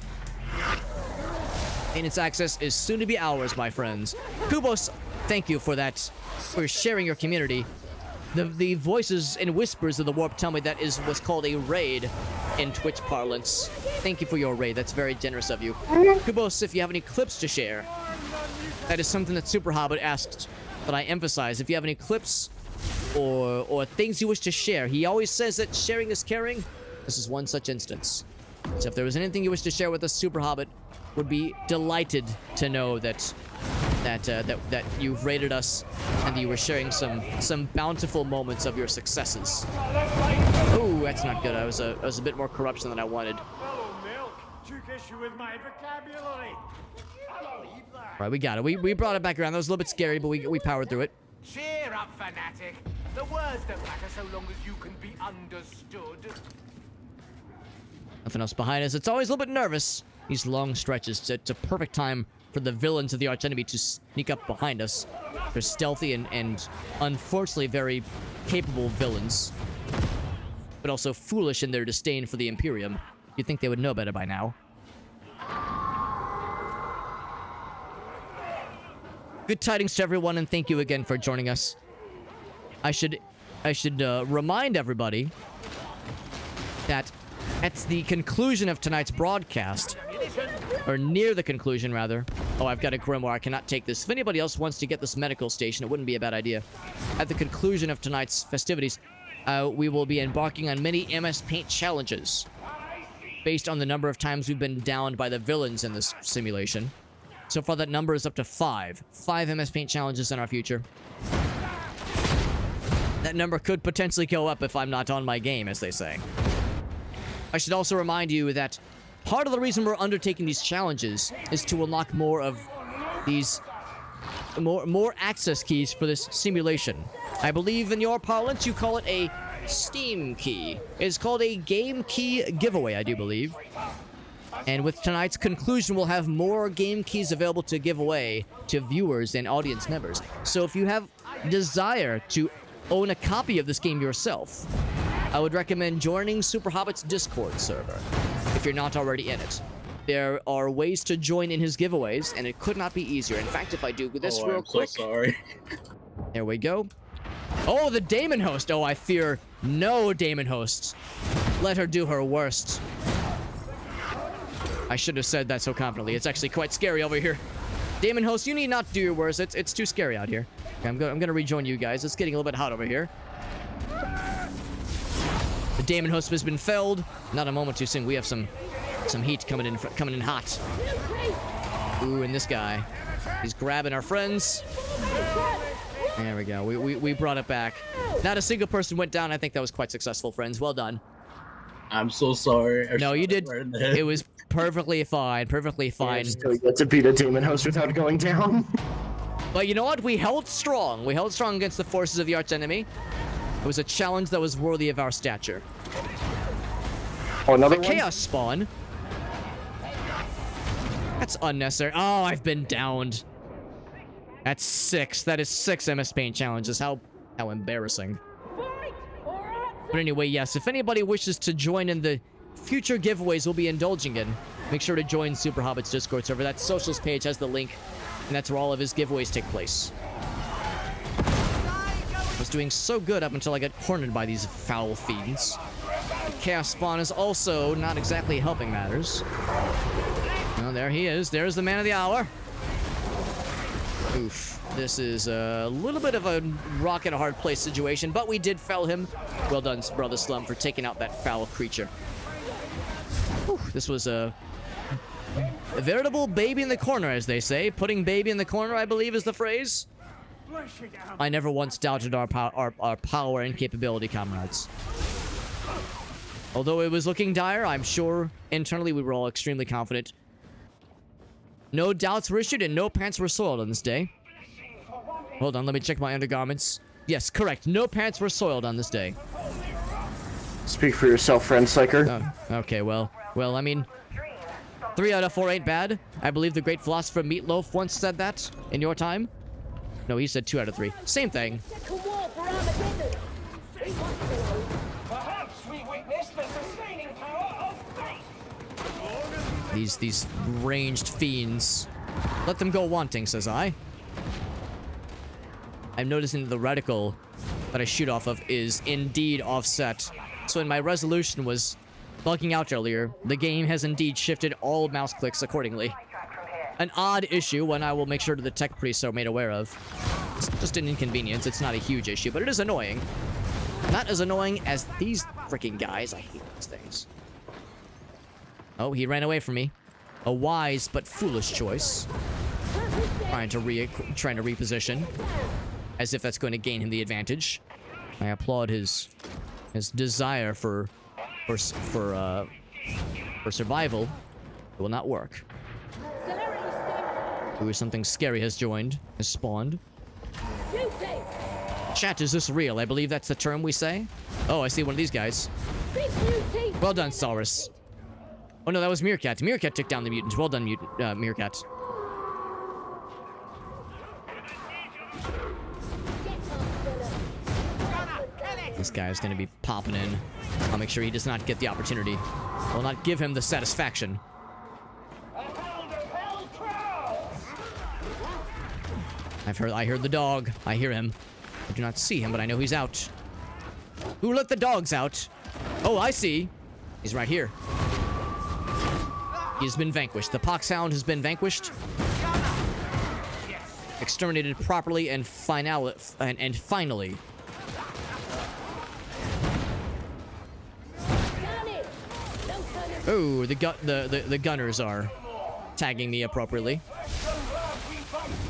Maintenance access is soon to be ours, my friends. Kubos, thank you for that. For sharing your community. The voices and whispers of the warp tell me that is what's called a raid in Twitch parlance. Thank you for your raid. That's very generous of you. Kubos, if you have any clips to share, that is something that PsykerHobbit asked that I emphasize. If you have any clips or things you wish to share, he always says that sharing is caring. This is one such instance. So if there was anything you wish to share with us, PsykerHobbit would be delighted to know that you've rated us and that you were sharing some bountiful moments of your successes. Oh, that's not good. I was a bit more corruption than I wanted. Fellow Milk took issue with my vocabulary. I'll leave that. Right, we got it. We brought it back around. That was a little bit scary, but we powered through it. Cheer up, fanatic. The words don't matter so long as you can be understood. Nothing else behind us. It's always a little bit nervous. These long stretches. It's a perfect time for the villains of the archenemy to sneak up behind us. They're stealthy and unfortunately very capable villains. But also foolish in their disdain for the Imperium. You'd think they would know better by now. Good tidings to everyone, and thank you again for joining us. I should remind everybody that at the conclusion of tonight's broadcast, or near the conclusion, rather. Oh, I've got a grimoire. I cannot take this. If anybody else wants to get this medical station, it wouldn't be a bad idea. At the conclusion of tonight's festivities, we will be embarking on many MS Paint challenges based on the number of times we've been downed by the villains in this simulation. So far, that number is up to 5. 5 MS Paint challenges in our future. That number could potentially go up if I'm not on my game, as they say. I should also remind you that part of the reason we're undertaking these challenges is to unlock more of these more access keys for this simulation. I believe in your parlance you call it a Steam key. It's called a game key giveaway, I do believe. And with tonight's conclusion, we'll have more game keys available to give away to viewers and audience members. So if you have desire to own a copy of this game yourself, I would recommend joining PsykerHobbit's Discord server if you're not already in it. There are ways to join in his giveaways, and it could not be easier. In fact, if I do this real quick... So sorry. There we go. Oh, the Daemon Host! Oh, I fear no Daemon Host. Let her do her worst. I should have said that so confidently. It's actually quite scary over here. Daemon Host, you need not do your worst. It's too scary out here. Okay, I'm gonna rejoin you guys. It's getting a little bit hot over here. The Daemon Host has been felled. Not a moment too soon. We have some heat coming in hot. Ooh, and this guy. He's grabbing our friends. There we go. We brought it back. Not a single person went down. I think that was quite successful, friends. Well done. I'm so sorry. No, you did. It was perfectly fine. Perfectly fine. So you get to beat a Demon Host without going down. But you know what? We held strong. We held strong against the forces of the arch enemy. It was a challenge that was worthy of our stature. Oh, another one? Chaos spawn. That's unnecessary. Oh, I've been downed. That's 6. That is 6 MS Paint challenges. How embarrassing. But anyway, yes, if anybody wishes to join in the future giveaways we'll be indulging in, make sure to join PsykerHobbit's Discord server. That socials page has the link, and that's where all of his giveaways take place. I was doing so good up until I got cornered by these foul fiends. Chaos Spawn is also not exactly helping matters. Well, there he is. There's the man of the hour. Oof. This is a little bit of a rock and a hard place situation, but we did fell him. Well done, Brother Slum, for taking out that foul creature. Whew, this was a veritable baby in the corner, as they say. Putting baby in the corner, I believe, is the phrase. I never once doubted our power and capability, comrades. Although it was looking dire, I'm sure internally we were all extremely confident. No doubts were issued and no pants were soiled on this day. Hold on, let me check my undergarments. Yes, correct. No pants were soiled on this day. Speak for yourself, friend Psyker. Oh, okay, well, I mean, 3 out of 4 ain't bad. I believe the great philosopher Meatloaf once said that in your time. No, he said 2 out of 3. Same thing. Perhaps we witnessed the sustaining power of faith. These ranged fiends. Let them go wanting, says I. I'm noticing the reticle that I shoot off of is indeed offset. So when my resolution was bugging out earlier, the game has indeed shifted all mouse clicks accordingly. An odd issue, one I will make sure the tech priests are made aware of. It's just an inconvenience, it's not a huge issue, but it is annoying. Not as annoying as these freaking guys. I hate these things. Oh, he ran away from me. A wise but foolish choice. Trying to reposition. As if that's going to gain him the advantage. I applaud his desire for survival. It will not work. Ooh, something scary has spawned. Chat, is this real? I believe that's the term we say. Oh, I see one of these guys. Well done, Saurus. Oh no, that was Meerkat. Meerkat took down the mutant. Well done, Meerkat. This guy is going to be popping in. I'll make sure he does not get the opportunity. I will not give him the satisfaction. I heard the dog. I hear him. I do not see him, but I know he's out. Who let the dogs out? Oh, I see. He's right here. He has been vanquished. The Poxhound has been vanquished. Exterminated properly and finally. Oh, the gunners are tagging me appropriately.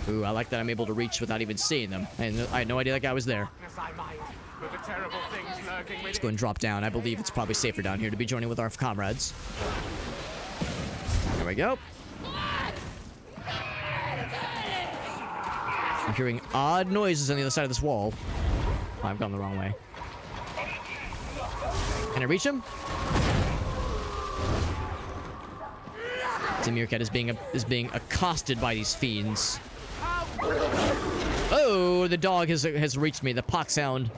Ooh, I like that I'm able to reach without even seeing them. I had no idea that guy was there. Let's go and drop down. I believe it's probably safer down here to be joining with our comrades. There we go. I'm hearing odd noises on the other side of this wall. Oh, I've gone the wrong way. Can I reach him? The Meerkat is being accosted by these fiends. Oh, the dog has reached me. The Poxhound.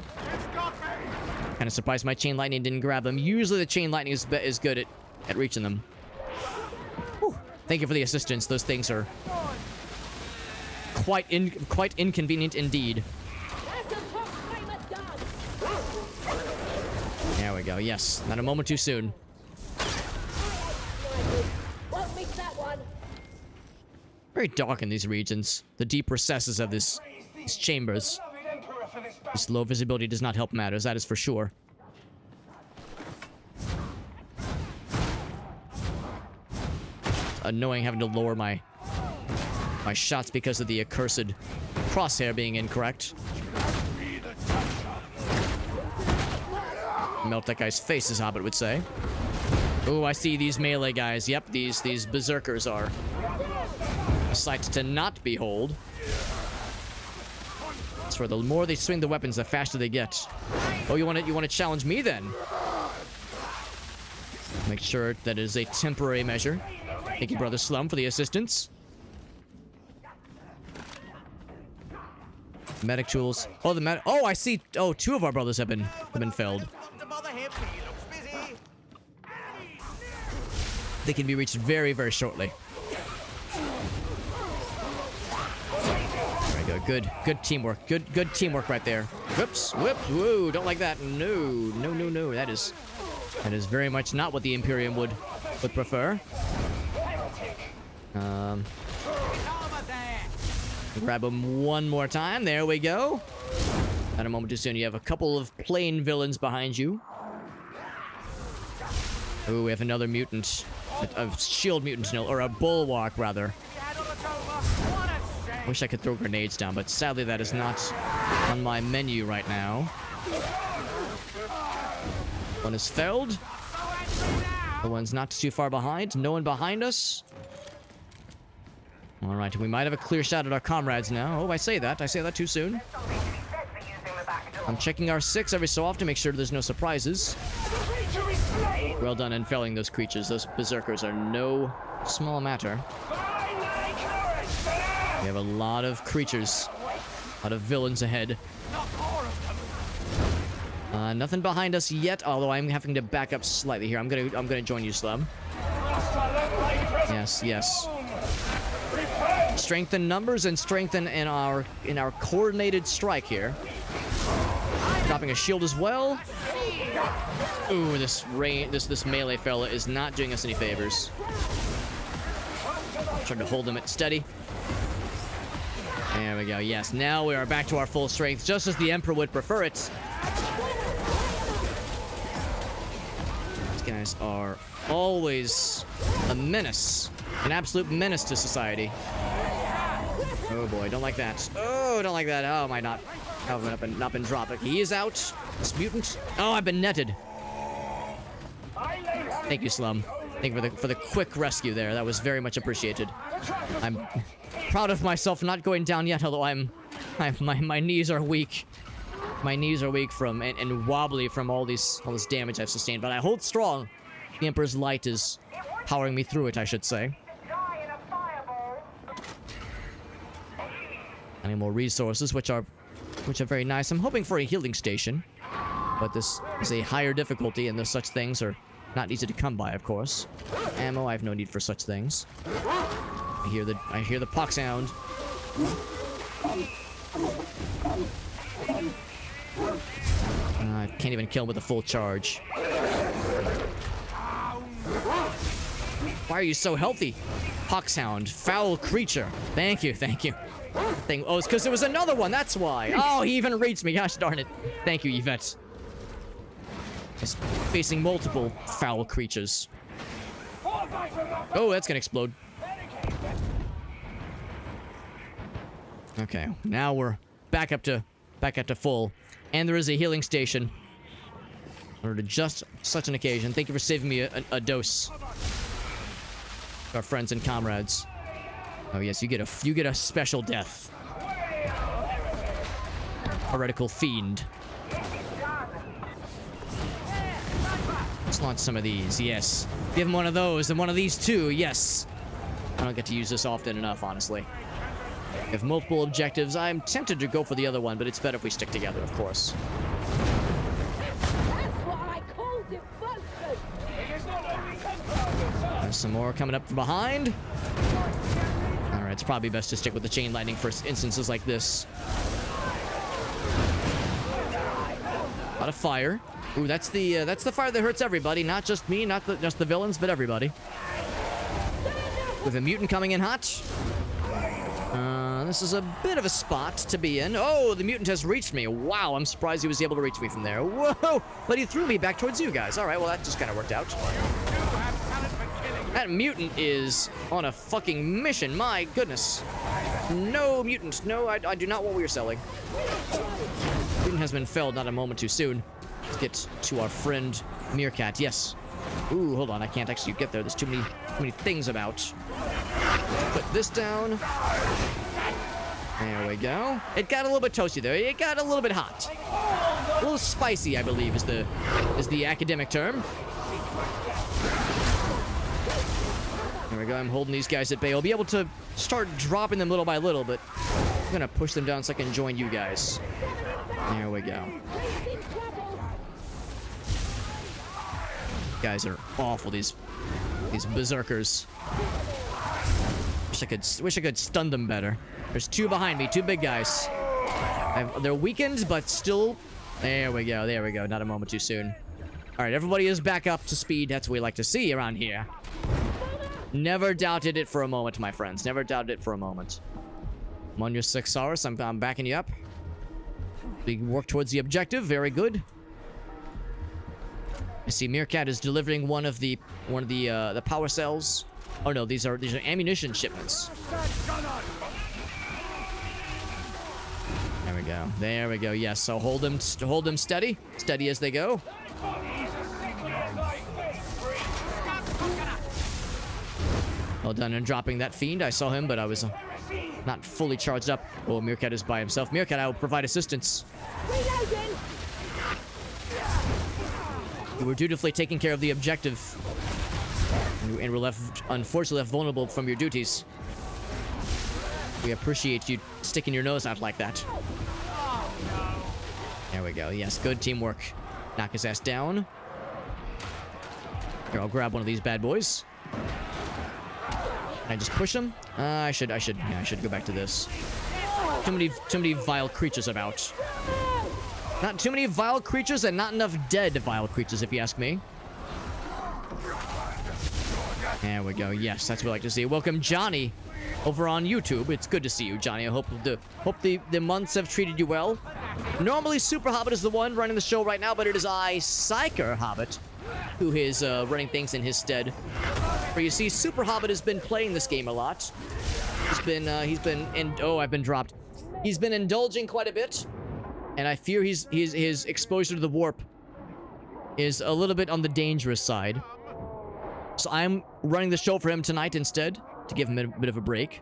Kind of surprised my chain lightning didn't grab them. Usually the chain lightning is good at reaching them. Whew. Thank you for the assistance. Those things are quite inconvenient indeed. There we go. Yes, not a moment too soon. Very dark in these regions. The deep recesses of these chambers. This low visibility does not help matters, that is for sure. annoying having to lower my shots because of the accursed crosshair being incorrect. Melt that guy's face, as Hobbit would say. Oh, I see these melee guys. Yep, these berserkers are a sight to not behold. That's where the more they swing the weapons, the faster they get. Oh, you want to challenge me then? Make sure that is a temporary measure. Thank you, Brother Slum, for the assistance. Medic tools. Oh, oh, I see. Oh, 2 of our brothers have been felled. They can be reached very, very shortly. There we go. Good teamwork. Good teamwork right there. Whoops. Whoops. Whoa. Don't like that. No. That is very much not what the Imperium would prefer. Grab him one more time. There we go. Not a moment too soon. You have a couple of plain villains behind you. Ooh, we have another mutant. A shield mutant, or a bulwark, rather. Wish I could throw grenades down, but sadly that is not on my menu right now. One is felled. The one's not too far behind. No one behind us. All right, we might have a clear shot at our comrades now. Oh, I say that too soon. I'm checking our 6 every so often to make sure there's no surprises. Well done in felling those creatures. Those berserkers are no small matter. We have a lot of creatures, a lot of villains ahead. Nothing behind us yet, although I'm having to back up slightly here. I'm gonna join you, Slum. Yes. Strengthen numbers and strengthen in our coordinated strike here. Dropping a shield as well. Ooh, this melee fella is not doing us any favors. Trying to hold him at steady. There we go. Yes, now we are back to our full strength, just as the Emperor would prefer it. These guys are always a menace, an absolute menace to society. Oh boy, don't like that. Oh, don't like that. Oh, am I not? I've not been dropped. He is out. This mutant. Oh, I've been netted. Thank you, Slum. Thank you for the quick rescue there. That was very much appreciated. I'm proud of myself not going down yet, although my knees are weak. My knees are weak from and wobbly from all this damage I've sustained, but I hold strong. The Emperor's light is powering me through it, I should say. Any more resources, which are very nice. I'm hoping for a healing station, but this is a higher difficulty, and such things are not easy to come by, of course. Ammo, I have no need for such things. I hear the pox sound. I can't even kill him with a full charge. Why are you so healthy? Poxhound, foul creature. Thank you. Oh, it's because there was another one, that's why. Oh, he even reached me, gosh darn it. Thank you, Yvette. Just facing multiple foul creatures. Oh, that's gonna explode. Okay, now we're back up to full. And there is a healing station. In order to just such an occasion. Thank you for saving me a dose. Our friends and comrades. Oh yes, you get a special death. Heretical fiend. Let's launch some of these, yes. Give him one of those and one of these too, yes. I don't get to use this often enough, honestly. We have multiple objectives. I'm tempted to go for the other one, but it's better if we stick together, of course. There's some more coming up from behind. Alright, it's probably best to stick with the chain lightning for instances like this. A lot of fire. Ooh, that's the fire that hurts everybody, not just me, not just the villains, but everybody. With a mutant coming in hot. This is a bit of a spot to be in. Oh, the mutant has reached me. Wow, I'm surprised he was able to reach me from there. Whoa, but he threw me back towards you guys. All right, well, that just kind of worked out. That mutant is on a fucking mission, my goodness. No, mutant. No, I do not want what you're selling. Mutant has been felled, not a moment too soon. Let's get to our friend Meerkat. Yes. Ooh, hold on. I can't actually get there. There's too many things about. Put this down. There we go. It got a little bit toasty there. It got a little bit hot. A little spicy, I believe, is the academic term. There we go. I'm holding these guys at bay. I'll be able to start dropping them little by little, but I'm gonna push them down so I can join you guys. There we go. Guys are awful. These berserkers. Wish I could stun them better. There's two behind me, two big guys. They're weakened, but still. There we go. There we go. Not a moment too soon. All right, everybody is back up to speed. That's what we like to see around here. Never doubted it for a moment, my friends. Never doubted it for a moment. I'm on your 6 hours. I'm backing you up. We work towards the objective. Very good. I see Meerkat is delivering one of the power cells. Oh no, these are ammunition shipments. There we go. There we go. Yes. So hold them steady, steady as they go. Well done in dropping that fiend. I saw him, but I was not fully charged up. Oh, Meerkat is by himself. Meerkat, I will provide assistance. You were dutifully taking care of the objective. And were left, unfortunately, left vulnerable from your duties. We appreciate you sticking your nose out like that. There we go. Yes, good teamwork. Knock his ass down. Here, I'll grab one of these bad boys. Can I just push him? I should go back to this. Too many vile creatures about. Not too many vile creatures and not enough dead vile creatures, if you ask me. There we go. Yes, that's what I like to see. Welcome, Johnny, over on YouTube. It's good to see you, Johnny. I hope the months have treated you well. Normally, PsykerHobbit is the one running the show right now, but it is I, PsykerHobbit, who is running things in his stead. For you see, PsykerHobbit has been playing this game a lot. I've been dropped. He's been indulging quite a bit, and I fear his exposure to the warp is a little bit on the dangerous side. So I'm running the show for him tonight instead, to give him a bit of a break.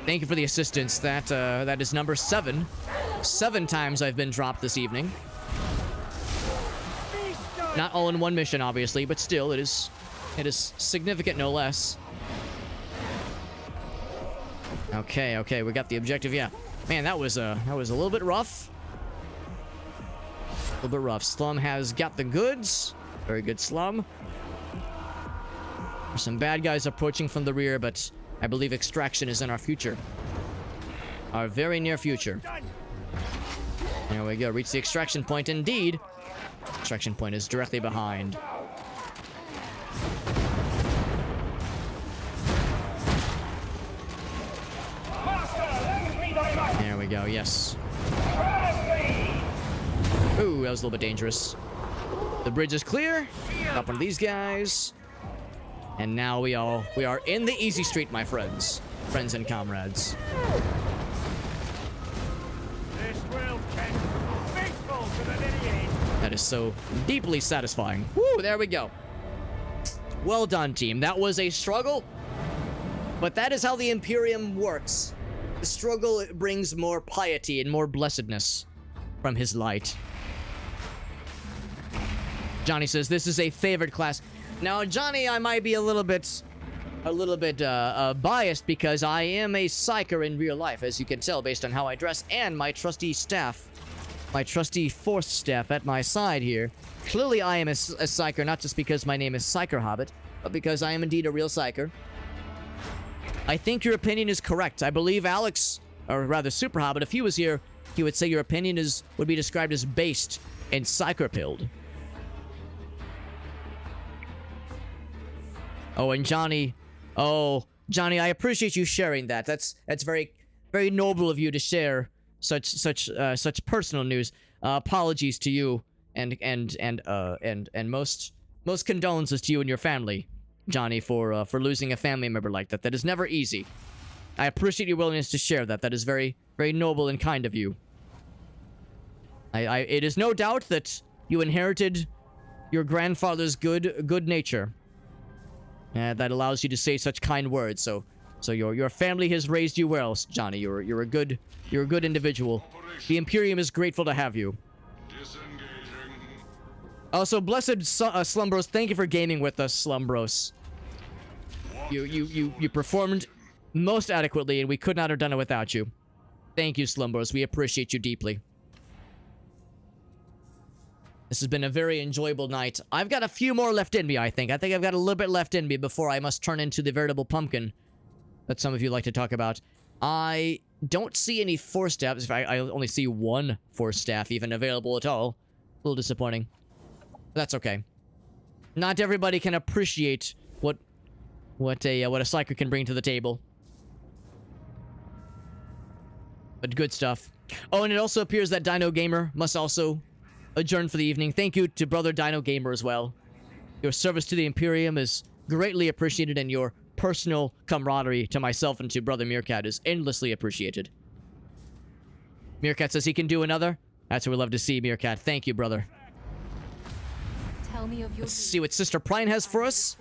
Thank you for the assistance. That is number 7. 7 times I've been dropped this evening. Not all in one mission, obviously, but still, it is significant, no less. Okay, we got the objective. Yeah, man, that was a little bit rough. A little bit rough. Slum has got the goods. Very good, Slum. There's some bad guys approaching from the rear, but I believe extraction is in our future. Our very near future. There we go. Reach the extraction point. Indeed. Extraction point is directly behind. There we go. Yes. Ooh, that was a little bit dangerous. The bridge is clear. Up on these guys. And now we are in the easy street, my friends. Friends and comrades. That is so deeply satisfying. Woo, there we go. Well done, team. That was a struggle. But that is how the Imperium works. The struggle brings more piety and more blessedness from his light. Johnny says, this is a favorite class. Now, Johnny, I might be a little bit biased because I am a psyker in real life, as you can tell based on how I dress, and my trusty staff, my trusty force staff at my side here. Clearly, I am a psyker, not just because my name is PsykerHobbit, but because I am indeed a real psyker. I think your opinion is correct. I believe Alex, or rather PsykerHobbit, if he was here, he would say your opinion would be described as based and psyker-pilled. Oh, and Johnny, I appreciate you sharing that. That's very, very noble of you to share such personal news. Apologies to you, and most condolences to you and your family. Johnny, for losing a family member like that. That is never easy. I appreciate your willingness to share that. That is very, very noble and kind of you. It is no doubt that you inherited your grandfather's good nature. That allows you to say such kind words. So your family has raised you well, Johnny. You're a good individual. The Imperium is grateful to have you. Also, blessed Slumbros, thank you for gaming with us, Slumbros. You performed most adequately, and we could not have done it without you. Thank you, Slumbros. We appreciate you deeply. This has been a very enjoyable night. I've got a few more left in me, I think. I think I've got a little bit left in me before I must turn into the veritable pumpkin that some of you like to talk about. I don't see any force staffs. I only see one force staff even available at all. A little disappointing. That's okay. Not everybody can appreciate what a psyker can bring to the table. But good stuff. Oh, and it also appears that Dino Gamer must also adjourn for the evening. Thank you to Brother Dino Gamer as well. Your service to the Imperium is greatly appreciated, and your personal camaraderie to myself and to Brother Meerkat is endlessly appreciated. Meerkat says he can do another. That's what we love to see, Meerkat. Thank you, brother. Tell me of your Let's see what Sister Prine has for us.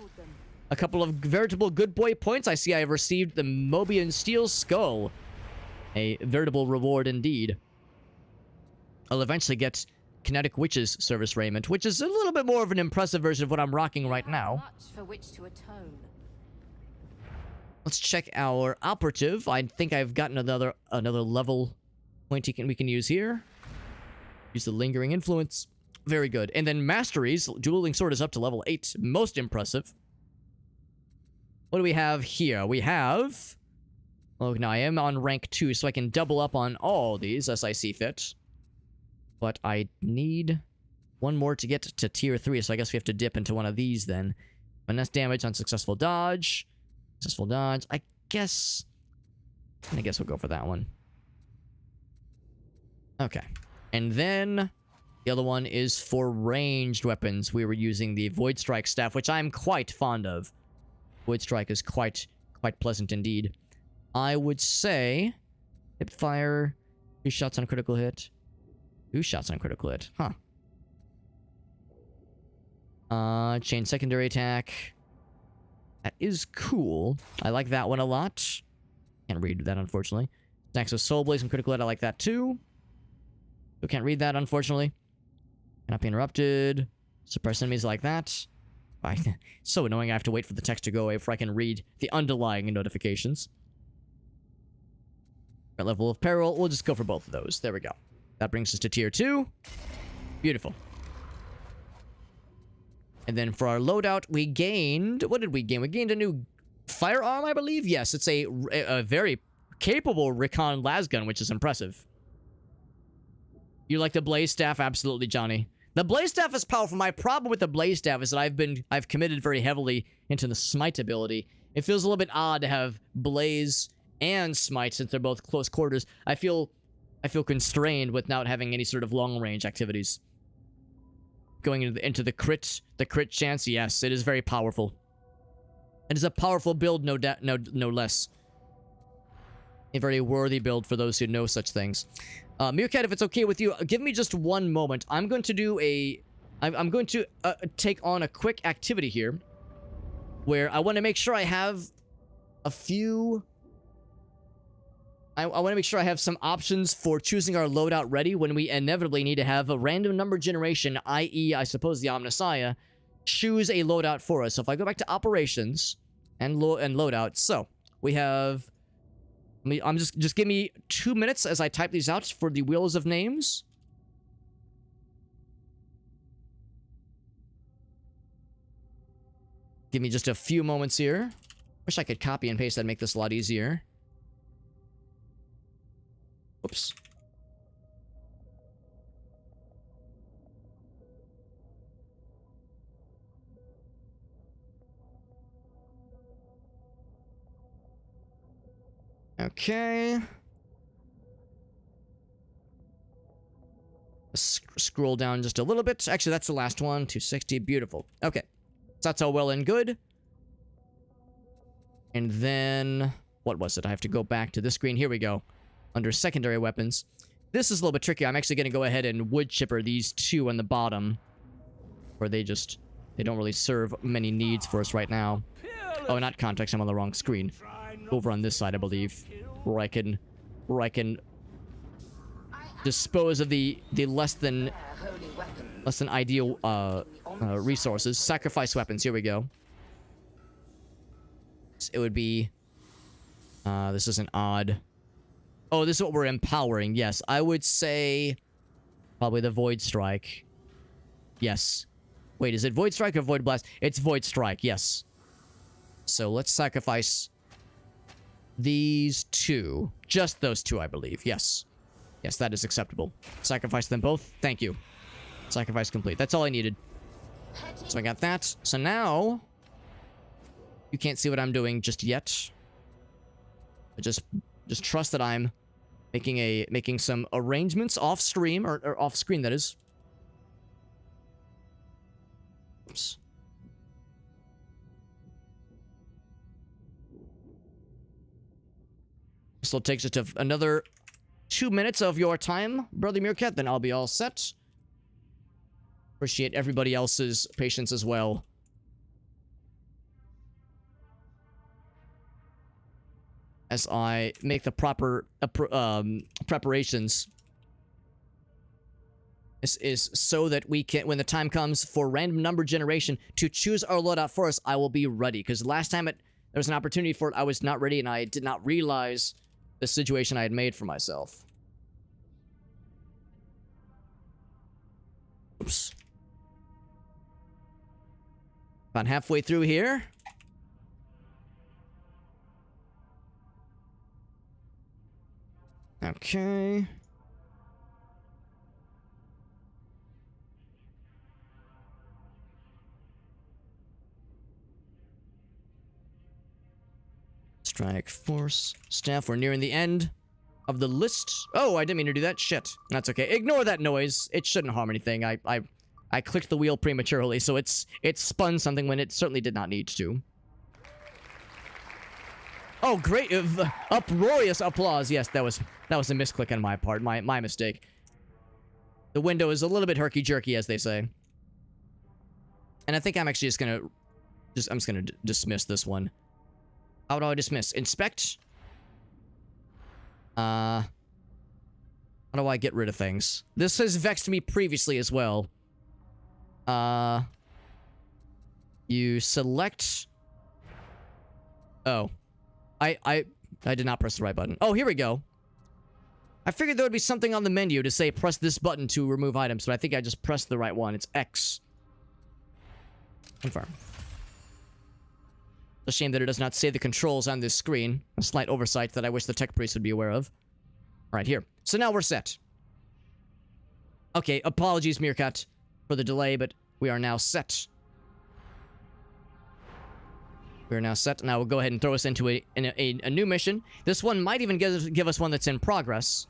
A couple of veritable good boy points. I see I have received the Mobian Steel Skull. A veritable reward indeed. I'll eventually get Kinetic Witch's service raiment, which is a little bit more of an impressive version of what I'm rocking right now. much for which to atone. Let's check our operative. I think I've gotten another level point we can use here. Use the Lingering Influence. Very good. And then Masteries. Dueling Sword is up to level 8. Most impressive. What do we have here? We have... Oh, now I am on rank 2, so I can double up on all these as I see fit. But I need one more to get to tier 3, so I guess we have to dip into one of these then. Finesse damage on successful dodge. Successful dodge. I guess we'll go for that one. Okay. And then the other one is for ranged weapons. We were using the Void Strike staff, which I'm quite fond of. Void Strike is quite pleasant indeed. I would say hip fire, 2 shots on critical hit. 2 shots on critical hit. Huh. Chain secondary attack. That is cool. I like that one a lot. Can't read that, unfortunately. Attacks with Soul Blaze and critical hit. I like that too. So can't read that, unfortunately. Cannot be interrupted. Suppress enemies like that. So annoying I have to wait for the text to go away before I can read the underlying notifications. Level of peril. We'll just go for both of those. There we go. That brings us to tier 2. Beautiful. And then for our loadout, we gained... What did we gain? We gained a new firearm, I believe? Yes, it's a very capable Recon lasgun, which is impressive. You like the Blaze Staff? Absolutely, Johnny. The Blaze Staff is powerful. My problem with the Blaze Staff is that I've committed very heavily into the Smite ability. It feels a little bit odd to have Blaze and Smite since they're both close quarters. I feel constrained with not having any sort of long range activities. Going into the crit chance, yes, it is very powerful. It is a powerful build, no less. A very worthy build for those who know such things. Meerkat, if it's okay with you, give me just one moment. I'm going to do I'm going to take on a quick activity here, where I want to make sure I have a few... I want to make sure I have some options for choosing our loadout ready when we inevitably need to have a random number generation, i.e., I suppose the Omnissiah, choose a loadout for us. So if I go back to operations and loadout, so we have... just give me 2 minutes as I type these out for the wheels of names. Give me just a few moments here. Wish I could copy and paste that and make this a lot easier. Oops. Okay. Scroll down just a little bit. Actually, that's the last one. 260. Beautiful. Okay. So that's all well and good. And then, what was it? I have to go back to this screen. Here we go. Under secondary weapons. This is a little bit tricky. I'm actually going to go ahead and wood chipper these two on the bottom. Where they don't really serve many needs for us right now. Oh, not context. I'm on the wrong screen. Over on this side, I believe. Where I can dispose of the less than ideal resources. Sacrifice weapons. Here we go. It would be this is an odd. Oh, this is what we're empowering. Yes, I would say probably the Void Strike. Yes. Wait, is it Void Strike or Void Blast? It's Void Strike. Yes. So let's sacrifice these two. Just those two, I believe. Yes. Yes, that is acceptable. Sacrifice them both. Thank you. Sacrifice complete. That's all I needed. So I got that. So now you can't see what I'm doing just yet. But just trust that I'm making some arrangements off stream or off screen, that is. Oops. Still takes us to another 2 minutes of your time, Brother Meerkat, then I'll be all set. Appreciate everybody else's patience as well. As I make the proper preparations. This is so that we can, when the time comes for random number generation to choose our loadout for us, I will be ready. Because last time there was an opportunity for it, I was not ready, and I did not realize the situation I had made for myself. Oops. About halfway through here. Okay. Strike Force Staff. We're nearing the end of the list. Oh, I didn't mean to do that. Shit. That's okay. Ignore that noise. It shouldn't harm anything. I clicked the wheel prematurely, so it spun something when it certainly did not need to. Oh, great. Uproarious applause. Yes, that was a misclick on my part. My mistake. The window is a little bit herky-jerky, as they say. And I think I'm actually I'm just gonna dismiss this one. How do I dismiss? Inspect? How do I get rid of things? This has vexed me previously as well. You select... Oh. I did not press the right button. Oh, here we go. I figured there would be something on the menu to say press this button to remove items, but I think I just pressed the right one. It's X. Confirm. A shame that it does not say the controls on this screen. A slight oversight that I wish the tech priest would be aware of. Alright, here. So now we're set. Okay, apologies, Meerkat, for the delay, but we are now set. We are now set. Now we'll go ahead and throw us into a new mission. This one might even give us one that's in progress,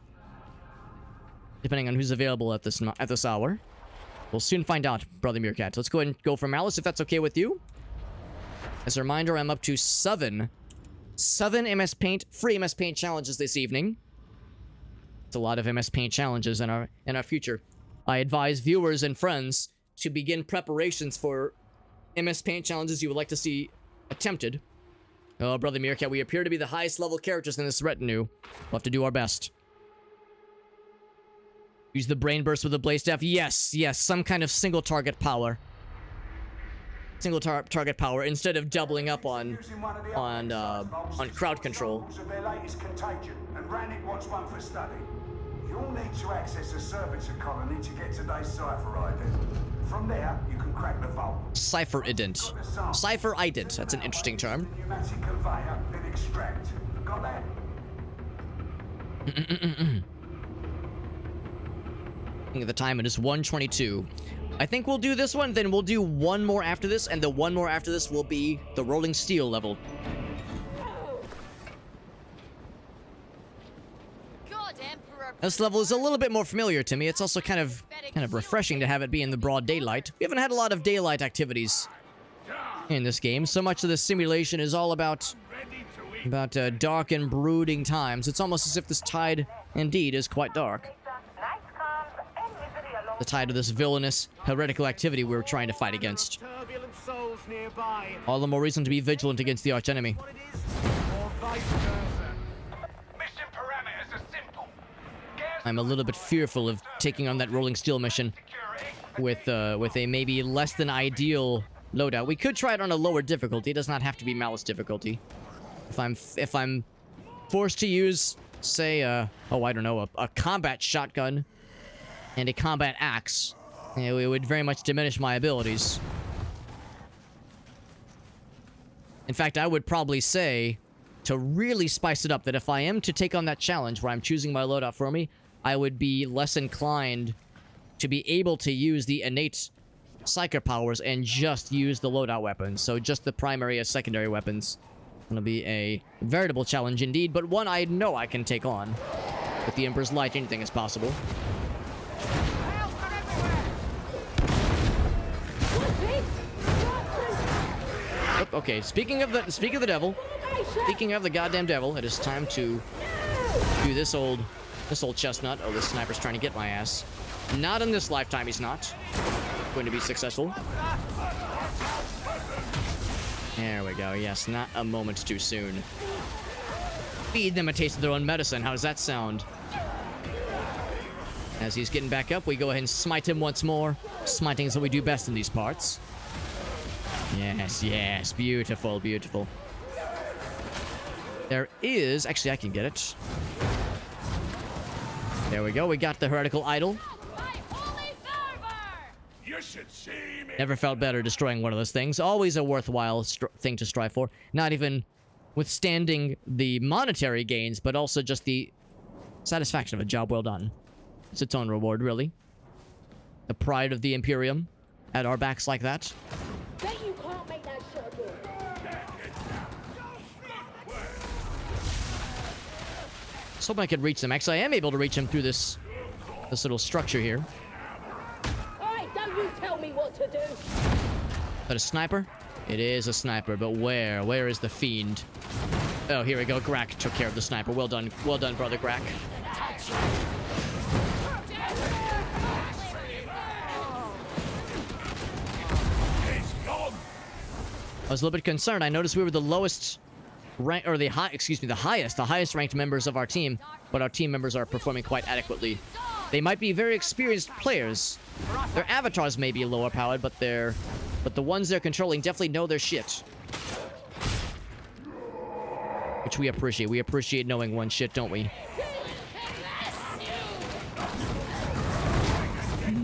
depending on who's available at this hour. We'll soon find out, Brother Meerkat. Let's go ahead and go for Malice, if that's okay with you. As a reminder, I'm up to seven MS Paint, free MS Paint challenges this evening. It's a lot of MS Paint challenges in our future. I advise viewers and friends to begin preparations for MS Paint challenges you would like to see attempted. Oh, Brother Meerkat, we appear to be the highest level characters in this retinue. We'll have to do our best. Use the brain burst with the blaze staff. Yes, some kind of single target power. Single target power instead of doubling up on crowd control. You'll need to access a servitor colony to get today's cipher ident. From there, you can crack the vault. Cipher ident. Cipher ident. That's an interesting term. Pneumatic conveyor, then extract. Got that? At the time, it is 1:22. I think we'll do this one, then we'll do one more after this, and the one more after this will be the Rolling Steel level. This level is a little bit more familiar to me. It's also kind of refreshing to have it be in the broad daylight. We haven't had a lot of daylight activities in this game. So much of the simulation is all about about dark and brooding times. It's almost as if this tide, indeed, is quite dark. The tide of this villainous, heretical activity we're trying to fight against. All the more reason to be vigilant against the archenemy. I'm a little bit fearful of taking on that rolling steel mission with a maybe less than ideal loadout. We could try it on a lower difficulty. It does not have to be Malice difficulty. If I'm forced to use, say, oh, I don't know, a combat shotgun and a combat axe, it would very much diminish my abilities. In fact, I would probably say, to really spice it up, that if I am to take on that challenge where I'm choosing my loadout for me, I would be less inclined to be able to use the innate Psyker powers and just use the loadout weapons. So just the primary as secondary weapons. Gonna be a veritable challenge indeed, but one I know I can take on. With the Emperor's Light, anything is possible. Oh, okay, speaking of the devil, speaking of the goddamn devil, it is time to do this old chestnut. Oh, this sniper's trying to get my ass. Not in this lifetime, he's not going to be successful. There we go. Yes, not a moment too soon. Feed them a taste of their own medicine. How does that sound? As he's getting back up, we go ahead and smite him once more. Smiting is what we do best in these parts. Yes, yes. Beautiful, beautiful. There is... Actually, I can get it. There we go. We got the heretical idol. Never felt better destroying one of those things. Always a worthwhile thing to strive for. Not even withstanding the monetary gains, but also just the satisfaction of a job well done. It's its own reward, really. The pride of the Imperium at our backs like that. Bet you can't make that circle. Just hoping I could reach them. Actually, I am able to reach them through this little structure here. Alright, don't you tell me what to do. Is that a sniper? It is a sniper, but where? Where is the fiend? Oh, here we go. Grack took care of the sniper. Well done, brother Grack. I was a little bit concerned. I noticed we were the lowest rank, or the highest ranked members of our team, but our team members are performing quite adequately. They might be very experienced players. Their avatars may be lower powered, but the ones they're controlling definitely know their shit. Which we appreciate. We appreciate knowing one shit, don't we?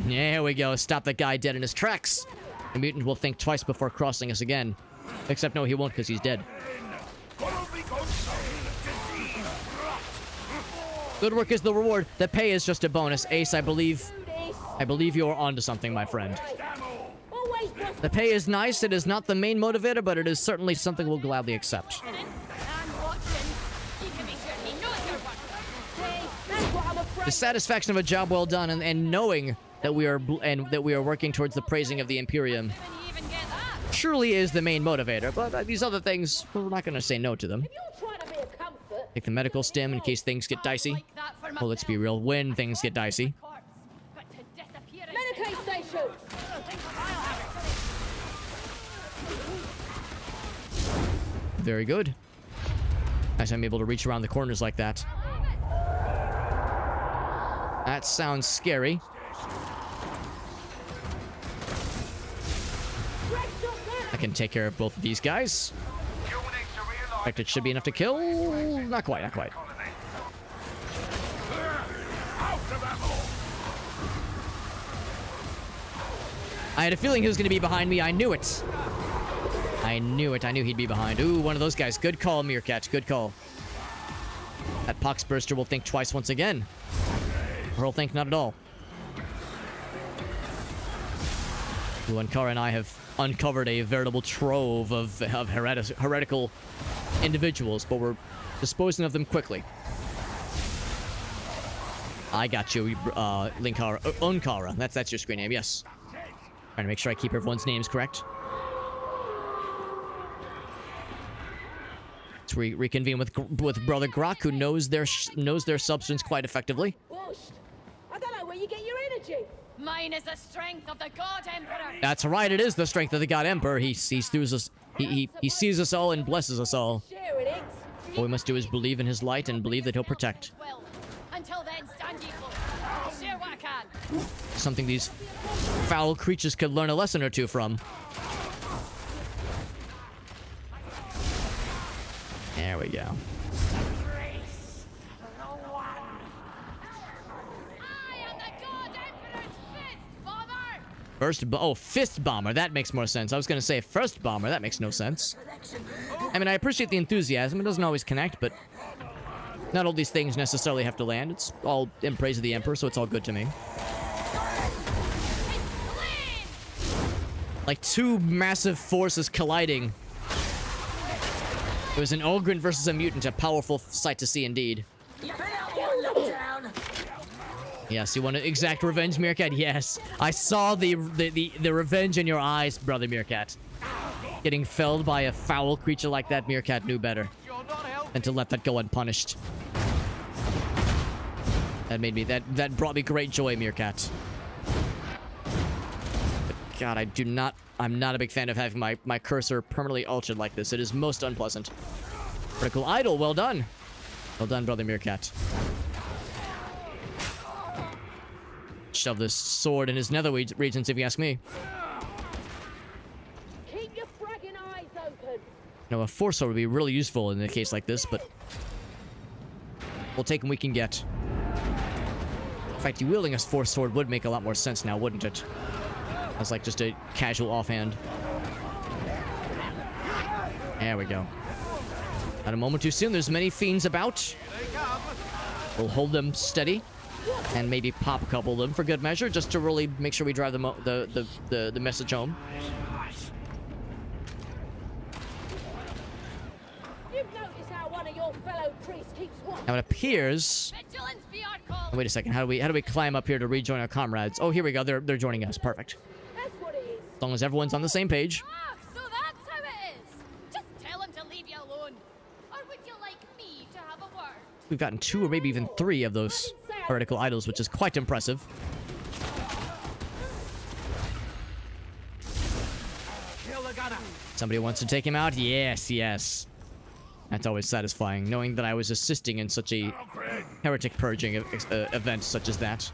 There we go. Stop the guy dead in his tracks. The mutant will think twice before crossing us again. Except no, he won't, because he's dead. Good work is the reward. The pay is just a bonus. Ace, I believe you are onto something, my friend. The pay is nice. It is not the main motivator, but it is certainly something we'll gladly accept. The satisfaction of a job well done, and knowing that we are working towards the praising of the Imperium surely is the main motivator, but these other things, we're not going to say no to them. Take the medical stim in case things get dicey. Well, let's be real, when things get dicey. Medicate station. Very good. As I'm able to reach around the corners like that. That sounds scary. I can take care of both of these guys. In fact, it should be enough to kill. Not quite, not quite. I had a feeling he was going to be behind me. I knew it. I knew it. I knew he'd be behind. Ooh, one of those guys. Good call, Meerkat. Good call. That Poxburster will think twice once again. Or he'll think not at all. Ooh, Ankara and I have uncovered a veritable trove of heretical individuals, but we're disposing of them quickly. I got you, Linkara. Unkara. That's your screen name, yes. Trying to make sure I keep everyone's names correct. Let's reconvene with Brother Grok, who knows their substance quite effectively. Washed. I don't know where you get your energy. Mine is the strength of the God Emperor. That's right, it is the strength of the God Emperor. He sees us. He sees us all and blesses us all. Sharing it. All we must do is believe in his light and believe that he'll protect. Well, until then, stand ye close. I'll share what I can. Something these foul creatures could learn a lesson or two from. There we go. Fist bomber. That makes more sense. I was gonna say first bomber. That makes no sense. I mean, I appreciate the enthusiasm. It doesn't always connect, but not all these things necessarily have to land. It's all in praise of the Emperor, so it's all good to me. Like two massive forces colliding. It was an Ogryn versus a mutant, a powerful sight to see indeed. Yes, you want to exact revenge, Meerkat? Yes. I saw the revenge in your eyes, Brother Meerkat. Getting felled by a foul creature like that, Meerkat knew better than to let that go unpunished. That brought me great joy, Meerkat. But God, I'm not a big fan of having my cursor permanently altered like this. It is most unpleasant. Critical idol, well done. Well done, Brother Meerkat. Shove this sword in his nether regions, if you ask me. Keep your fragging eyes open. No, a force sword would be really useful in a case like this, but we'll take what we can get. In fact, you wielding a force sword would make a lot more sense now, wouldn't it? That's like just a casual offhand. There we go. Not a moment too soon. There's many fiends about. We'll hold them steady. And maybe pop a couple of them for good measure, just to really make sure we drive the message home. You've noticed how one of your fellow priests keeps watch. Now it appears. Wait a second. How do we climb up here to rejoin our comrades? Oh, here we go. They're joining us. Perfect. That's what it is. As long as everyone's on the same page. Ah, so that's how it is. Just tell him to leave you alone. Or would you like me to have a word? We've gotten 2 or maybe even 3 of those heretical idols, which is quite impressive. Somebody wants to take him out? Yes, yes. That's always satisfying, knowing that I was assisting in such a heretic purging event such as that.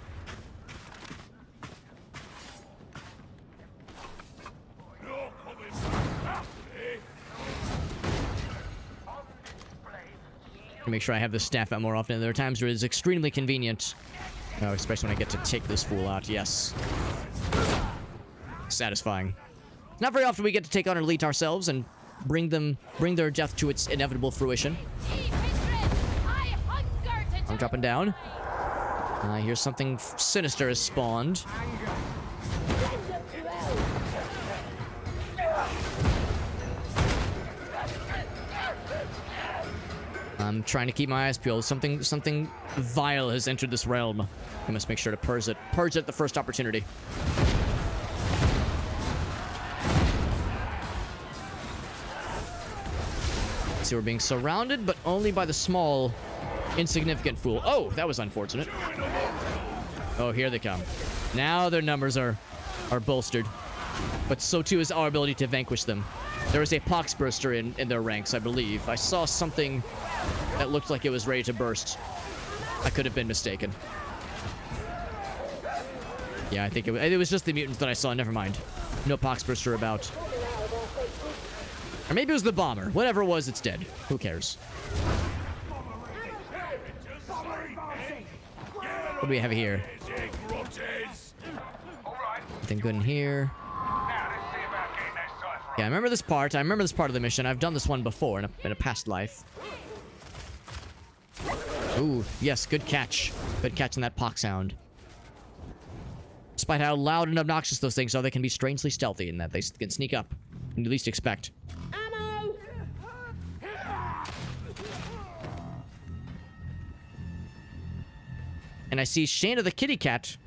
Make sure I have the staff out more often. There are times where it's extremely convenient. Oh, especially when I get to take this fool out. Yes. Satisfying. Not very often we get to take on an elite ourselves and bring their death to its inevitable fruition. I'm dropping down. Here's something sinister has spawned. I'm trying to keep my eyes peeled. Something vile has entered this realm. I must make sure to purge it. Purge it at the first opportunity. See, we're being surrounded, but only by the small, insignificant fool. Oh, that was unfortunate. Oh, here they come. Now their numbers are bolstered. But so too is our ability to vanquish them. There is a poxburster in their ranks, I believe. I saw something that looked like it was ready to burst. I could have been mistaken. Yeah, I think it was just the mutants that I saw. Never mind. No poxburster about. Or maybe it was the bomber. Whatever it was, it's dead. Who cares? What do we have here? Anything good in here? Yeah, I remember this part. I remember this part of the mission. I've done this one before in a past life. Ooh, yes, good catch. Good catch in that pox sound. Despite how loud and obnoxious those things are, they can be strangely stealthy in that they can sneak up when you least expect. Ammo! And I see Shayna the kitty cat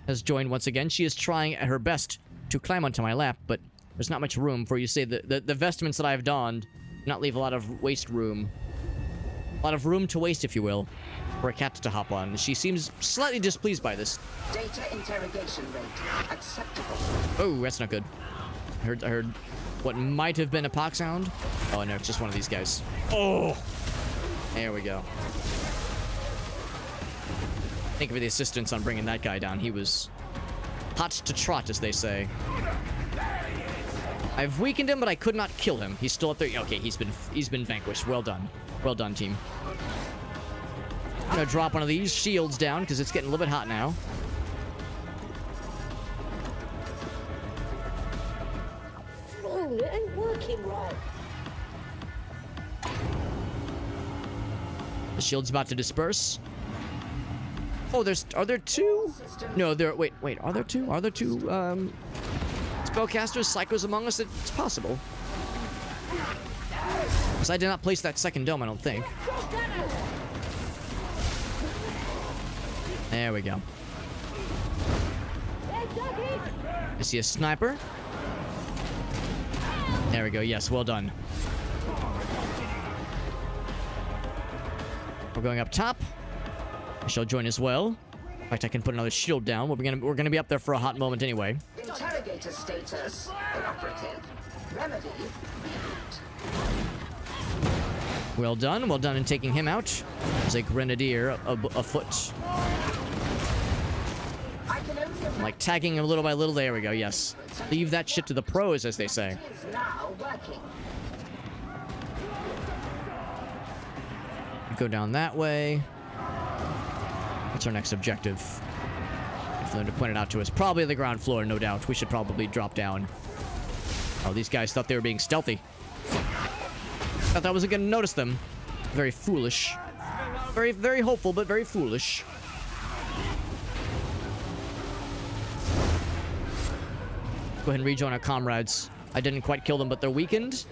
has joined once again. She is trying her best to climb onto my lap, but there's not much room for, you say, the vestments that I've donned Not leave a lot of waste room. A lot of room to waste, if you will, for a cat to hop on. She seems slightly displeased by this. Data interrogation rate acceptable. Oh, that's not good. I heard what might have been a pox sound. Oh no, it's just one of these guys. Oh, there we go. Thank you for the assistance on bringing that guy down. He was hot to trot, as they say. I've weakened him, but I could not kill him. He's still up there. Okay, he's been vanquished. Well done. Well done, team. I'm gonna drop one of these shields down because it's getting a little bit hot now. Oh, it ain't working right. The shield's about to disperse. Oh, are there two? No, wait, are there two? Are there two, spellcasters, psychos among us? It's possible. Because I did not place that second dome, I don't think. There we go. I see a sniper. There we go, yes, well done. We're going up top. I shall join as well. In fact, I can put another shield down. We're gonna be up there for a hot moment anyway. Interrogator status inoperative. Remedy reboot. Well done in taking him out. There's a grenadier afoot. I'm like tagging him little by little. There we go, yes. Leave that shit to the pros, as they say. Now working. Go down that way. What's our next objective? For them to point it out to us. Probably the ground floor, no doubt. We should probably drop down. Oh, these guys thought they were being stealthy. Thought I wasn't gonna notice them. Very foolish. Very, very hopeful, but very foolish. Go ahead and rejoin our comrades. I didn't quite kill them, but they're weakened.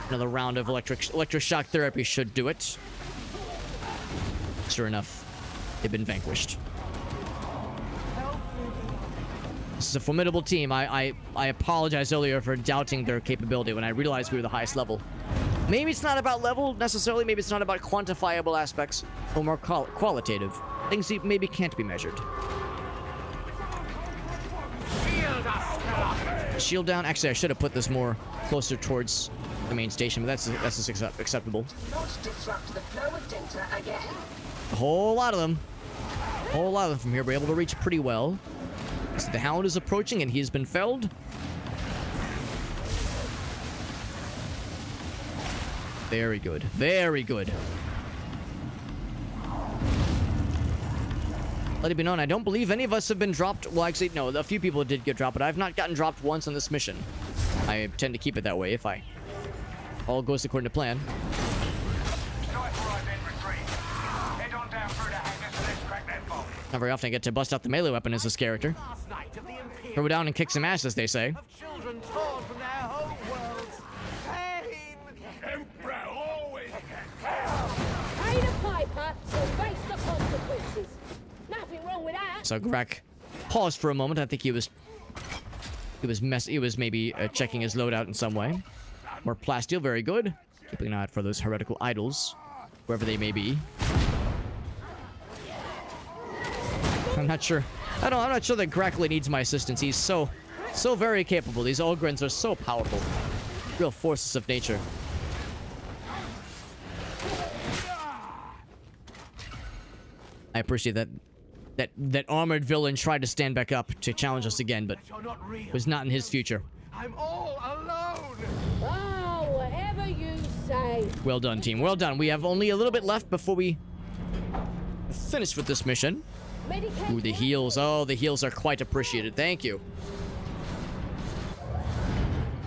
Another round of electroshock therapy should do it. Sure enough, they've been vanquished. This is a formidable team. I apologized earlier for doubting their capability when I realized we were the highest level. Maybe it's not about level necessarily. Maybe it's not about quantifiable aspects, or more qualitative. Things that maybe can't be measured. Shield down. Actually, I should have put this more closer towards the main station, but that's acceptable. Not disrupt the flow of data again. A whole lot of them. A whole lot of them from here. We're able to reach pretty well. So the Hound is approaching, and he's been felled. Very good. Very good. Let it be known, I don't believe any of us have been dropped. Well, actually, no, a few people did get dropped, but I've not gotten dropped once on this mission. I tend to keep it that way if all goes according to plan. Not very often I get to bust out the melee weapon as this character. Throw down and kick some ass, as they say. Children torn from their home worlds. Pain. Emperor always Pay the piper or face the consequences. Nothing wrong with that. So Greg paused for a moment. I think he was maybe checking his loadout in some way. More plasteel, very good. Keeping an eye out for those heretical idols, wherever they may be. I'm not sure. I'm not sure that Grackly needs my assistance. He's so very capable. These Ogrins are so powerful. Real forces of nature. I appreciate that armored villain tried to stand back up to challenge us again, but was not in his future. I'm all alone. Oh, whatever you say. Well done, team. Well done. We have only a little bit left before we finish with this mission. Ooh, the heals. Oh, the heals are quite appreciated. Thank you.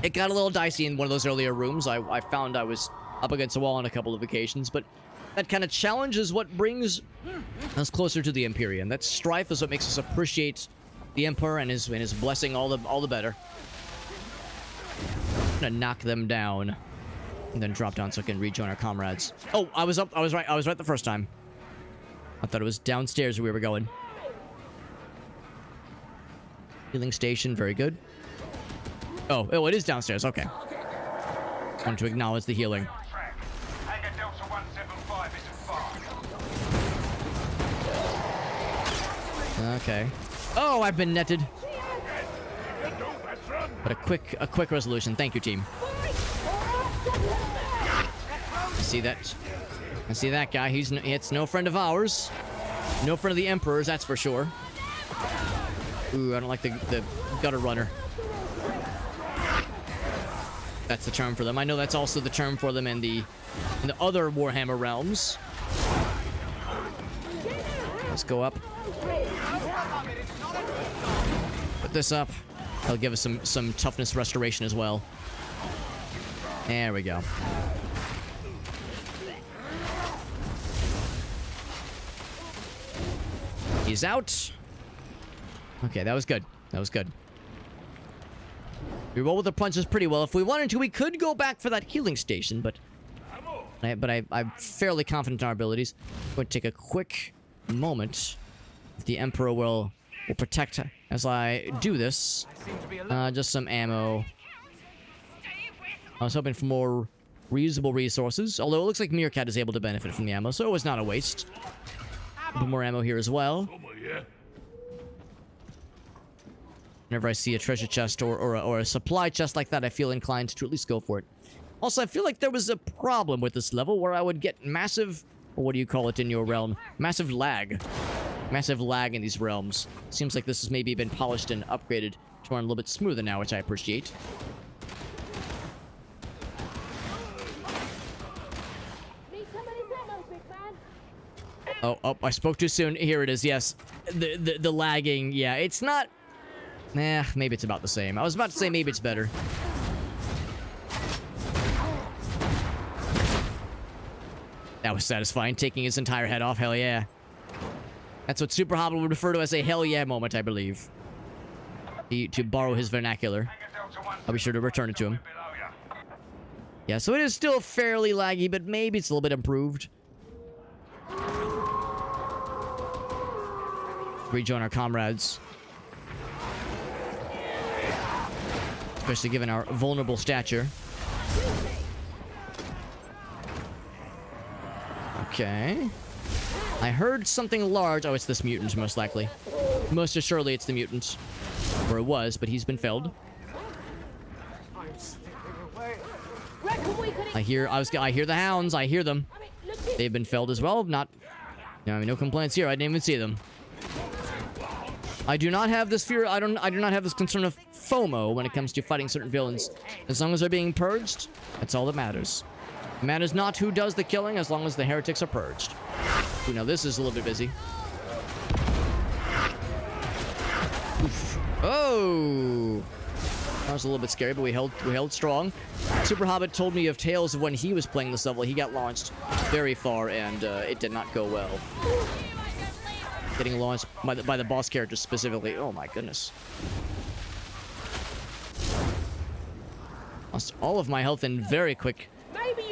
It got a little dicey in one of those earlier rooms. I found I was up against the wall on a couple of occasions, but that kind of challenge is what brings us closer to the Empyrean. That strife is what makes us appreciate the Emperor and his blessing all the better. I'm gonna knock them down and then drop down so I can rejoin our comrades. Oh, I was right the first time. I thought it was downstairs where we were going. Healing station, very good. Oh, it is downstairs. Okay. Want to acknowledge the healing. Hangar Delta 175 isn't far. Okay. Oh, I've been netted. But a quick resolution. Thank you, team. I see that. I see that guy. It's no friend of ours. No friend of the Emperor's, that's for sure. Ooh, I don't like the gutter runner. That's the term for them. I know that's also the term for them in the other Warhammer realms. Let's go up. Put this up. He'll give us some toughness restoration as well. There we go. He's out. Okay, that was good. That was good. We roll with the punches pretty well. If we wanted to, we could go back for that healing station, but I'm fairly confident in our abilities. I'm going to take a quick moment. The Emperor will protect as I do this. Just some ammo. I was hoping for more reusable resources, although it looks like Meerkat is able to benefit from the ammo, so it was not a waste. A bit more ammo here as well. Whenever I see a treasure chest or a supply chest like that, I feel inclined to at least go for it. Also, I feel like there was a problem with this level where I would get massive, or what do you call it in your realm? Massive lag. Massive lag in these realms. Seems like this has maybe been polished and upgraded to run a little bit smoother now, which I appreciate. Oh, I spoke too soon. Here it is, yes. The lagging, yeah, it's not... Nah, maybe it's about the same. I was about to say maybe it's better. That was satisfying, taking his entire head off, hell yeah. That's what PsykerHobbit would refer to as a hell yeah moment, I believe. To borrow his vernacular. I'll be sure to return it to him. Yeah, so it is still fairly laggy, but maybe it's a little bit improved. Rejoin our comrades. Especially given our vulnerable stature. Okay. I heard something large. Oh, it's this mutant, most likely. Most assuredly, it's the mutant. Or it was, but he's been felled. I hear the hounds. I hear them. They've been felled as well. No complaints here. I didn't even see them. I do not have this fear. I do not have this concern of FOMO when it comes to fighting certain villains. As long as they're being purged, that's all that matters. It matters not who does the killing, as long as the heretics are purged. Ooh, now this is a little bit busy. Oof. Oh, that was a little bit scary, but we held strong. PsykerHobbit told me of tales of when he was playing this level. He got launched very far, and it did not go well. Getting launched by the boss character specifically. Oh my goodness. Lost all of my health in very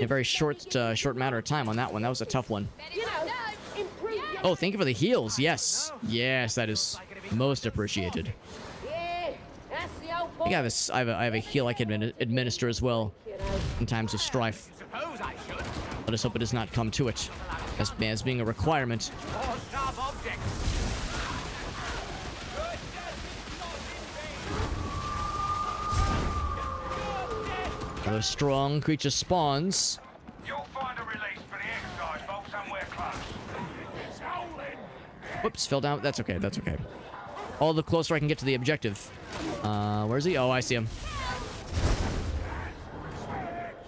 a very short matter of time on that one. That was a tough one. Oh, thank you for the heals. Yes, that is most appreciated. I think I have a heal I can administer as well in times of strife. Let us hope it does not come to it as being a requirement. Another strong creature spawns. You'll find a release for the exercise vault somewhere close. Whoops, fell down. That's okay. That's okay. All the closer I can get to the objective. Where's he? Oh, I see him.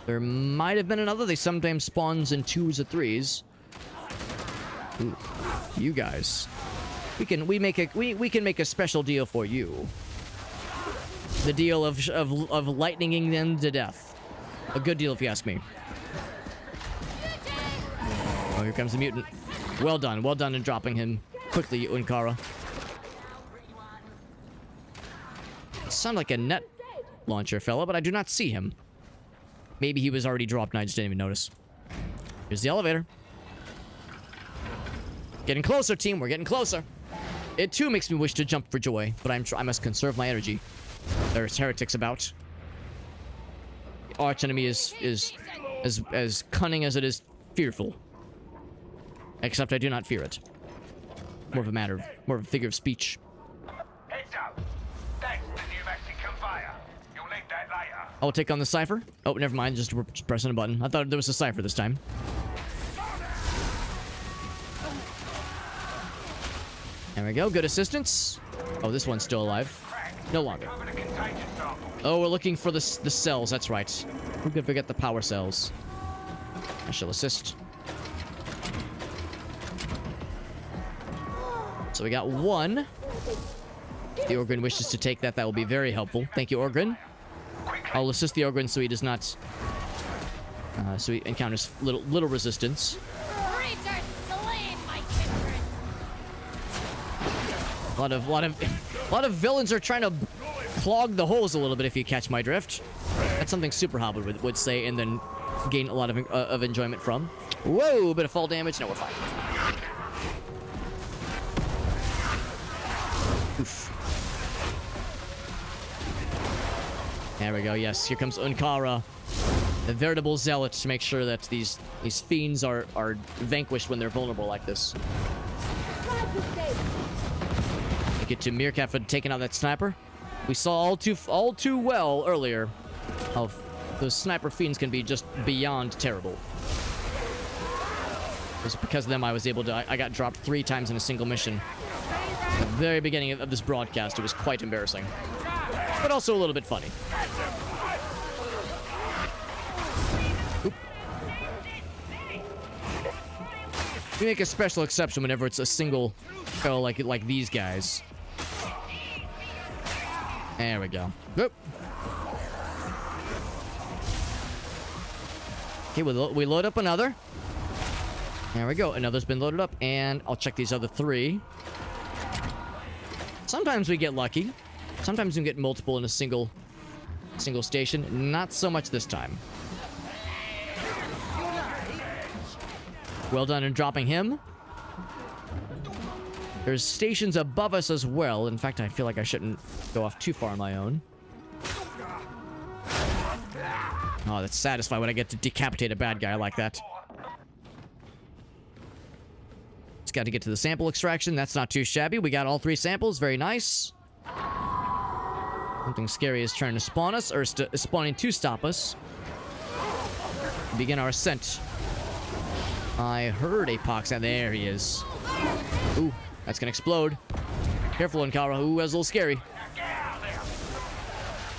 There might have been another. They sometimes spawns in 2s or 3s. Ooh, you guys. We can make a special deal for you. The deal of lightninging them to death. A good deal if you ask me. Oh, here comes the mutant. Well done in dropping him quickly, Unkara. Sound like a net launcher fella, but I do not see him. Maybe he was already dropped and I just didn't even notice. Here's the elevator. Getting closer, team. We're getting closer. It too makes me wish to jump for joy, but I must conserve my energy. There's heretics about. archenemy is as cunning as it is fearful. Except I do not fear it. More of a figure of speech. Heads up. That's the pneumatic conveyor. You'll need that later. I'll take on the cipher. Oh, never mind. Just pressing a button. I thought there was a cipher this time. There we go. Good assistance. Oh, this one's still alive. No longer. Oh, we're looking for the cells. That's right. Who could forget the power cells? I shall assist. So we got one. If the Orgrin wishes to take that, that will be very helpful. Thank you, Orgrin. I'll assist the Orgrin so he does not... so he encounters little resistance. A lot of villains are trying to clog the holes a little bit, if you catch my drift. That's something PsykerHobbit would say and then gain a lot of enjoyment from. Whoa, bit of fall damage. No, we're fine. Oof. There we go. Yes, here comes Unkara, the veritable zealot, to make sure that these fiends are vanquished when they're vulnerable like this. Thank you to Meerkat for taking out that sniper. We saw all too well earlier how those sniper fiends can be just beyond terrible. It was because of them I was able to... I got dropped 3 times in a single mission. At the very beginning of this broadcast, it was quite embarrassing. But also a little bit funny. Oop. We make a special exception whenever it's a single fellow like these guys. There we go. Oop. Okay, we load up another. There we go. Another's been loaded up, and I'll check these other 3. Sometimes we get lucky. Sometimes we get multiple in a single station. Not so much this time. Well done in dropping him. There's stations above us as well. In fact, I feel like I shouldn't go off too far on my own. Oh, that's satisfying when I get to decapitate a bad guy like that. Just got to get to the sample extraction. That's not too shabby. We got all 3 samples. Very nice. Something scary is trying to spawn us, or spawning to stop us. Begin our ascent. I heard a pox, and there he is. Ooh, that's gonna explode. Careful, Unkara. Ooh, that's a little scary.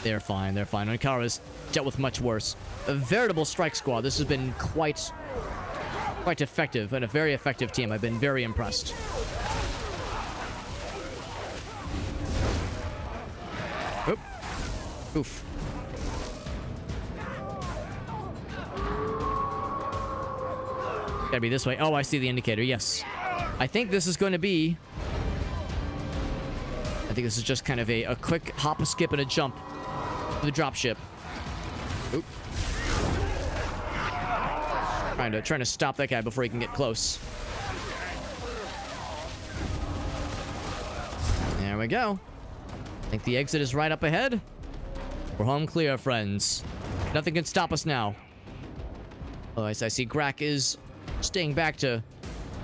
They're fine. They're fine. Unkara's dealt with much worse. A veritable strike squad. This has been quite effective, and a very effective team. I've been very impressed. Oop. Oof. Gotta be this way. Oh, I see the indicator. Yes. I think this is going to be... I think this is just kind of a quick hop, a skip, and a jump to the dropship. Oop. Trying to stop that guy before he can get close. There we go. I think the exit is right up ahead. We're home clear, friends. Nothing can stop us now. Oh, I see Grak is staying back to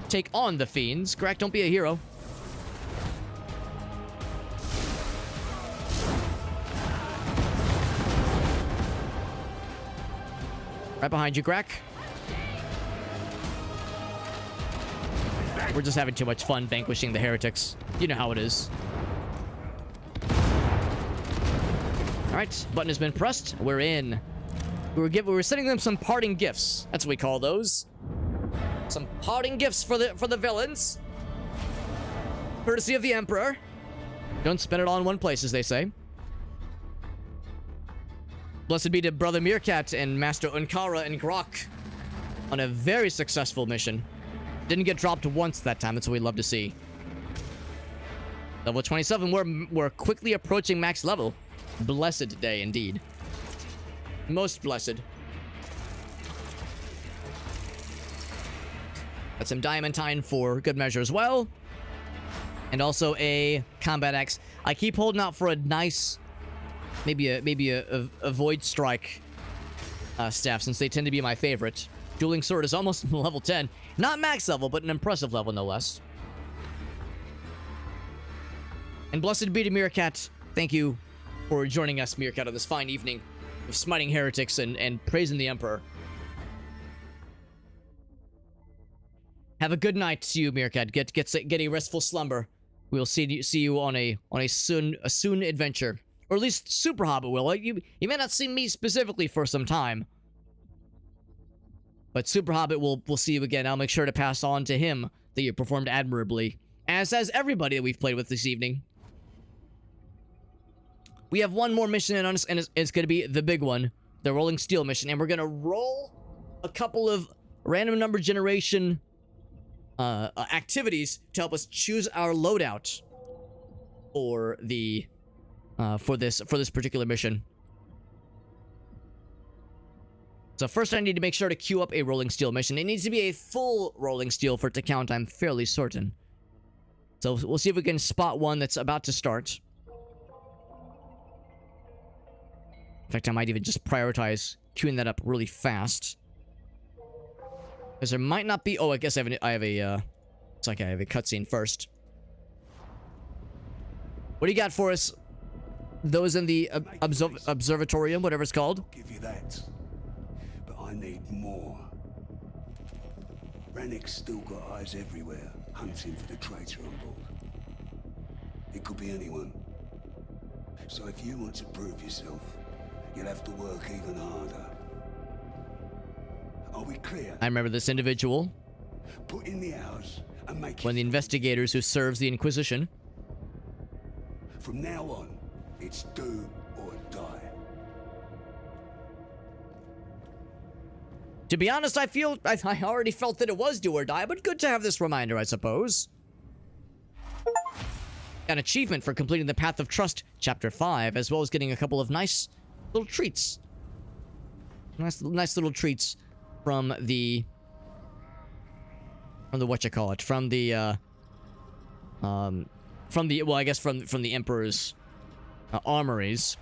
take on the fiends. Grak, don't be a hero. Right behind you, Grak. We're just having too much fun vanquishing the heretics. You know how it is. Alright, button has been pressed. We're in. We were sending them some parting gifts. That's what we call those. Some parting gifts for the villains. Courtesy of the Emperor. Don't spend it all in one place, as they say. Blessed be to Brother Meerkat and Master Unkara and Grok on a very successful mission. Didn't get dropped once that time. That's what we love to see. Level 27. We're quickly approaching max level. Blessed day indeed. Most blessed. Got some diamantine for good measure as well. And also a combat axe. I keep holding out for a nice... Maybe a void strike staff, since they tend to be my favorite. Dueling Sword is almost level 10. Not max level, but an impressive level, no less. And blessed be to Meerkat. Thank you for joining us, Meerkat, on this fine evening of smiting heretics and praising the Emperor. Have a good night to you, Meerkat. Get a restful slumber. We will see you on a soon adventure, or at least PsykerHobbit will. You may not see me specifically for some time, but PsykerHobbit will see you again. I'll make sure to pass on to him that you performed admirably, as has everybody that we've played with this evening. We have one more mission in on us, and it's going to be the big one, the Rolling Steel mission, and we're going to roll a couple of random number generation activities to help us choose our loadout for the for this particular mission. So first I need to make sure to queue up a Rolling Steel mission. It needs to be a full Rolling Steel for it to count, I'm fairly certain. So we'll see if we can spot one that's about to start. In fact, I might even just prioritize queuing that up really fast, because there might not be... Oh, I guess I have a it's like I have a cutscene first. What do you got for us? Those in the observatorium, whatever it's called. I'll give you that, but I need more. Rannick's still got eyes everywhere, hunting for the traitor on board. It could be anyone. So if you want to prove yourself, you'll have to work even harder. Are we clear? I remember this individual. Put in the hours and make one of the investigators who serves the Inquisition. From now on, it's do or die. To be honest, I already felt that it was do or die, but good to have this reminder, I suppose. An achievement for completing the Path of Trust, Chapter 5, as well as getting a couple of nice little treats. Nice little treats from the whatchamacallit, from the well, I guess from the Emperor's armories.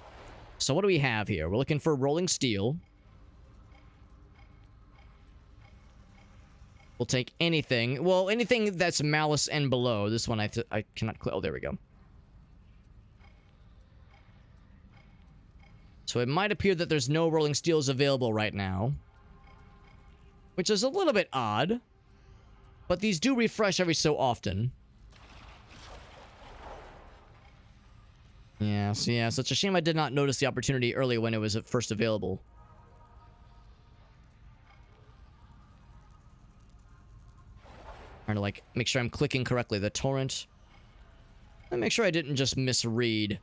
So what do we have here? We're looking for Rolling Steel. We'll take anything. Well, anything that's Malice and below. This one I cannot click. Oh, there we go. So it might appear that there's no Rolling Steels available right now, which is a little bit odd, but these do refresh every so often. Yeah, so it's a shame I did not notice the opportunity earlier when it was at first available. Trying to, like, make sure I'm clicking correctly. The torrent. And make sure I didn't just misread.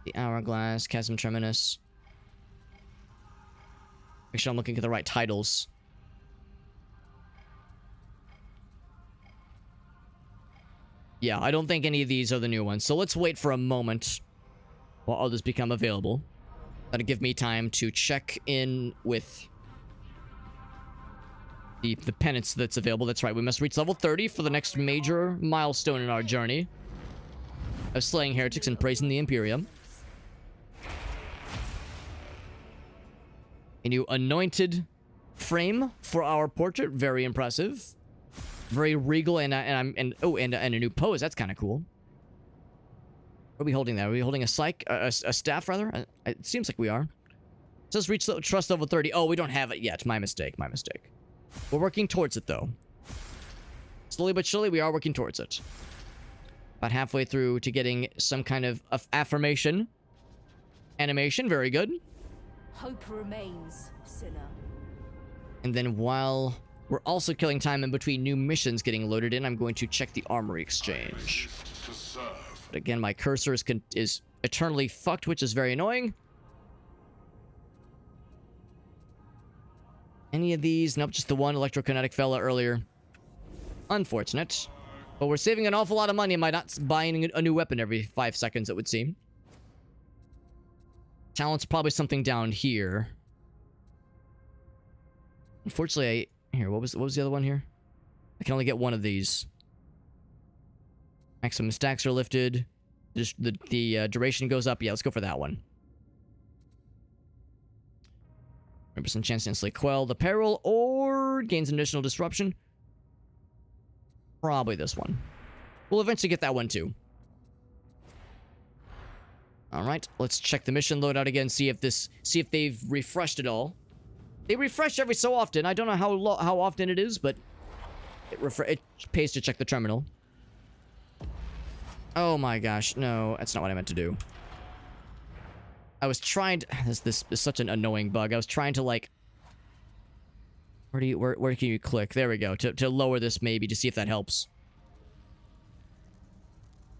The Hourglass, Chasm Terminus. Make sure I'm looking at the right titles. Yeah, I don't think any of these are the new ones. So let's wait for a moment while others become available. That'll give me time to check in with the penance that's available. That's right, we must reach level 30 for the next major milestone in our journey of slaying heretics and praising the Imperium. A new anointed frame for our portrait, very impressive, very regal, and a new pose. That's kind of cool. What are we holding there? Are we holding a staff rather? It seems like we are. It says reach trust level 30. Oh, we don't have it yet. My mistake. My mistake. We're working towards it, though. Slowly but surely, we are working towards it. About halfway through to getting some kind of affirmation. Animation, very good. Hope remains, sinner. And then while we're also killing time in between new missions getting loaded in, I'm going to check the armory exchange. But again, my cursor is eternally fucked, which is very annoying. Any of these? Nope, just the one electrokinetic fella earlier. Unfortunate. But we're saving an awful lot of money by not buying a new weapon every 5 seconds, it would seem. Talent's probably something down here. Unfortunately, here, what was the other one here? I can only get one of these. Maximum stacks are lifted. Just the duration goes up. Yeah, let's go for that one. 100% chance to instantly quell the peril or gains an additional disruption. Probably this one. We'll eventually get that one too. Alright, let's check the mission loadout again, see if they've refreshed it all. They refresh every so often. I don't know how often it is, but it pays to check the terminal. Oh my gosh, no, that's not what I meant to do. I was trying to... This is such an annoying bug. I was trying to, like... Where can you click? There we go. To lower this, maybe, to see if that helps.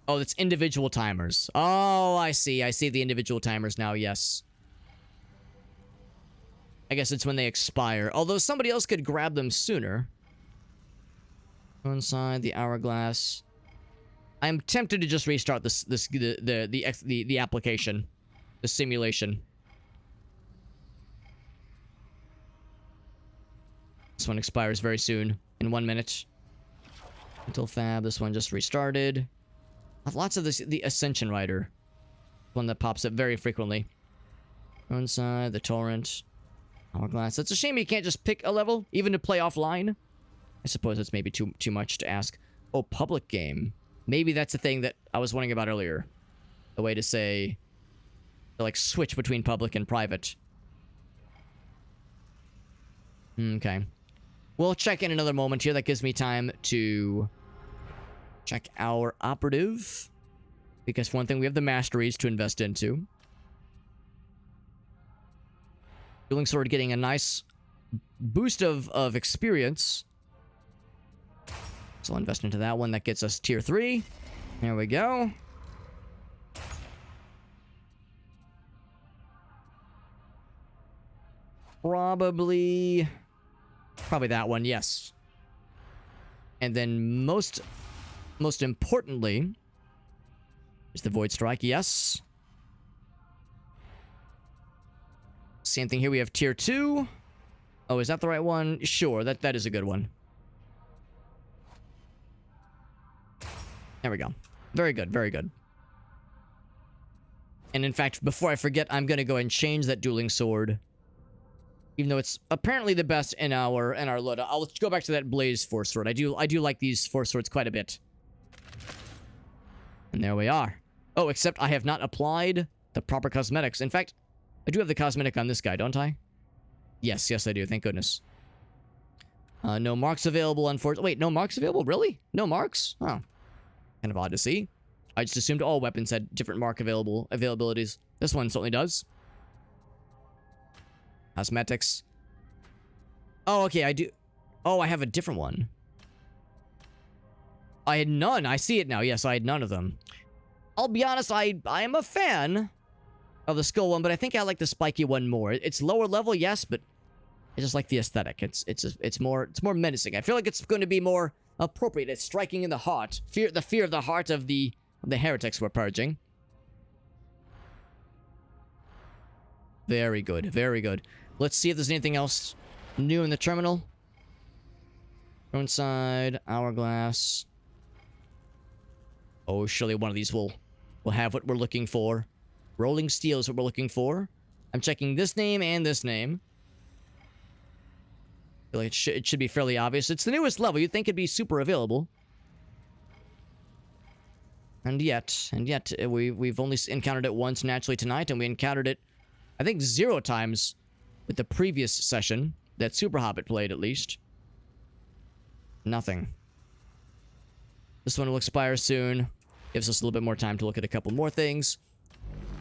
Oh, it's individual timers. Oh, I see. I see the individual timers now, yes. I guess it's when they expire. Although somebody else could grab them sooner. Go inside the hourglass. I'm tempted to just restart the application. The simulation. This one expires very soon. In 1 minute. Until Fab. This one just restarted. Lots of this. The Ascension Rider. One that pops up very frequently. Go inside the torrent. Hourglass. It's a shame you can't just pick a level, even to play offline. I suppose that's maybe too much to ask. Oh, public game. Maybe that's the thing that I was wondering about earlier. A way to say... To, like, switch between public and private. Okay. We'll check in another moment here. That gives me time to... check our operative. Because for one thing, we have the masteries to invest into. Dueling Sword getting a nice boost of experience. So I'll invest into that one. That gets us tier 3. There we go. Probably that one, yes. And then most importantly is the Void Strike, yes. Same thing here, we have tier 2. Oh, is that the right one? Sure, that is a good one. There we go. Very good, very good. And in fact, before I forget, I'm gonna go ahead and change that Dueling Sword. Even though it's apparently the best in our loadout. I'll go back to that Blaze Force Sword. I do like these Force Swords quite a bit. And there we are. Oh, except I have not applied the proper cosmetics. In fact, I do have the cosmetic on this guy, don't I? Yes, I do. Thank goodness. No marks available, unfortunately. Wait, no marks available? Really? No marks? Oh. Kind of odd to see. I just assumed all weapons had different mark availabilities. This one certainly does. Cosmetics. Oh, okay, I do. Oh, I have a different one. I had none. I see it now. Yes, I had none of them. I'll be honest, I am a fan of the skull one, but I think I like the spiky one more. It's lower level, yes, but I just like the aesthetic. It's more menacing. I feel like it's going to be more appropriate. It's striking in the heart. The fear of the heart of the heretics we're purging. Very good, very good. Let's see if there's anything else new in the terminal. Go inside, hourglass. Oh, surely one of these will have what we're looking for. Rolling steel is what we're looking for. I'm checking this name and this name. I feel like it should be fairly obvious. It's the newest level. You'd think it'd be super available. And yet, we've only encountered it once naturally tonight, and we encountered it, I think, 0 times with the previous session that PsykerHobbit played, at least. Nothing. This one will expire soon. Gives us a little bit more time to look at a couple more things.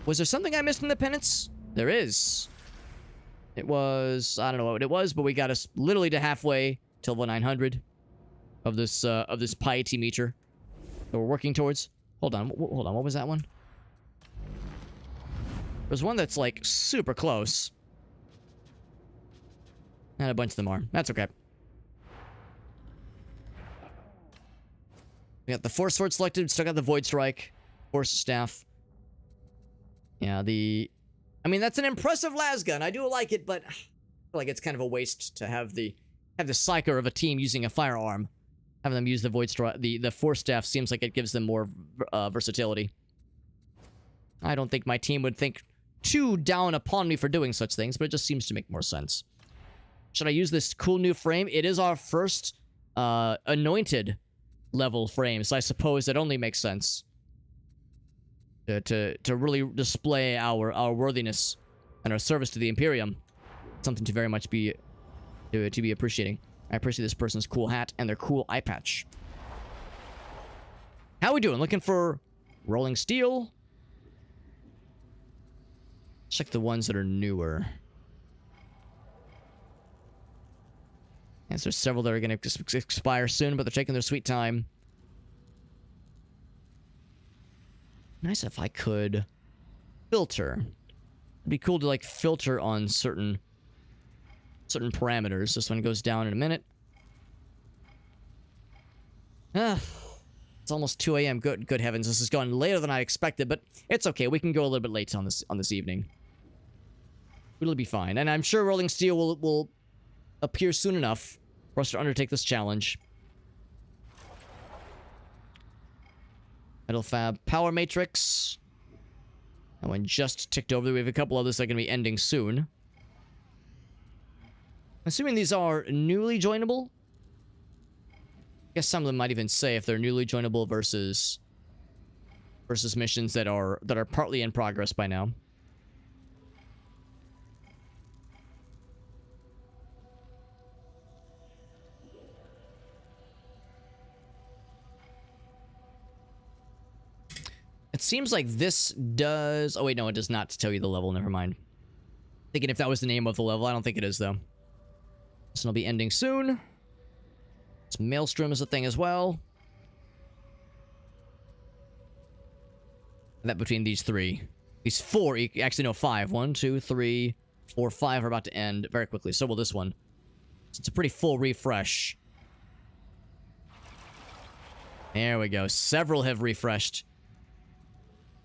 Was there something I missed in the penance? There is. It was... I don't know what it was, but we got us literally to halfway till level 900 of this piety meter that we're working towards. Hold on, what was that one? There's one that's, like, super close. And a bunch of them are. That's okay. We got the Force Sword selected. Still got the Void Strike. Force Staff. Yeah, I mean, that's an impressive lasgun. I do like it, but I feel like it's kind of a waste to have the Psyker of a team using a firearm. Having them use the Void Strike, the Force Staff seems like it gives them more versatility. I don't think my team would think too down upon me for doing such things, but it just seems to make more sense. Should I use this cool new frame? It is our first anointed level frame, so I suppose it only makes sense to really display our worthiness and our service to the Imperium. Something to very much be to be appreciating. I appreciate this person's cool hat and their cool eye patch. How we doing? Looking for rolling steel? Check the ones that are newer. Yes, there's several that are going to expire soon, but they're taking their sweet time. Nice if I could filter. It'd be cool to like filter on certain parameters. This one goes down in a minute. It's almost 2 a.m. Good heavens, this is going later than I expected, but it's okay. We can go a little bit late on this evening. It'll be fine, and I'm sure Rolling Steel will appear soon enough for us to undertake this challenge. Metal Fab Power Matrix. That one just ticked over. We have a couple others that are going to be ending soon. Assuming these are newly joinable. I guess some of them might even say if they're newly joinable versus missions that are partly in progress by now. It seems like this does... Oh, wait, no, it does not tell you the level. Never mind. Thinking if that was the name of the level. I don't think it is, though. This one will be ending soon. This Maelstrom is a thing as well. That between these three. These four... Actually, no, five. 1, 2, 3, 4, 5 are about to end very quickly. So will this one. So it's a pretty full refresh. There we go. Several have refreshed.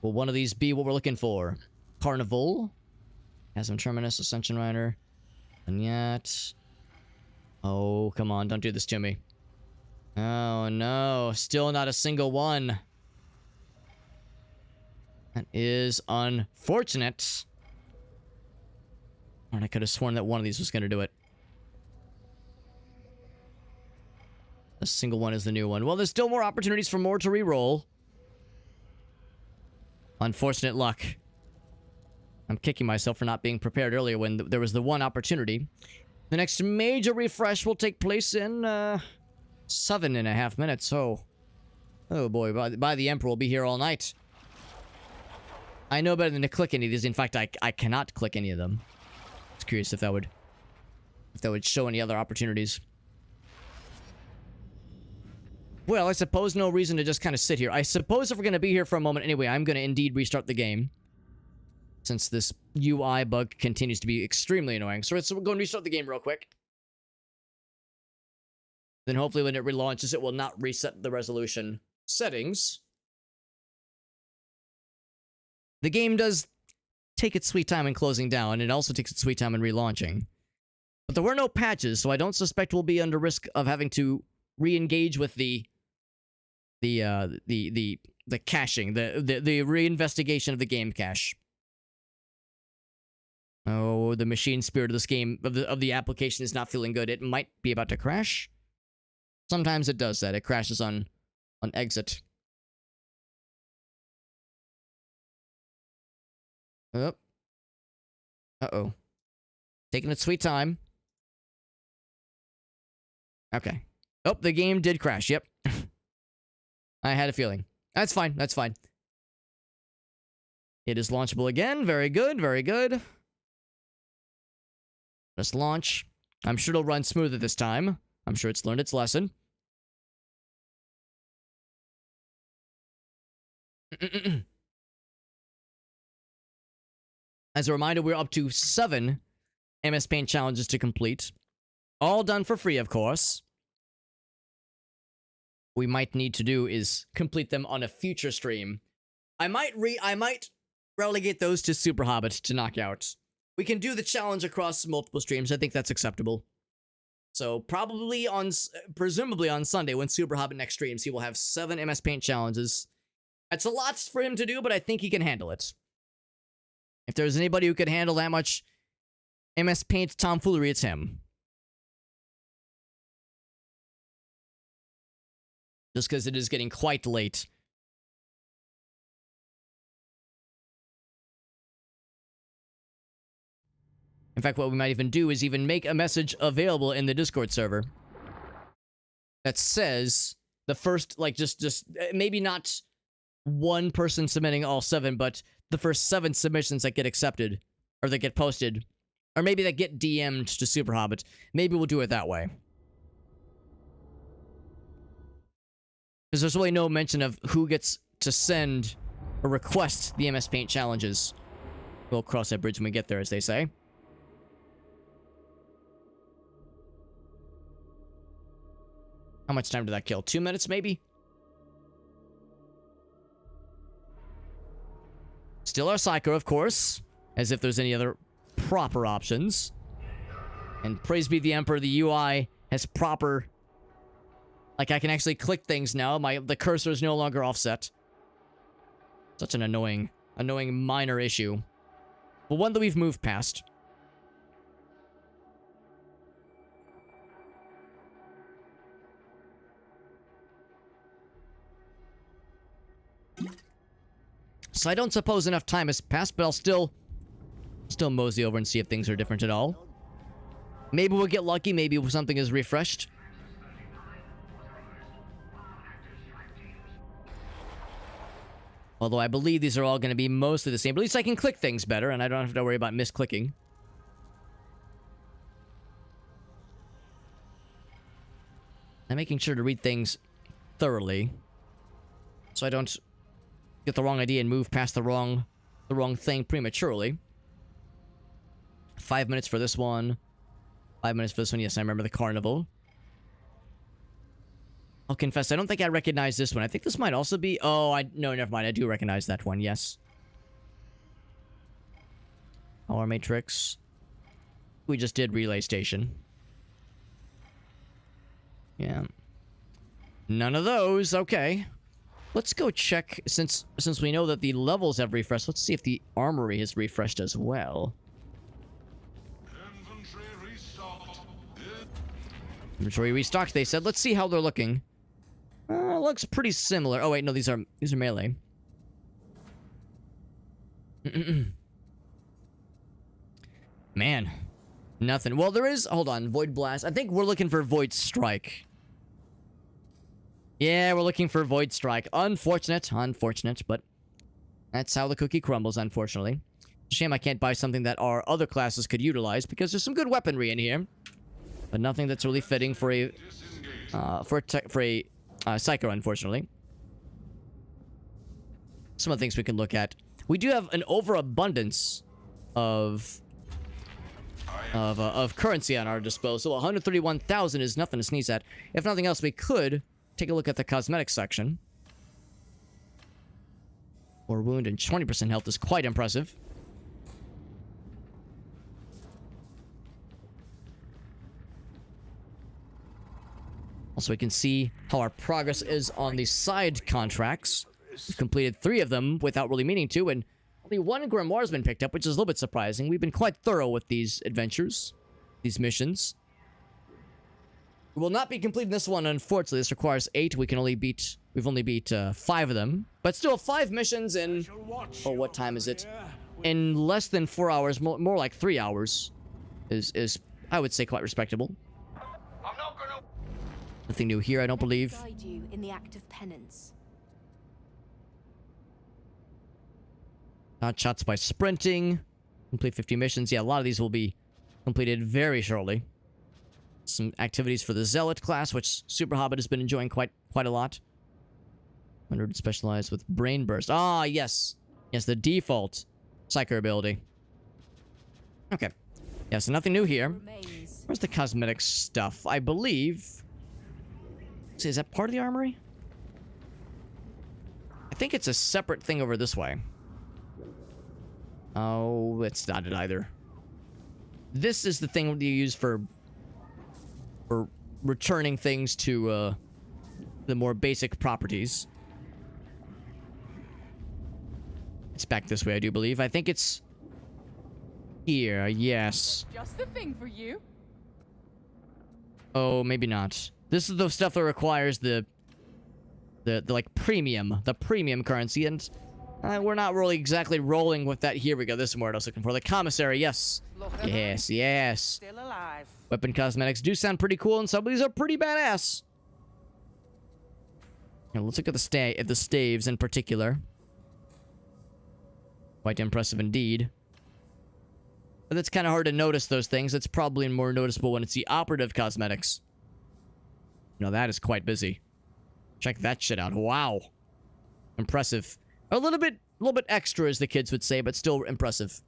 Will one of these be what we're looking for? Carnival? Chasm Terminus, Ascension Rider. And yet... Oh, come on, don't do this to me. Oh, no. Still not a single one. That is unfortunate. And I could have sworn that one of these was going to do it. A single one is the new one. Well, there's still more opportunities for more to re-roll. Unfortunate luck. I'm kicking myself for not being prepared earlier when there was the one opportunity. The next major refresh will take place in 7.5 minutes. Oh boy, by the Emperor will be here all night. I know better than to click any of these. In fact, I cannot click any of them. I was curious if that would show any other opportunities. Well, I suppose no reason to just kind of sit here. I suppose if we're going to be here for a moment anyway, I'm going to indeed restart the game. Since this UI bug continues to be extremely annoying. So we're going to restart the game real quick. Then hopefully when it relaunches, it will not reset the resolution settings. The game does take its sweet time in closing down, and it also takes its sweet time in relaunching. But there were no patches, so I don't suspect we'll be under risk of having to re-engage with the caching, the reinvestigation of the game cache. Oh, the machine spirit of this game, of the application is not feeling good. It might be about to crash. Sometimes it does that. It crashes on exit. Oh. Uh-oh. Taking its sweet time. Okay. Oh, the game did crash. Yep. I had a feeling. That's fine. That's fine. It is launchable again. Very good. Very good. Let's launch. I'm sure it'll run smoother this time. I'm sure it's learned its lesson. As a reminder, we're up to 7 MS Paint challenges to complete. All done for free, of course. What we might need to do is complete them on a future stream. I might relegate those to PsykerHobbit to knock out. We can do the challenge across multiple streams. I think that's acceptable. So presumably on Sunday when PsykerHobbit next streams, he will have 7 MS Paint challenges. That's a lot for him to do, but I think he can handle it. If there's anybody who could handle that much MS Paint tomfoolery, it's him. Just because it is getting quite late. In fact, what we might even do is even make a message available in the Discord server that says the first, like, just maybe not one person submitting all 7, but the first 7 submissions that get accepted, or that get posted, or maybe that get DM'd to PsykerHobbit. Maybe we'll do it that way. Because there's really no mention of who gets to send or request the MS Paint challenges. We'll cross that bridge when we get there, as they say. How much time did that kill? 2 minutes, maybe? Still our Psyker, of course. As if there's any other proper options. And praise be the Emperor, the UI has proper... Like, I can actually click things now. The cursor is no longer offset. Such an annoying minor issue. But one that we've moved past. So I don't suppose enough time has passed, but I'll still mosey over and see if things are different at all. Maybe we'll get lucky, maybe something is refreshed. Although I believe these are all going to be mostly the same. But at least I can click things better, and I don't have to worry about misclicking. I'm making sure to read things thoroughly, so I don't get the wrong idea and move past the wrong thing prematurely. 5 minutes for this one. 5 minutes for this one. Yes, I remember the carnival. I'll confess, I don't think I recognize this one. I think this might also be... Oh, no, never mind. I do recognize that one, yes. Power Matrix. We just did Relay Station. Yeah. None of those. Okay. Let's go check, since we know that the levels have refreshed, let's see if the armory has refreshed as well. Inventory restocked, they said. Let's see how they're looking. Looks pretty similar. Oh wait, no, these are melee. Man, nothing. Well, there is. Hold on, Void Blast. I think we're looking for Void Strike. Yeah, we're looking for Void Strike. Unfortunate, but that's how the cookie crumbles. Unfortunately, shame I can't buy something that our other classes could utilize because there's some good weaponry in here, but nothing that's really fitting for a Psyker, unfortunately. Some of the things we can look at. We do have an overabundance of currency on our disposal. 131,000 is nothing to sneeze at. If nothing else, we could take a look at the cosmetics section. Or wound and 20% health is quite impressive. Also, we can see how our progress is on the side contracts. We've completed 3 of them without really meaning to, and only 1 grimoire has been picked up, which is a little bit surprising. We've been quite thorough with these adventures, these missions. We will not be completing this one, unfortunately. This requires 8. We've only beat 5 of them. But still, 5 missions in... Oh, what time is it? In less than 4 hours, more like 3 hours, is I would say, quite respectable. Nothing new here, I don't believe. Guide you in the act of penance. Not shots by sprinting. Complete 50 missions. Yeah, a lot of these will be completed very shortly. Some activities for the Zealot class, which PsykerHobbit has been enjoying quite a lot. 100 specialized with Brain Burst. Ah, yes. Yes, the default Psyker ability. Okay. Yeah, so nothing new here. Where's the cosmetic stuff? I believe... Is that part of the armory? I think it's a separate thing over this way. Oh, it's not it either. This is the thing that you use for returning things to the more basic properties. It's back this way, I do believe. I think it's Here, yes. Just the thing for you. Oh, maybe not. This is the stuff that requires the like premium currency, and we're not really exactly rolling with that. Here we go. This is what I was looking for. The commissary, yes. Yes. Still alive. Weapon cosmetics do sound pretty cool, and some of these are pretty badass. Now, let's look at the staves in particular. Quite impressive indeed. But it's kind of hard to notice those things. It's probably more noticeable when it's the operative cosmetics. Now that is quite busy. Check that shit out. Wow. Impressive. A little bit extra, as the kids would say, but still impressive.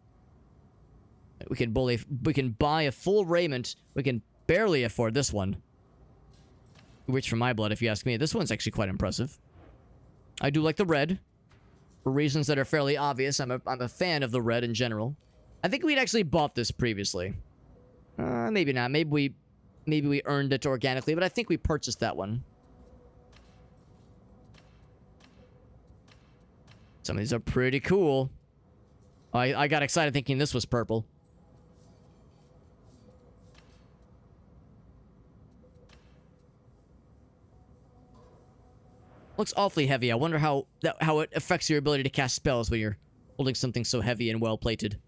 We can buy a full raiment. We can barely afford this one. Rich for my blood, if you ask me. This one's actually quite impressive. I do like the red. For reasons that are fairly obvious. I'm a fan of the red in general. I think we'd actually bought this previously. Maybe not. Maybe we earned it organically, but I think we purchased that one. Some of these are pretty cool. I got excited thinking this was purple. Looks awfully heavy. I wonder how it affects your ability to cast spells when you're holding something so heavy and well plated.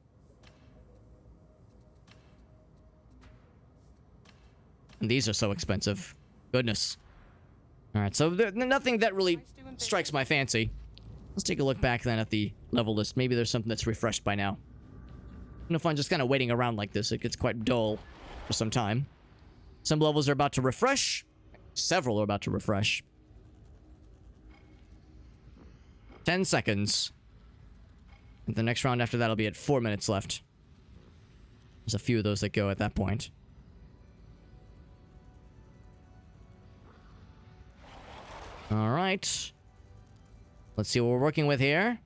And these are so expensive. Goodness. Alright, so nothing that really strikes my fancy. Let's take a look back then at the level list. Maybe there's something that's refreshed by now. No fun just kind of waiting around like this. It gets quite dull for some time. Some levels are about to refresh. Several are about to refresh. 10 seconds. And the next round after that will be at 4 minutes left. There's a few of those that go at that point. Alright. Let's see what we're working with here.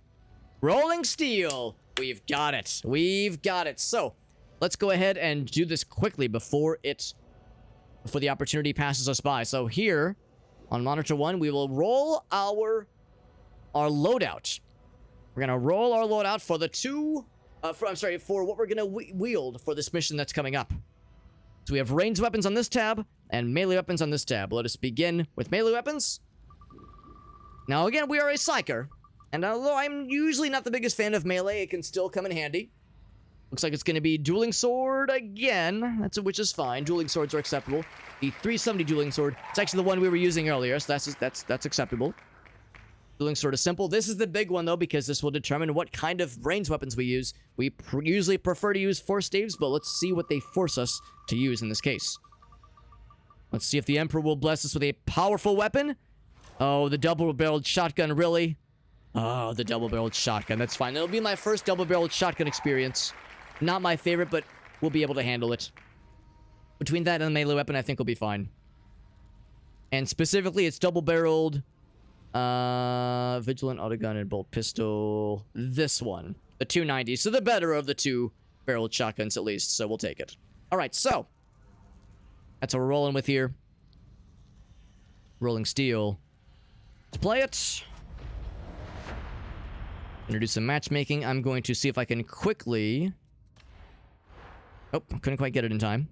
Rolling steel! We've got it. We've got it. So, let's go ahead and do this quickly before the opportunity passes us by. So here, on monitor 1, we will roll our loadout. We're gonna roll our loadout for for what we're gonna wield for this mission that's coming up. So we have ranged weapons on this tab and melee weapons on this tab. Let us begin with melee weapons. Now again, we are a Psyker, and although I'm usually not the biggest fan of melee, it can still come in handy. Looks like it's gonna be dueling sword again, which is fine. Dueling swords are acceptable. The 370 dueling sword, it's actually the one we were using earlier, so that's acceptable. Dueling sword is simple. This is the big one, though, because this will determine what kind of ranged weapons we use. We usually prefer to use force staves, but let's see what they force us to use in this case. Let's see if the Emperor will bless us with a powerful weapon. Oh, the double-barreled shotgun, really? Oh, the double-barreled shotgun. That's fine. It'll be my first double-barreled shotgun experience. Not my favorite, but we'll be able to handle it. Between that and the melee weapon, I think we'll be fine. And specifically, it's double-barreled... Vigilant autogun and bolt pistol. This one. The 290. So the better of the two-barreled shotguns, at least. So we'll take it. Alright, so. That's what we're rolling with here. Rolling steel. Let's play it. Gonna do some matchmaking. I'm going to see if I can quickly... Oh, couldn't quite get it in time.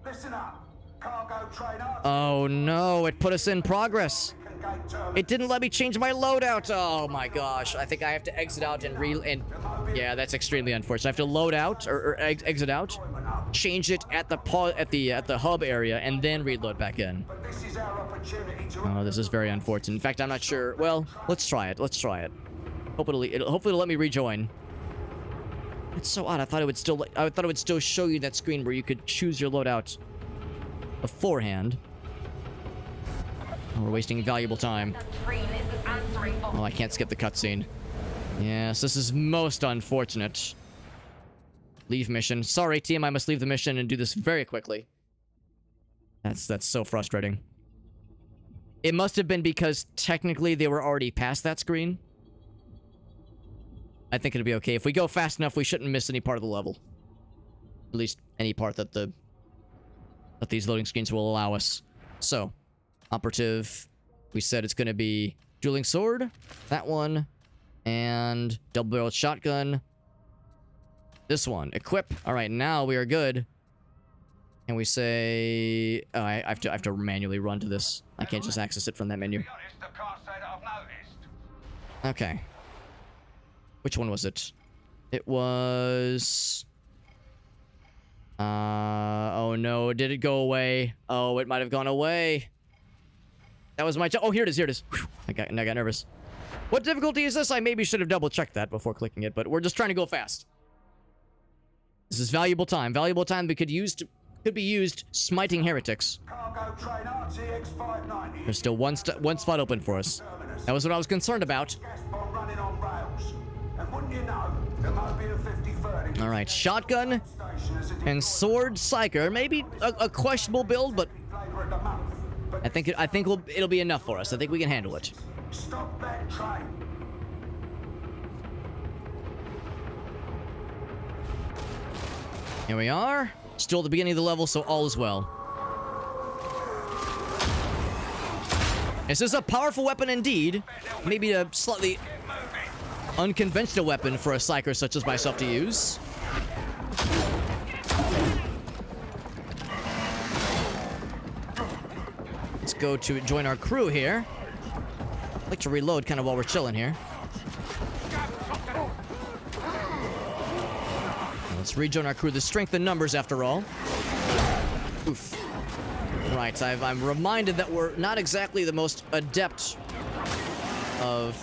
Listen up. Cargo trainer. Oh no, it put us in progress. It didn't let me change my loadout. Oh my gosh. I think I have to exit out and yeah, that's extremely unfortunate. I have to load out or exit out, change it at the hub area, and then reload back in. Oh, this is very unfortunate. In fact, I'm not sure. Well, let's try it. Let's try it. Hopefully it'll let me rejoin. It's so odd. I thought it would still show you that screen where you could choose your loadout beforehand. Oh, we're wasting valuable time. Oh, I can't skip the cutscene. Yes, this is most unfortunate. Leave mission. Sorry, team, I must leave the mission and do this very quickly. That's so frustrating. It must have been because technically they were already past that screen. I think it'll be okay. If we go fast enough, we shouldn't miss any part of the level. At least any part that these loading screens will allow us. So, operative. We said it's going to be dueling sword. That one. And double-barreled shotgun. This one. Equip. Alright, now we are good. Can we say... Oh, I have to manually run to this. I can't just access it from that menu. Okay. Which one was it? It was... oh no, did it go away? Oh, it might have gone away. That was my... Oh, here it is, here it is. Whew, I got nervous. What difficulty is this? I maybe should have double-checked that before clicking it, but we're just trying to go fast. This is valuable time. Valuable time that could be used smiting heretics. There's still one spot open for us. That was what I was concerned about. Alright, shotgun and sword Psyker. Maybe a questionable build, but I think it'll be enough for us. I think we can handle it. Stop that train. Here we are. Still at the beginning of the level, so all is well. This is a powerful weapon indeed. Maybe a slightly unconventional weapon for a Psyker such as myself to use. Let's go to join our crew here. I'd like to reload kind of while we're chilling here. Let's rejoin our crew. The strength in numbers, after all. Oof. Right, I'm reminded that we're not exactly the most adept of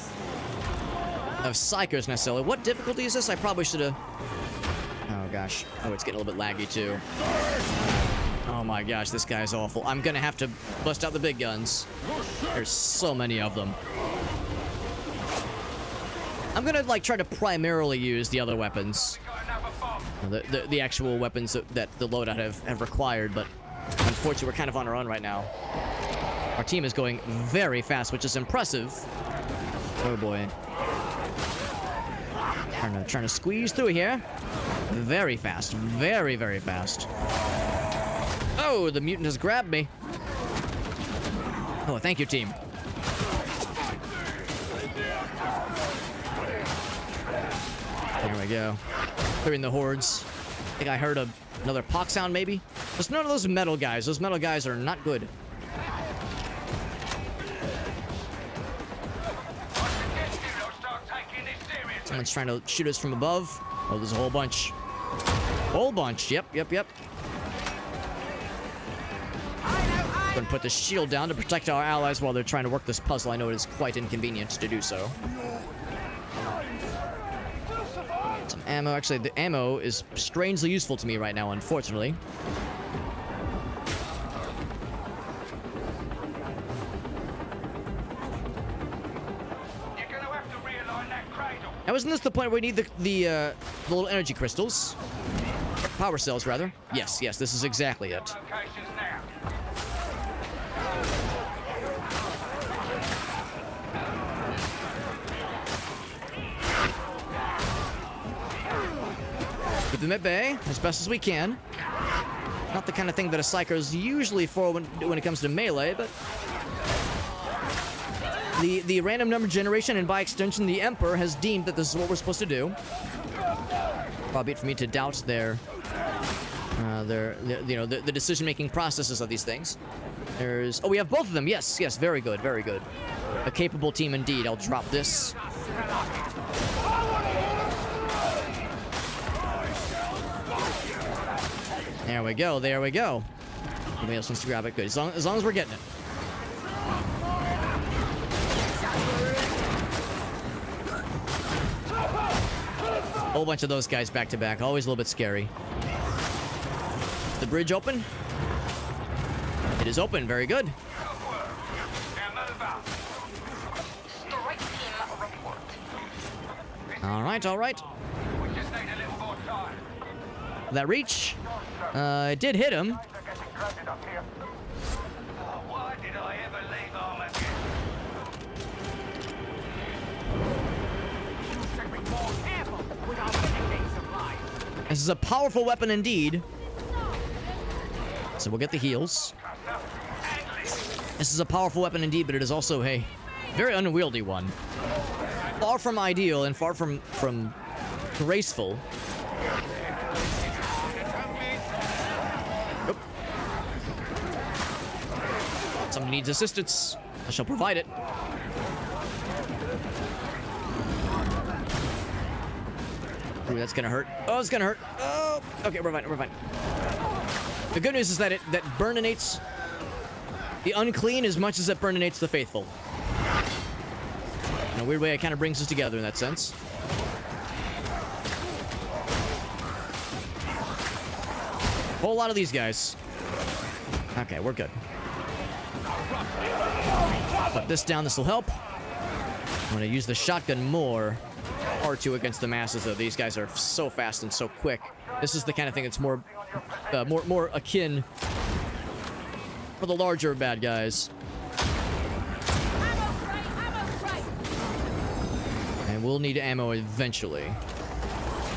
Psykers necessarily. What difficulty is this? I probably should have... Oh gosh. Oh, it's getting a little bit laggy too. Oh my gosh, this guy's awful. I'm gonna have to bust out the big guns. There's so many of them. I'm gonna like try to primarily use the other weapons. The actual weapons that the loadout have required, but unfortunately we're kind of on our own right now. Our team is going very fast, which is impressive. Oh boy. Trying to squeeze through here. Very fast. Very, very fast. Oh, the mutant has grabbed me. Oh, thank you, team. There we go. Clearing the hordes. I think I heard another pox sound, maybe? There's none of those metal guys. Those metal guys are not good. Someone's trying to shoot us from above. Oh, there's a whole bunch. Whole bunch. Yep. Gonna put the shield down to protect our allies while they're trying to work this puzzle. I know it is quite inconvenient to do so. Some ammo. Actually, the ammo is strangely useful to me right now, unfortunately. Now, isn't this the point where we need the little energy crystals? Power cells, rather. Yes, this is exactly it. Keep them at bay as best as we can. Not the kind of thing that a Psyker is usually for when it comes to melee, but... The random number generation, and by extension, the Emperor has deemed that this is what we're supposed to do. Far be it for me to doubt their the decision-making processes of these things. Oh, we have both of them. Yes, very good, very good. A capable team indeed. I'll drop this. There we go, there we go. Nobody else wants to grab it. Good, as long as we're getting it. Whole bunch of those guys back to back. Always a little bit scary. Is the bridge open? It is open. Very good. All right. That reach? It did hit him. This is a powerful weapon indeed. So we'll get the heals. This is a powerful weapon indeed, but it is also a very unwieldy one. Far from ideal and far from graceful. Nope. Somebody needs assistance. I shall provide it. Ooh, that's gonna hurt. Oh, it's gonna hurt. Oh, okay, we're fine. We're fine. The good news is that that burninates the unclean as much as it burninates the faithful. In a weird way, it kind of brings us together in that sense. Whole lot of these guys. Okay, we're good. Put this down. This will help. I'm gonna use the shotgun more. R2 against the masses, though. These guys are so fast and so quick. This is the kind of thing that's more akin for the larger bad guys. And we'll need ammo eventually.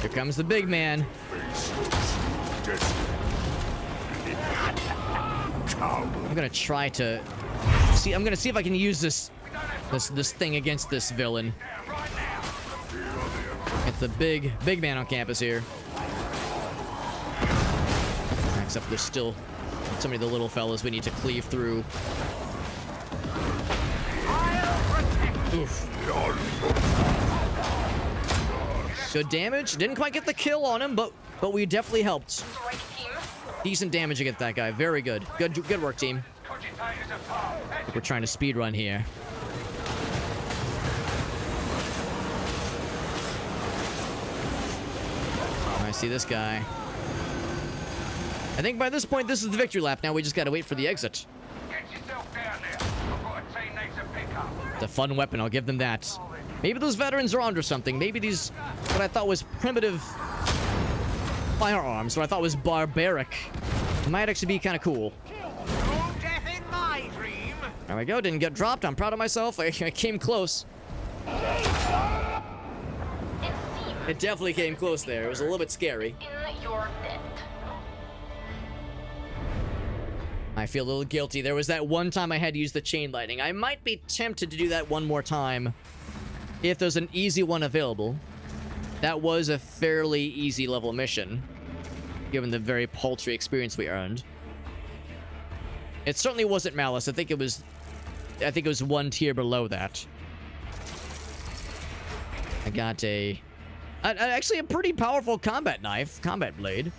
Here comes the big man. I'm gonna try to see. I'm gonna see if I can use this thing against this villain. It's the big man on campus here. Except there's still so many of the little fellas we need to cleave through. Oof. Good damage. Didn't quite get the kill on him, but we definitely helped. Decent damage against that guy. Very good. Good work, team. We're trying to speedrun here. I see this guy. I think by this point, this is the victory lap. Now we just gotta wait for the exit. It's a fun weapon, I'll give them that. Maybe those veterans are onto something. Maybe these, what I thought was primitive firearms, what I thought was barbaric, might actually be kind of cool. There we go, didn't get dropped. I'm proud of myself. I came close. It definitely came close there. It was a little bit scary. I feel a little guilty. There was that one time I had to use the chain lightning. I might be tempted to do that one more time if there's an easy one available. That was a fairly easy level mission, given the very paltry experience we earned. It certainly wasn't Malice. I think it was one tier below that. I got actually a pretty powerful combat knife, combat blade.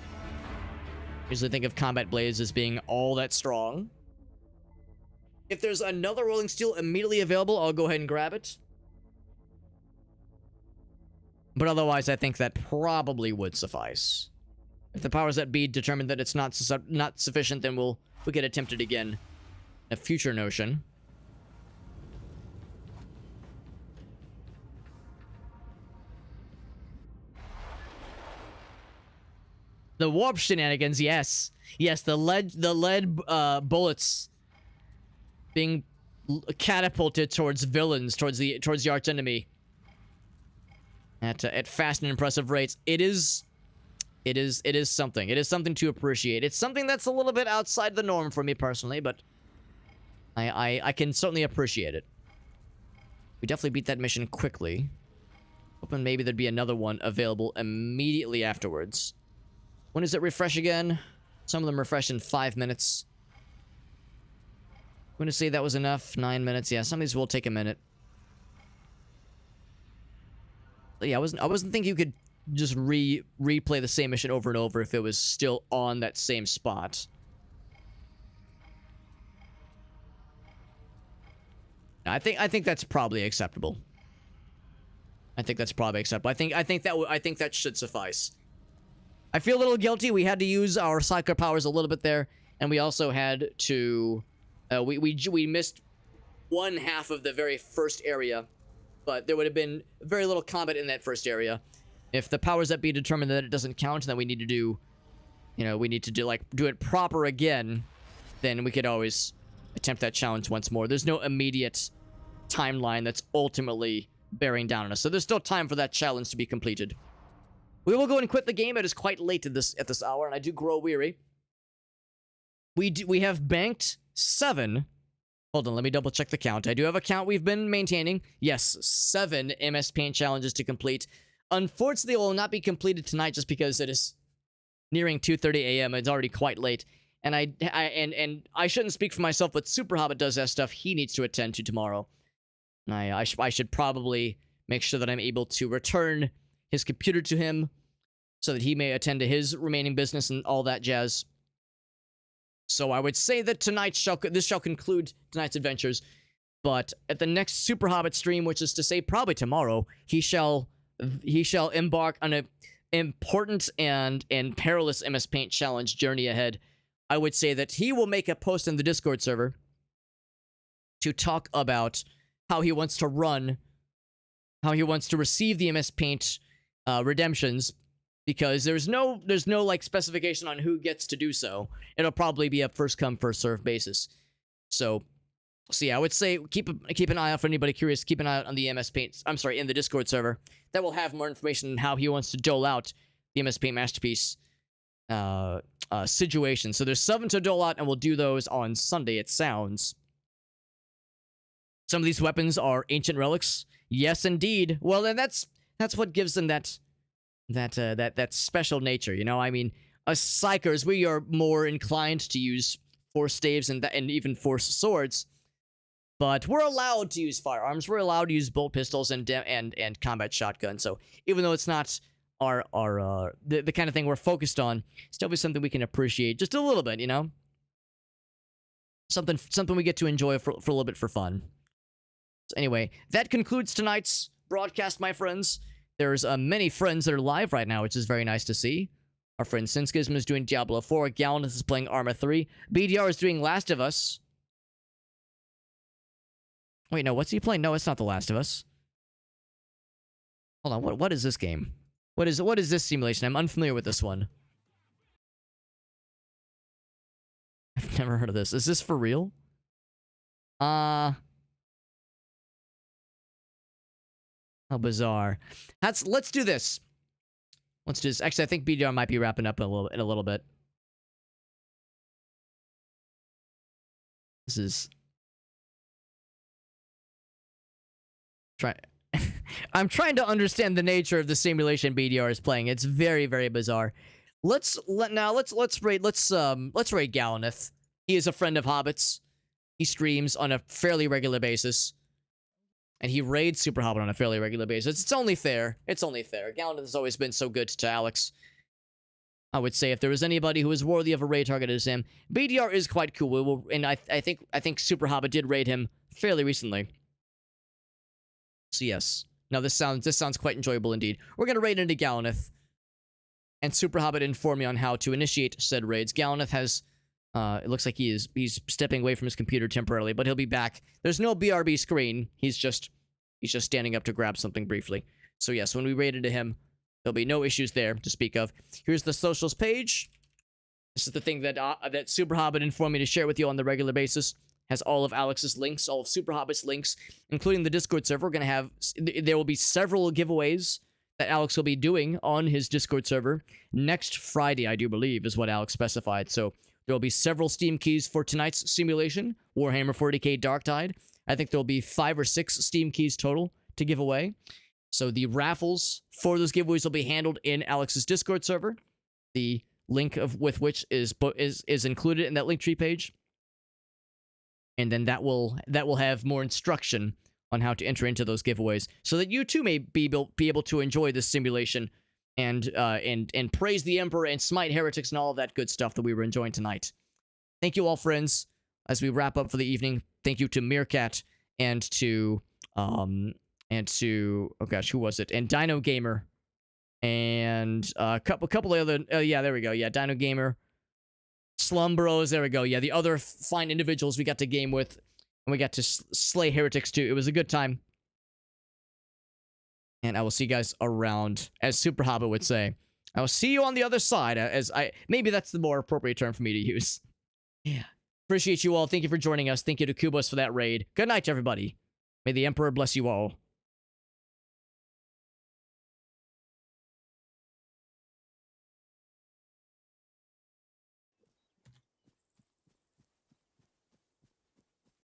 Usually think of combat blades as being all that strong. If there's another rolling steel immediately available, I'll go ahead and grab it. But otherwise, I think that probably would suffice. If the powers that be determine that it's not sufficient, then we get attempted again. A future notion. The warp shenanigans, yes. Yes, the lead bullets being catapulted towards villains, towards the arch enemy at fast and impressive rates. It is something. It is something to appreciate. It's something that's a little bit outside the norm for me personally, but I can certainly appreciate it. We definitely beat that mission quickly. Hoping maybe there'd be another one available immediately afterwards. When does it refresh again? Some of them refresh in 5 minutes. I'm going to say that was enough. 9 minutes. Yeah, some of these will take a minute. But yeah, I wasn't thinking you could just replay the same mission over and over if it was still on that same spot. I think that's probably acceptable. I think that's probably acceptable. I think that should suffice. I feel a little guilty. We had to use our psyker powers a little bit there, and we also had to we missed one half of the very first area, but there would have been very little combat in that first area. If the powers that be determine that it doesn't count, then we need to do, do it proper again, then we could always attempt that challenge once more. There's no immediate timeline that's ultimately bearing down on us, so there's still time for that challenge to be completed. We will go and quit the game. It is quite late at this hour, and I do grow weary. We have banked 7. Hold on, let me double check the count. I do have a count we've been maintaining. Yes, 7 MS Paint challenges to complete. Unfortunately, it will not be completed tonight just because it is nearing 2:30 a.m. It's already quite late. And I shouldn't speak for myself, but Super Hobbit does have stuff he needs to attend to tomorrow. And I should probably make sure that I'm able to return his computer to him so that he may attend to his remaining business and all that jazz. So I would say that this shall conclude tonight's adventures. But at the next Super Hobbit stream, which is to say probably tomorrow, he shall embark on an important and perilous MS Paint challenge journey ahead. I would say that he will make a post in the Discord server to talk about how he wants to receive the MS Paint redemptions, because there's no like specification on who gets to do so. It'll probably be a first come first serve basis. So yeah, I would say keep an eye out for anybody curious. Keep an eye out on the MS Paint. I'm sorry, in the Discord server that will have more information on how he wants to dole out the MS Paint Masterpiece situation. So there's 7 to dole out, and we'll do those on Sunday, it sounds. Some of these weapons are ancient relics. Yes, indeed. Well, then that's what gives them that special nature, you know? I mean, us psychers, we are more inclined to use force staves and even force swords, but we're allowed to use firearms. We're allowed to use bolt pistols and combat shotguns. So even though it's not the kind of thing we're focused on, still be something we can appreciate just a little bit, you know? Something we get to enjoy for a little bit for fun. So anyway, that concludes tonight's broadcast, my friends. There's many friends that are live right now, which is very nice to see. Our friend Sinskism is doing Diablo 4. Gallinus is playing Arma 3. BDR is doing Last of Us. Wait, no, what's he playing? No, it's not The Last of Us. Hold on, what is this game? What is this simulation? I'm unfamiliar with this one. I've never heard of this. Is this for real? How bizarre. Let's do this. Let's do this. Actually, I think BDR might be wrapping up in a little bit. This is I'm trying to understand the nature of the simulation BDR is playing. It's very, very bizarre. Let's raid Gallineth. He is a friend of Hobbit's. He streams on a fairly regular basis. And he raids Super Hobbit on a fairly regular basis. It's only fair. It's only fair. Gallineth has always been so good to Alex. I would say if there was anybody who was worthy of a raid target, it is him. BDR is quite cool. And I think Super Hobbit did raid him fairly recently. So yes. Now this sounds quite enjoyable indeed. We're gonna raid into Gallineth. And Super Hobbit informed me on how to initiate said raids. Gallineth has it looks like he's stepping away from his computer temporarily, but he'll be back. There's no BRB screen. He's just standing up to grab something briefly. So yes, when we raid into him, there'll be no issues there to speak of. Here's the socials page. This is the thing that Super Hobbit informed me to share with you on the regular basis. Has all of Alex's links, all of Super Hobbit's links, including the Discord server. There will be several giveaways that Alex will be doing on his Discord server next Friday, I do believe, is what Alex specified. So there will be several Steam keys for tonight's simulation, Warhammer 40k Darktide. I think there will be 5 or 6 Steam keys total to give away. So the raffles for those giveaways will be handled in Alex's Discord server. The link with which is included in that Linktree page. And then that will have more instruction on how to enter into those giveaways, so that you too may be able to enjoy this simulation and praise the Emperor and smite heretics and all of that good stuff that we were enjoying tonight. Thank you all, friends. As we wrap up for the evening, thank you to Meerkat and to oh gosh, who was it? And Dino Gamer and a couple of other yeah, there we go. Yeah, Dino Gamer, Slum Bros, there we go. Yeah, the other fine individuals we got to game with, and we got to slay heretics too. It was a good time. And I will see you guys around, as Super Hobbit would say. I will see you on the other side, maybe that's the more appropriate term for me to use. Yeah. Appreciate you all. Thank you for joining us. Thank you to Kubos for that raid. Good night, everybody. May the Emperor bless you all.